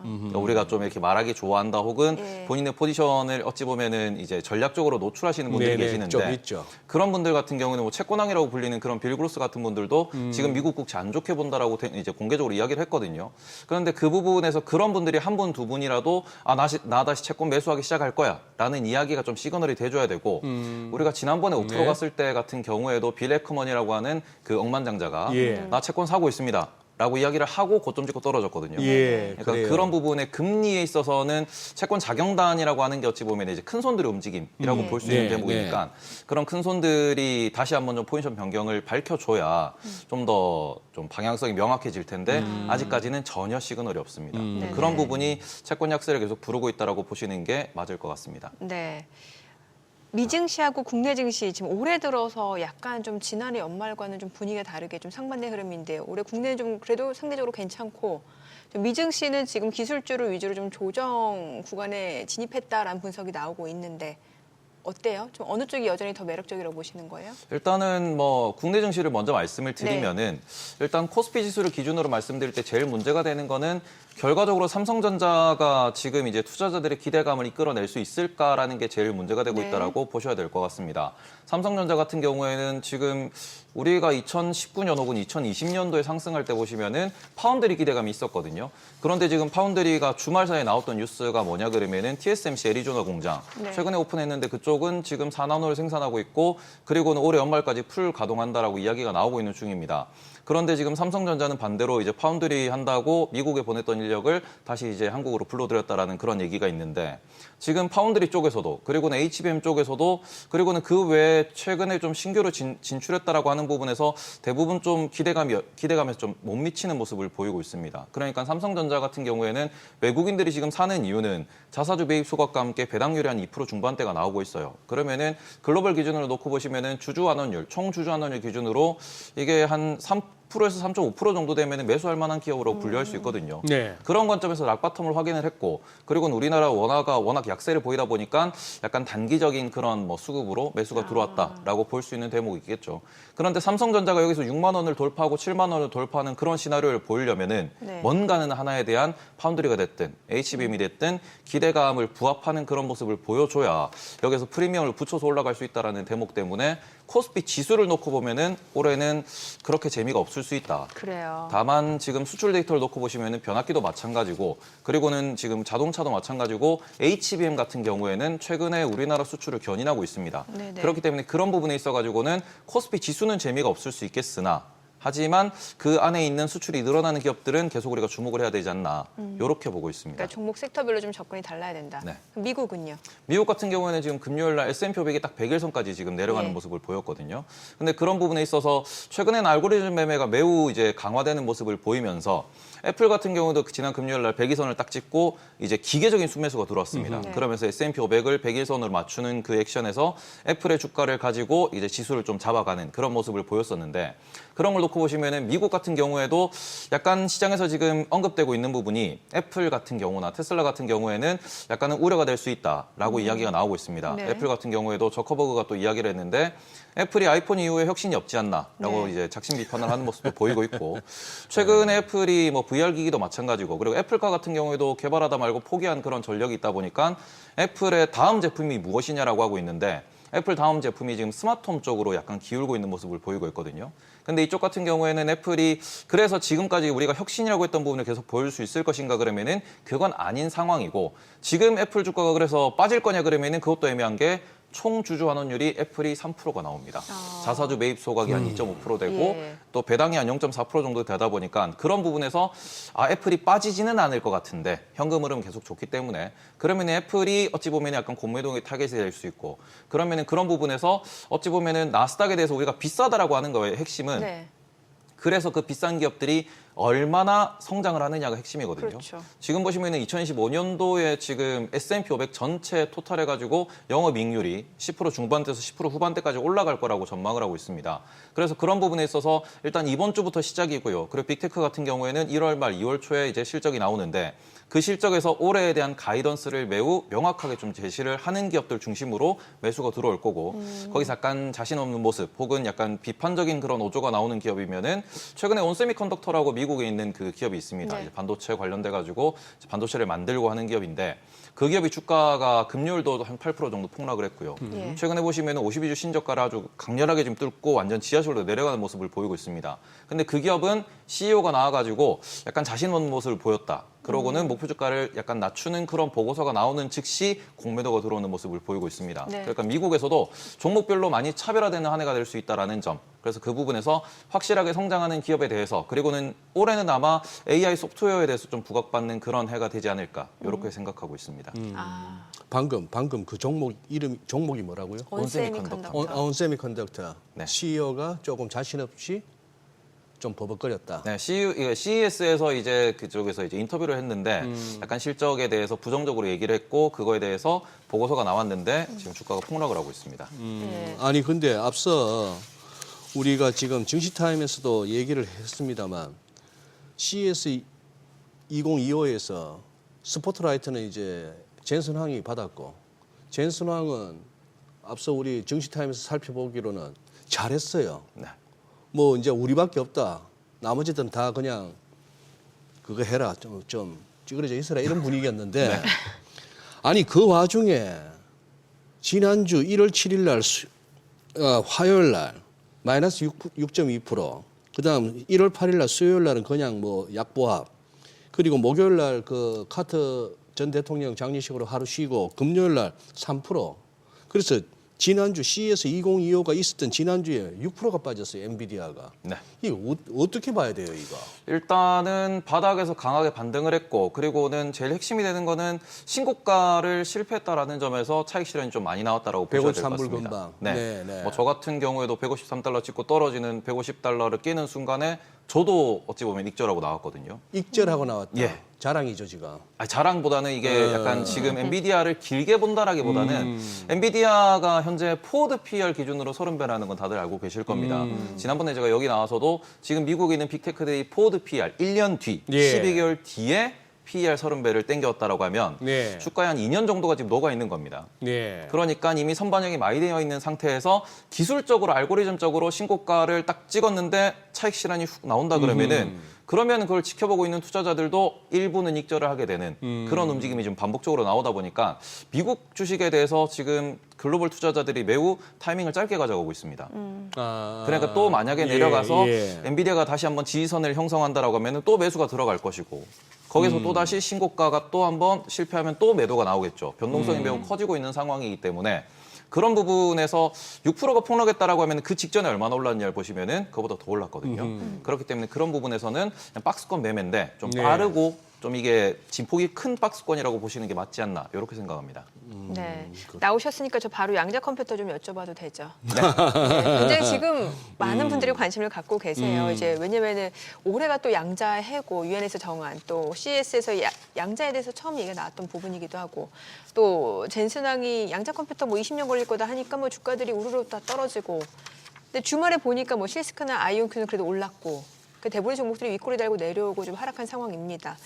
그러니까 우리가 좀 이렇게 말하기 좋아한다 혹은 예. 본인의 포지션을 어찌 보면은 이제 전략적으로 노출하시는 분들이 네네, 계시는데 좀 있죠. 그런 분들 같은 경우는 뭐 채권왕이라고 불리는 그런 빌 그로스 같은 분들도 지금 미국 국채 안 좋게 본다라고 이제 공개적으로 이야기를 했거든요. 그런데 그 부분에서 그런 분들이 한 분, 두 분이라도 나 다시 채권 매수하기 시작할 거야라는 이야기가 좀 시그널이 돼줘야 되고 우리가 지난번에 5% 네. 갔을 때 같은 경우에도 빌 에커먼이라고 하는 그 억만장자가 예. 나 채권 사고 있습니다. 라고 이야기를 하고 고점 찍고 떨어졌거든요. 예, 그러니까 그래요. 그런 부분에 금리에 있어서는 채권 자경단이라고 하는 게 어찌 보면 이제 큰 손들의 움직임이라고 볼 수 있는 네, 대목이니까 그런 큰 손들이 다시 한번 좀 포지션 변경을 밝혀줘야 좀 더 좀 방향성이 명확해질 텐데 아직까지는 전혀 시그널이 없습니다. 네. 그런 부분이 채권 약세를 계속 부르고 있다라고 보시는 게 맞을 것 같습니다. 네. 미증시하고 국내 증시 지금 올해 들어서 약간 좀 지난해 연말과는 좀 분위기가 다르게 좀 상반된 흐름인데 올해 국내는 좀 그래도 상대적으로 괜찮고 좀 미증시는 지금 기술주를 위주로 좀 조정 구간에 진입했다라는 분석이 나오고 있는데 어때요? 좀 어느 쪽이 여전히 더 매력적이라고 보시는 거예요? 일단은 뭐 국내 증시를 먼저 말씀을 드리면은 일단 코스피 지수를 기준으로 말씀드릴 때 제일 문제가 되는 거는 결과적으로 삼성전자가 지금 이제 투자자들의 기대감을 이끌어낼 수 있을까라는 게 제일 문제가 되고 네. 있다라고 보셔야 될 것 같습니다. 삼성전자 같은 경우에는 지금 우리가 2019년 혹은 2020년도에 상승할 때 보시면은 파운드리 기대감이 있었거든요. 그런데 지금 파운드리가 주말 사이에 나왔던 뉴스가 뭐냐 그러면은 TSMC 애리조나 공장 네. 최근에 오픈했는데 그쪽은 지금 4나노를 생산하고 있고 그리고는 올해 연말까지 풀 가동한다라고 이야기가 나오고 있는 중입니다. 그런데 지금 삼성전자는 반대로 이제 파운드리 한다고 미국에 보냈던 인력을 다시 이제 한국으로 불러들였다라는 그런 얘기가 있는데 지금 파운드리 쪽에서도 그리고는 HBM 쪽에서도 그리고는 그 외에 최근에 좀 신규로 진출했다라고 하는 부분에서 대부분 좀 기대감에서 좀 못 미치는 모습을 보이고 있습니다. 그러니까 삼성전자 같은 경우에는 외국인들이 지금 사는 이유는 자사주 매입 소각과 함께 배당률이 한 2% 중반대가 나오고 있어요. 그러면은 글로벌 기준으로 놓고 보시면은 주주 환원율, 총 주주 환원율 기준으로 이게 한 3%에서 3.5% 정도 되면 매수할 만한 기업으로 분류할 수 있거든요. 네. 그런 관점에서 락바텀을 확인을 했고 그리고 우리나라 원화가 워낙 약세를 보이다 보니까 약간 단기적인 그런 뭐 수급으로 매수가 들어왔다라고 볼 수 있는 대목이겠죠. 그런데 삼성전자가 여기서 6만 원을 돌파하고 7만 원을 돌파하는 그런 시나리오를 보이려면은 네. 뭔가는 하나에 대한 파운드리가 됐든 HBM이 됐든 기대감을 부합하는 그런 모습을 보여줘야 여기서 프리미엄을 붙여서 올라갈 수 있다라는 대목 때문에 코스피 지수를 놓고 보면은 올해는 그렇게 재미가 없을 수 있다. 그래요. 다만 지금 수출 데이터를 놓고 보시면은 변압기도 마찬가지고 그리고는 지금 자동차도 마찬가지고 HBM 같은 경우에는 최근에 우리나라 수출을 견인하고 있습니다. 네네. 그렇기 때문에 그런 부분에 있어가지고는 코스피 지수는 재미가 없을 수 있겠으나 하지만 그 안에 있는 수출이 늘어나는 기업들은 계속 우리가 주목을 해야 되지 않나 이렇게 보고 있습니다. 그러니까 종목 섹터별로 좀 접근이 달라야 된다. 네. 미국은요? 미국 같은 경우에는 지금 금요일 날 S&P 500이 딱 100일선까지 지금 내려가는 네. 모습을 보였거든요. 근데 그런 부분에 있어서 최근에는 알고리즘 매매가 매우 이제 강화되는 모습을 보이면서 애플 같은 경우도 지난 금요일 날 100일선을 딱 찍고 이제 기계적인 순매수가 들어왔습니다. 네. 그러면서 S&P 500을 100일선으로 맞추는 그 액션에서 애플의 주가를 가지고 이제 지수를 좀 잡아가는 그런 모습을 보였었는데 그런 걸 놓고 보시면은 미국 같은 경우에도 약간 시장에서 지금 언급되고 있는 부분이 애플 같은 경우나 테슬라 같은 경우에는 약간은 우려가 될 수 있다라고 이야기가 나오고 있습니다. 네. 애플 같은 경우에도 저커버그가 또 이야기를 했는데 애플이 아이폰 이후에 혁신이 없지 않나라고 네. 이제 작심 비판을 하는 모습도 보이고 있고 최근에 애플이 뭐 VR 기기도 마찬가지고 그리고 애플카 같은 경우에도 개발하다 말고 포기한 그런 전력이 있다 보니까 애플의 다음 제품이 무엇이냐라고 하고 있는데 애플 다음 제품이 지금 스마트홈 쪽으로 약간 기울고 있는 모습을 보이고 있거든요. 근데 이쪽 같은 경우에는 애플이 그래서 지금까지 우리가 혁신이라고 했던 부분을 계속 보여줄 수 있을 것인가 그러면은 그건 아닌 상황이고 지금 애플 주가가 그래서 빠질 거냐 그러면은 그것도 애매한 게 총 주주 환원율이 애플이 3%가 나옵니다. 자사주 매입 소각이 한 2.5% 되고 예. 또 배당이 한 0.4% 정도 되다 보니까 그런 부분에서 애플이 빠지지는 않을 것 같은데 현금 흐름 계속 좋기 때문에 그러면 애플이 어찌 보면 약간 공매도의 타겟이 될 수 있고 그러면은 그런 부분에서 어찌 보면은 나스닥에 대해서 우리가 비싸다라고 하는 거의 핵심은 네. 그래서 그 비싼 기업들이 얼마나 성장을 하느냐가 핵심이거든요. 그렇죠. 지금 보시면은 2025년도에 지금 S&P 500 전체 토탈 해가지고 영업이익률이 10% 중반대에서 10% 후반대까지 올라갈 거라고 전망을 하고 있습니다. 그래서 그런 부분에 있어서 일단 이번 주부터 시작이고요. 그리고 빅테크 같은 경우에는 1월 말 2월 초에 이제 실적이 나오는데 그 실적에서 올해에 대한 가이던스를 매우 명확하게 좀 제시를 하는 기업들 중심으로 매수가 들어올 거고 거기서 약간 자신 없는 모습 혹은 약간 비판적인 그런 오조가 나오는 기업이면은 최근에 온세미컨덕터라고 미국에 있는 그 기업이 있습니다. 네. 이제 반도체 관련돼 가지고 반도체를 만들고 하는 기업인데 그 기업이 주가가 금요일도 한 8% 정도 폭락을 했고요. 예. 최근에 보시면 52주 신저가를 아주 강렬하게 좀 뚫고 완전 지하실로 내려가는 모습을 보이고 있습니다. 근데 그 기업은 CEO가 나와가지고 약간 자신 없는 모습을 보였다. 그러고는 목표 주가를 약간 낮추는 그런 보고서가 나오는 즉시 공매도가 들어오는 모습을 보이고 있습니다. 네. 그러니까 미국에서도 종목별로 많이 차별화되는 한 해가 될 수 있다라는 점. 그래서 그 부분에서 확실하게 성장하는 기업에 대해서 그리고는 올해는 아마 AI 소프트웨어에 대해서 좀 부각받는 그런 해가 되지 않을까 이렇게 생각하고 있습니다. 아, 방금 그 종목이 뭐라고요? 온세미컨덕터. 온세미컨덕터. 네. CEO가 조금 자신 없이 좀 버벅거렸다. 네, CES에서 이제 그쪽에서 이제 인터뷰를 했는데 약간 실적에 대해서 부정적으로 얘기를 했고 그거에 대해서 보고서가 나왔는데 지금 주가가 폭락을 하고 있습니다. 네. 아니 근데 앞서 우리가 지금 증시타임에서도 얘기를 했습니다만 CES 2025에서 스포트라이트는 이제 젠슨황이 받았고 젠슨황은 앞서 우리 증시타임에서 살펴보기로는 잘했어요. 네. 뭐 이제 우리밖에 없다. 나머지들은 다 그냥 그거 해라. 좀 찌그러져 있어라 이런 분위기였는데 네. 아니 그 와중에 지난주 1월 7일 날 화요일 날 마이너스 6.2%. 그다음 1월 8일 날 수요일 날은 그냥 뭐 약보합. 그리고 목요일 날 그 카터 전 대통령 장례식으로 하루 쉬고 금요일 날 3%. 그래서 지난주 CES 2025가 있었던 지난주에 6%가 빠졌어요. 엔비디아가. 네. 이거 어떻게 봐야 돼요, 이거? 일단은 바닥에서 강하게 반등을 했고 그리고는 제일 핵심이 되는 거는 신고가를 실패했다라는 점에서 차익 실현이 좀 많이 나왔다라고 보셔야 될 것 153불 같습니다. 금방. 네. 네, 네. 뭐 저 같은 경우에도 153달러 찍고 떨어지는 150달러를 끼는 순간에 저도 어찌 보면 익절하고 나왔거든요. 익절하고 나왔다. 예. 자랑이죠, 지금. 아니, 자랑보다는 이게 약간 지금 엔비디아를 길게 본다라기보다는 엔비디아가 현재 포워드 PER 기준으로 30배라는 건 다들 알고 계실 겁니다. 지난번에 제가 여기 나와서도 지금 미국에 있는 빅테크들이 포워드 PER 1년 뒤, 예. 12개월 뒤에 PER 30배를 땡겼다라고 하면 네. 주가에 한 2년 정도가 지금 녹아 있는 겁니다. 네. 그러니까 이미 선반영이 많이 되어 있는 상태에서 기술적으로 알고리즘적으로 신고가를 딱 찍었는데 차익 실현이 훅 나온다 그러면은 그러면 그걸 지켜보고 있는 투자자들도 일부는 익절을 하게 되는 그런 움직임이 좀 반복적으로 나오다 보니까 미국 주식에 대해서 지금 글로벌 투자자들이 매우 타이밍을 짧게 가져가고 있습니다. 그러니까 또 만약에 내려가서 엔비디아가 다시 한번 지지선을 형성한다라고 하면 또 매수가 들어갈 것이고 거기서 또 다시 신고가가 또 한번 실패하면 또 매도가 나오겠죠. 변동성이 매우 커지고 있는 상황이기 때문에 그런 부분에서 6%가 폭락했다라고 하면 그 직전에 얼마나 올랐냐를 보시면은 그거보다 더 올랐거든요. 그렇기 때문에 그런 부분에서는 그냥 박스권 매매인데 좀 네. 빠르고 좀 이게 진폭이 큰 박스권이라고 보시는 게 맞지 않나 이렇게 생각합니다. 네. 나오셨으니까 저 바로 양자 컴퓨터 좀 여쭤봐도 되죠. 네. 굉장히 지금 많은 분들이 관심을 갖고 계세요. 이제 왜냐면은 올해가 또 양자 해고 유엔에서 정한 또 CES에서 양자에 대해서 처음 얘기가 나왔던 부분이기도 하고 또 젠슨왕이 양자 컴퓨터 뭐 20년 걸릴 거다 하니까 뭐 주가들이 우르르 다 떨어지고 근데 주말에 보니까 뭐 실스크나 아이온큐는 그래도 올랐고 그 대부분 종목들이 윗꼬리 달고 내려오고 좀 하락한 상황입니다.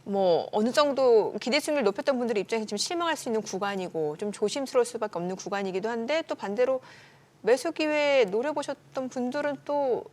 뭐 어느 정도 기대 수익률 높였던 분들의 입장에서 좀 실망할 수 있는 구간이고 좀 조심스러울 수밖에 없는 구간이기도 한데 또 반대로 매수 기회 노려보셨던 분들은 또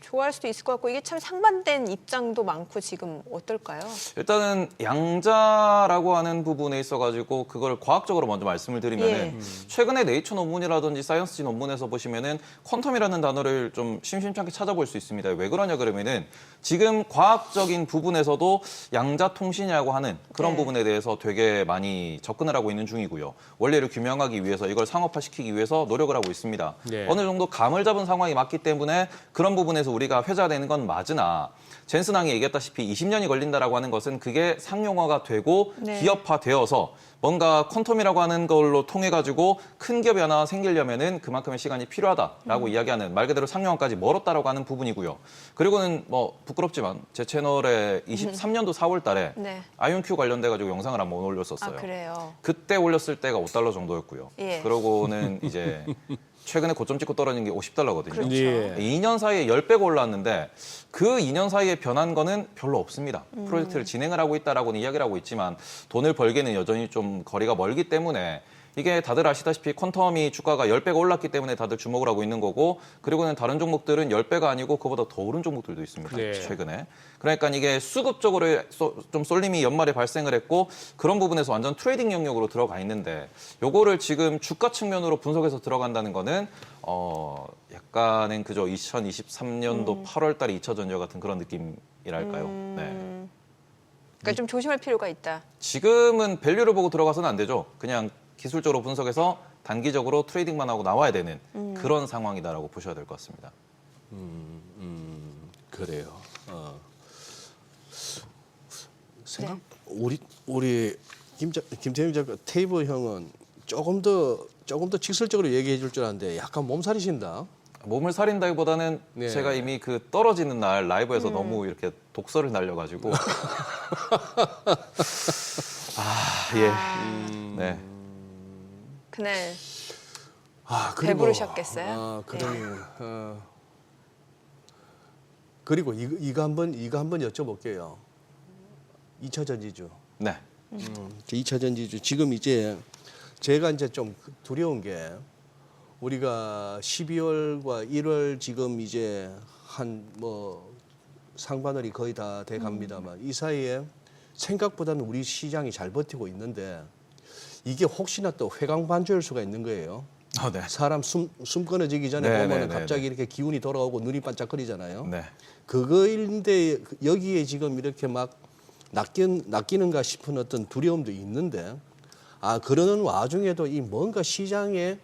좋아할 수도 있을 것 같고 이게 참 상반된 입장도 많고 지금 어떨까요? 일단은 양자라고 하는 부분에 있어가지고 그걸 과학적으로 먼저 말씀을 드리면은 최근에 네이처 논문이라든지 사이언스지 논문에서 보시면은 퀀텀이라는 단어를 좀 심심찮게 찾아볼 수 있습니다. 왜 그러냐 그러면은 지금 과학적인 부분에서도 양자 통신이라고 하는 그런 네. 부분에 대해서 되게 많이 접근을 하고 있는 중이고요. 원리를 규명하기 위해서 이걸 상업화시키기 위해서 노력을 하고 있습니다. 네. 어느 정도 감을 잡은 상황이 맞기 때문에 그런 부분에서 우리가 회자되는 건 맞으나 젠슨왕이 얘기했다시피 20년이 걸린다라고 하는 것은 그게 상용화가 되고 네. 기업화되어서 뭔가 퀀텀이라고 하는 걸로 통해 가지고 큰 기업이 하나 생기려면은 그만큼의 시간이 필요하다라고 이야기하는 말 그대로 상용화까지 멀었다라고 하는 부분이고요. 그리고는 뭐 부끄럽지만 제 채널에 23년도 4월 달에 네. 아이온큐 관련돼 가지고 영상을 한번 올렸었어요. 아 그래요. 그때 올렸을 때가 $5 정도였고요. 예. 그러고는 이제 최근에 고점 찍고 떨어진 게 $50거든요. 그렇죠. 예. 2년 사이에 10배가 올랐는데 그 2년 사이에 변한 거는 별로 없습니다. 프로젝트를 진행을 하고 있다라고는 이야기를 하고 있지만 돈을 벌기는 여전히 좀 거리가 멀기 때문에 이게 다들 아시다시피 퀀텀이 주가가 10배가 올랐기 때문에 다들 주목을 하고 있는 거고 그리고는 다른 종목들은 10배가 아니고 그보다 더 오른 종목들도 있습니다. 네. 최근에. 그러니까 이게 수급적으로 좀 쏠림이 연말에 발생을 했고 그런 부분에서 완전 트레이딩 영역으로 들어가 있는데 요거를 지금 주가 측면으로 분석해서 들어간다는 거는 약간은 그저 2023년도 8월 달에 2차 전지 같은 그런 느낌이랄까요. 네. 그러니까 좀 조심할 필요가 있다. 지금은 밸류를 보고 들어가서는 안 되죠. 그냥 기술적으로 분석해서 단기적으로 트레이딩만 하고 나와야 되는 그런 상황이다라고 보셔야 될 것 같습니다. 그래요. 생각 우리 김태형 작가 테이블 형은 조금 더 직설적으로 얘기해 줄 줄 알았는데 약간 몸살이신다. 몸을 사린다기보다는 네. 제가 이미 그 떨어지는 날 라이브에서 너무 이렇게 독설을 날려가지고 네. 그날 그리고, 배부르셨겠어요? 그러면 그리고 이거 한번 여쭤볼게요. 2차 전지주. 네. 2차 전지주 지금 이제 제가 이제 좀 두려운 게 우리가 12월과 1월 지금 이제 한 뭐 상반월이 거의 다 돼 갑니다만 이 사이에 생각보다는 우리 시장이 잘 버티고 있는데 이게 혹시나 또 회광반조일 수가 있는 거예요. 네. 사람 숨 끊어지기 전에 네, 보면은 네, 갑자기 네. 이렇게 기운이 돌아오고 눈이 반짝거리잖아요. 네. 그거인데 여기에 지금 이렇게 막 낚이는가 싶은 어떤 두려움도 있는데 그러는 와중에도 이 뭔가 시장에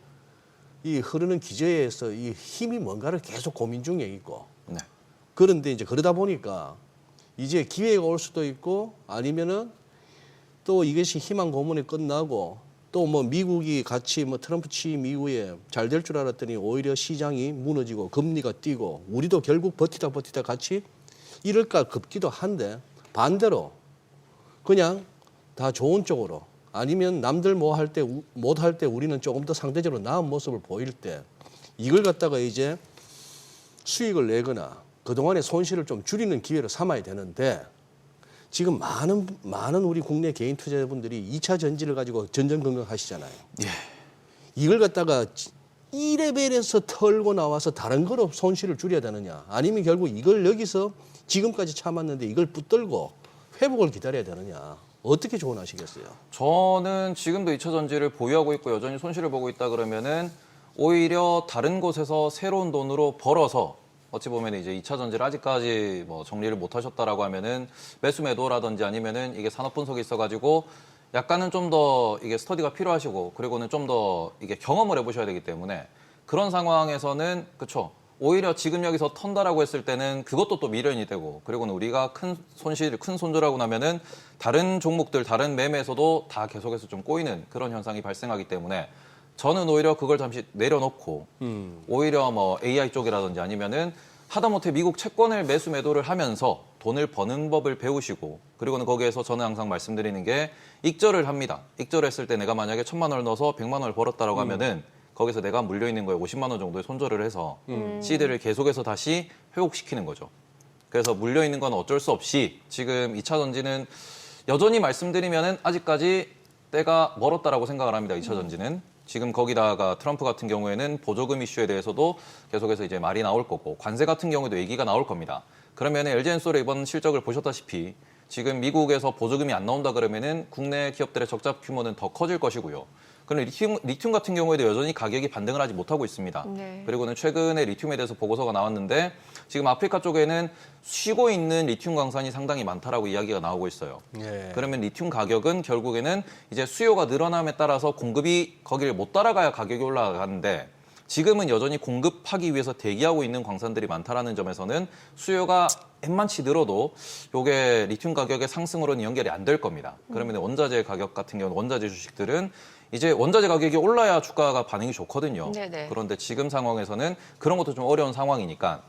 이 흐르는 기저에서 이 힘이 뭔가를 계속 고민 중에 있고 네. 그런데 이제 그러다 보니까 이제 기회가 올 수도 있고 아니면은 또 이것이 희망 고문이 끝나고 또 뭐 미국이 같이 뭐 트럼프 취임 이후에 잘 될 줄 알았더니 오히려 시장이 무너지고 금리가 뛰고 우리도 결국 버티다 같이 이럴까 급기도 한데 반대로 그냥 다 좋은 쪽으로 아니면 남들 뭐 할 때 못 할 때 우리는 조금 더 상대적으로 나은 모습을 보일 때 이걸 갖다가 이제 수익을 내거나 그동안의 손실을 좀 줄이는 기회로 삼아야 되는데 지금 많은 우리 국내 개인 투자자분들이 2차 전지를 가지고 전전긍긍하시잖아요. 예. 이걸 갖다가 1레벨에서 털고 나와서 다른 거로 손실을 줄여야 되느냐 아니면 결국 이걸 여기서 지금까지 참았는데 이걸 붙들고 회복을 기다려야 되느냐 어떻게 조언하시겠어요? 저는 지금도 2차 전지를 보유하고 있고 여전히 손실을 보고 있다 그러면은 오히려 다른 곳에서 새로운 돈으로 벌어서 어찌 보면 이제 2차 전지를 아직까지 뭐 정리를 못 하셨다라고 하면은 매수 매도라든지 아니면은 이게 산업 분석이 있어가지고 약간은 좀 더 이게 스터디가 필요하시고 그리고는 좀 더 이게 경험을 해보셔야 되기 때문에 그런 상황에서는 그쵸. 오히려 지금 여기서 턴다라고 했을 때는 그것도 또 미련이 되고 그리고는 우리가 큰 손절하고 나면은 다른 종목들, 다른 매매에서도 다 계속해서 좀 꼬이는 그런 현상이 발생하기 때문에 저는 오히려 그걸 잠시 내려놓고 오히려 뭐 AI 쪽이라든지 아니면은 하다못해 미국 채권을 매수 매도를 하면서 돈을 버는 법을 배우시고 그리고는 거기에서 저는 항상 말씀드리는 게 익절을 합니다. 익절했을 때 내가 만약에 1,000만 원을 넣어서 100만 원을 벌었다라고 하면은 거기서 내가 물려있는 거에 50만 원 정도의 손절을 해서 시드를 계속해서 다시 회복시키는 거죠. 그래서 물려있는 건 어쩔 수 없이 지금 2차 전지는 여전히 말씀드리면은 아직까지 때가 멀었다라고 생각을 합니다. 2차 전지는. 지금 거기다가 트럼프 같은 경우에는 보조금 이슈에 대해서도 계속해서 이제 말이 나올 거고 관세 같은 경우에도 얘기가 나올 겁니다. 그러면 LG엔솔의 이번 실적을 보셨다시피 지금 미국에서 보조금이 안 나온다 그러면은 국내 기업들의 적자 규모는 더 커질 것이고요. 그럼 리튬 같은 경우에도 여전히 가격이 반등을 하지 못하고 있습니다. 네. 그리고는 최근에 리튬에 대해서 보고서가 나왔는데 지금 아프리카 쪽에는 쉬고 있는 리튬 광산이 상당히 많다라고 이야기가 나오고 있어요. 예. 그러면 리튬 가격은 결국에는 이제 수요가 늘어남에 따라서 공급이 거기를 못 따라가야 가격이 올라가는데 지금은 여전히 공급하기 위해서 대기하고 있는 광산들이 많다라는 점에서는 수요가 웬만치 늘어도 이게 리튬 가격의 상승으로는 연결이 안 될 겁니다. 그러면 원자재 가격 같은 경우는 원자재 주식들은 이제 원자재 가격이 올라야 주가가 반응이 좋거든요. 네네. 그런데 지금 상황에서는 그런 것도 좀 어려운 상황이니까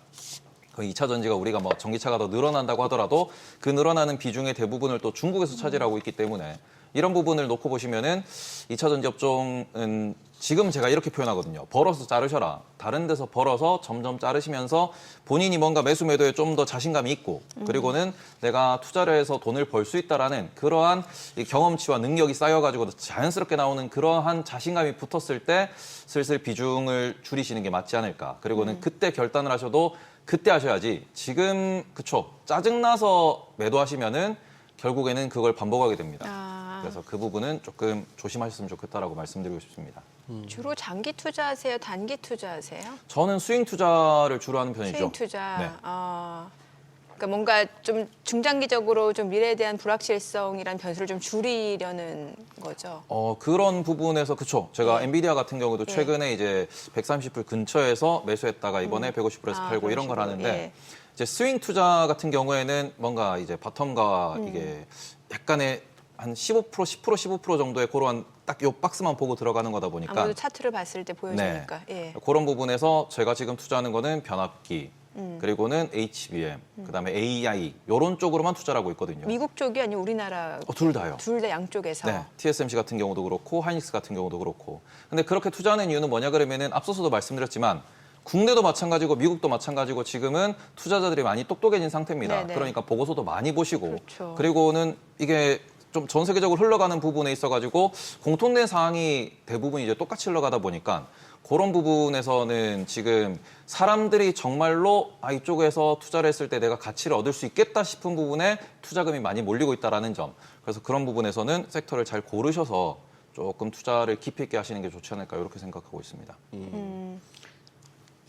그 2차 전지가 우리가 뭐 전기차가 더 늘어난다고 하더라도 그 늘어나는 비중의 대부분을 또 중국에서 차지하고 있기 때문에 이런 부분을 놓고 보시면은 2차 전지 업종은 지금 제가 이렇게 표현하거든요. 벌어서 자르셔라. 다른 데서 벌어서 점점 자르시면서 본인이 뭔가 매수 매도에 좀 더 자신감이 있고 그리고는 내가 투자를 해서 돈을 벌 수 있다라는 그러한 이 경험치와 능력이 쌓여가지고 자연스럽게 나오는 그러한 자신감이 붙었을 때 슬슬 비중을 줄이시는 게 맞지 않을까. 그리고는 그때 결단을 하셔도 그때 하셔야지 지금 그쵸. 짜증나서 매도하시면은 결국에는 그걸 반복하게 됩니다. 그래서 그 부분은 조금 조심하셨으면 좋겠다라고 말씀드리고 싶습니다. 주로 장기 투자하세요? 단기 투자하세요? 저는 스윙 투자를 주로 하는 편이죠. 스윙 투자. 네. 그러니까 뭔가 좀 중장기적으로 좀 미래에 대한 불확실성이란 변수를 좀 줄이려는 거죠. 그런 부분에서 그쵸. 제가 예. 엔비디아 같은 경우도 예. 최근에 이제 130불 근처에서 매수했다가 이번에 150불에서 팔고 그런 이런 걸 식으로. 하는데 예. 이제 스윙 투자 같은 경우에는 뭔가 이제 바텀과 이게 약간의 한 15%, 15% 정도의 그런 딱 요 박스만 보고 들어가는 거다 보니까 아무래도 차트를 봤을 때 보여주니까. 예. 그런 부분에서 제가 지금 투자하는 거는 변압기, 그리고는 HBM, 그다음에 AI 이런 쪽으로만 투자를 하고 있거든요. 미국 쪽이 아니고 우리나라 둘 다요. 둘 다 양쪽에서. 네, TSMC 같은 경우도 그렇고 하이닉스 같은 경우도 그렇고. 근데 그렇게 투자하는 이유는 뭐냐 그러면은 앞서서도 말씀드렸지만 국내도 마찬가지고 미국도 마찬가지고 지금은 투자자들이 많이 똑똑해진 상태입니다. 네네. 그러니까 보고서도 많이 보시고 그렇죠. 그리고는 이게 좀 전 세계적으로 흘러가는 부분에 있어가지고 공통된 사항이 대부분 이제 똑같이 흘러가다 보니까 그런 부분에서는 지금 사람들이 정말로 이쪽에서 투자를 했을 때 내가 가치를 얻을 수 있겠다 싶은 부분에 투자금이 많이 몰리고 있다는 점. 그래서 그런 부분에서는 섹터를 잘 고르셔서 조금 투자를 깊이 있게 하시는 게 좋지 않을까 이렇게 생각하고 있습니다.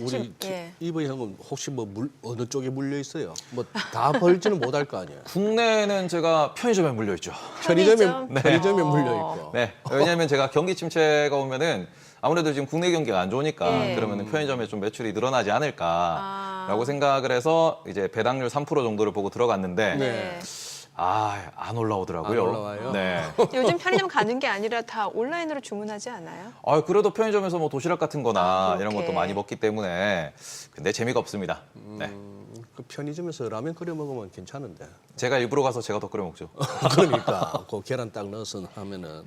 우리 예. 이브 형은 혹시 뭐 어느 쪽에 물려 있어요? 뭐 다 벌지는 못할 거 아니에요. 국내는 제가 편의점에 물려 있죠. 편의점? 편의점에 물려 있고. 네. 왜냐하면 제가 경기 침체가 오면은 아무래도 지금 국내 경기가 안 좋으니까 예. 그러면은 편의점에 좀 매출이 늘어나지 않을까라고 생각을 해서 이제 배당률 3% 정도를 보고 들어갔는데 네. 안 올라오더라고요. 안 올라와요? 네. 요즘 편의점 가는 게 아니라 다 온라인으로 주문하지 않아요? 그래도 편의점에서 뭐 도시락 같은 거나 이런 그렇게. 것도 많이 먹기 때문에 근데 재미가 없습니다. 네. 그 편의점에서 라면 끓여 먹으면 괜찮은데. 제가 일부러 가서 제가 더 끓여 먹죠. 그러니까 그 계란 딱 넣어서 하면은.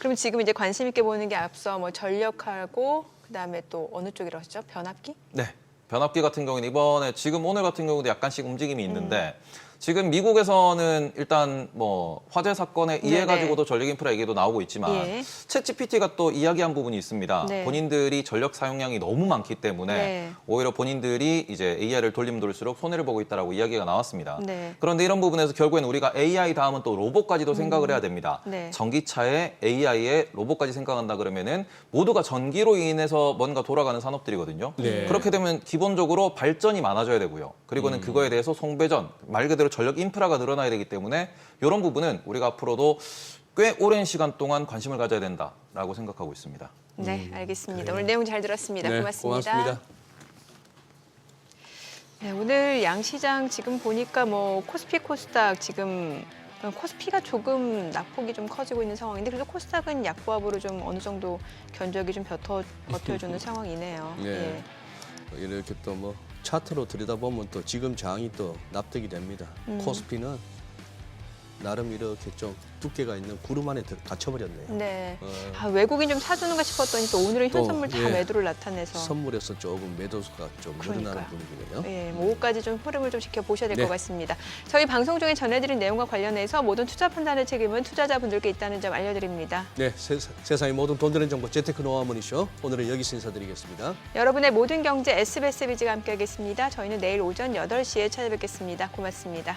그럼 지금 이제 관심 있게 보는 게 앞서 뭐 전력하고 그다음에 또 어느 쪽이라고 하셨죠? 변압기? 네. 변압기 같은 경우는 이번에 지금 오늘 같은 경우도 약간씩 움직임이 있는데 지금 미국에서는 일단 뭐 화재 사건에 의해 가지고도 전력 인프라 얘기도 나오고 있지만 예. 챗GPT가 또 이야기한 부분이 있습니다. 네. 본인들이 전력 사용량이 너무 많기 때문에 네. 오히려 본인들이 이제 AI를 돌리면 돌릴수록 손해를 보고 있다라고 이야기가 나왔습니다. 네. 그런데 이런 부분에서 결국에는 우리가 AI 다음은 또 로봇까지도 생각을 해야 됩니다. 네. 전기차에 AI에 로봇까지 생각한다 그러면은 모두가 전기로 인해서 뭔가 돌아가는 산업들이거든요. 네. 그렇게 되면 기본적으로 발전이 많아져야 되고요. 그리고는 그거에 대해서 송배전, 말 그대로 전력 인프라가 늘어나야 되기 때문에 이런 부분은 우리가 앞으로도 꽤 오랜 시간 동안 관심을 가져야 된다라고 생각하고 있습니다. 네, 알겠습니다. 오늘 내용 잘 들었습니다. 네, 고맙습니다. 고맙습니다. 네, 오늘 양시장 지금 보니까 뭐 코스피, 코스닥 지금 코스피가 조금 낙폭이 좀 커지고 있는 상황인데 그래도 코스닥은 약보합으로 좀 어느 정도 견적이 좀 버텨주는 상황이네요. 네. 이렇게 또 뭐 차트로 들여다보면 또 지금 장이 또 납득이 됩니다. 코스피는 나름 이렇게 좀 두께가 있는 구름 안에 갇혀버렸네요. 네. 외국인 좀 사주는가 싶었더니 또 오늘은 또, 현선물 다 예. 매도를 나타내서. 선물에서 조금 매도수가 좀 늘어나는 그러니까요. 분위기네요. 예, 뭐 오후까지 좀 흐름을 좀 지켜보셔야 될 것 네. 같습니다. 저희 방송 중에 전해드린 내용과 관련해서 모든 투자 판단의 책임은 투자자분들께 있다는 점 알려드립니다. 네, 세상의 모든 돈 되는 정보 재테크 노하우 머니쇼 오늘은 여기서 인사드리겠습니다. 여러분의 모든 경제 SBS 비즈가 함께하겠습니다. 저희는 내일 오전 8시에 찾아뵙겠습니다. 고맙습니다.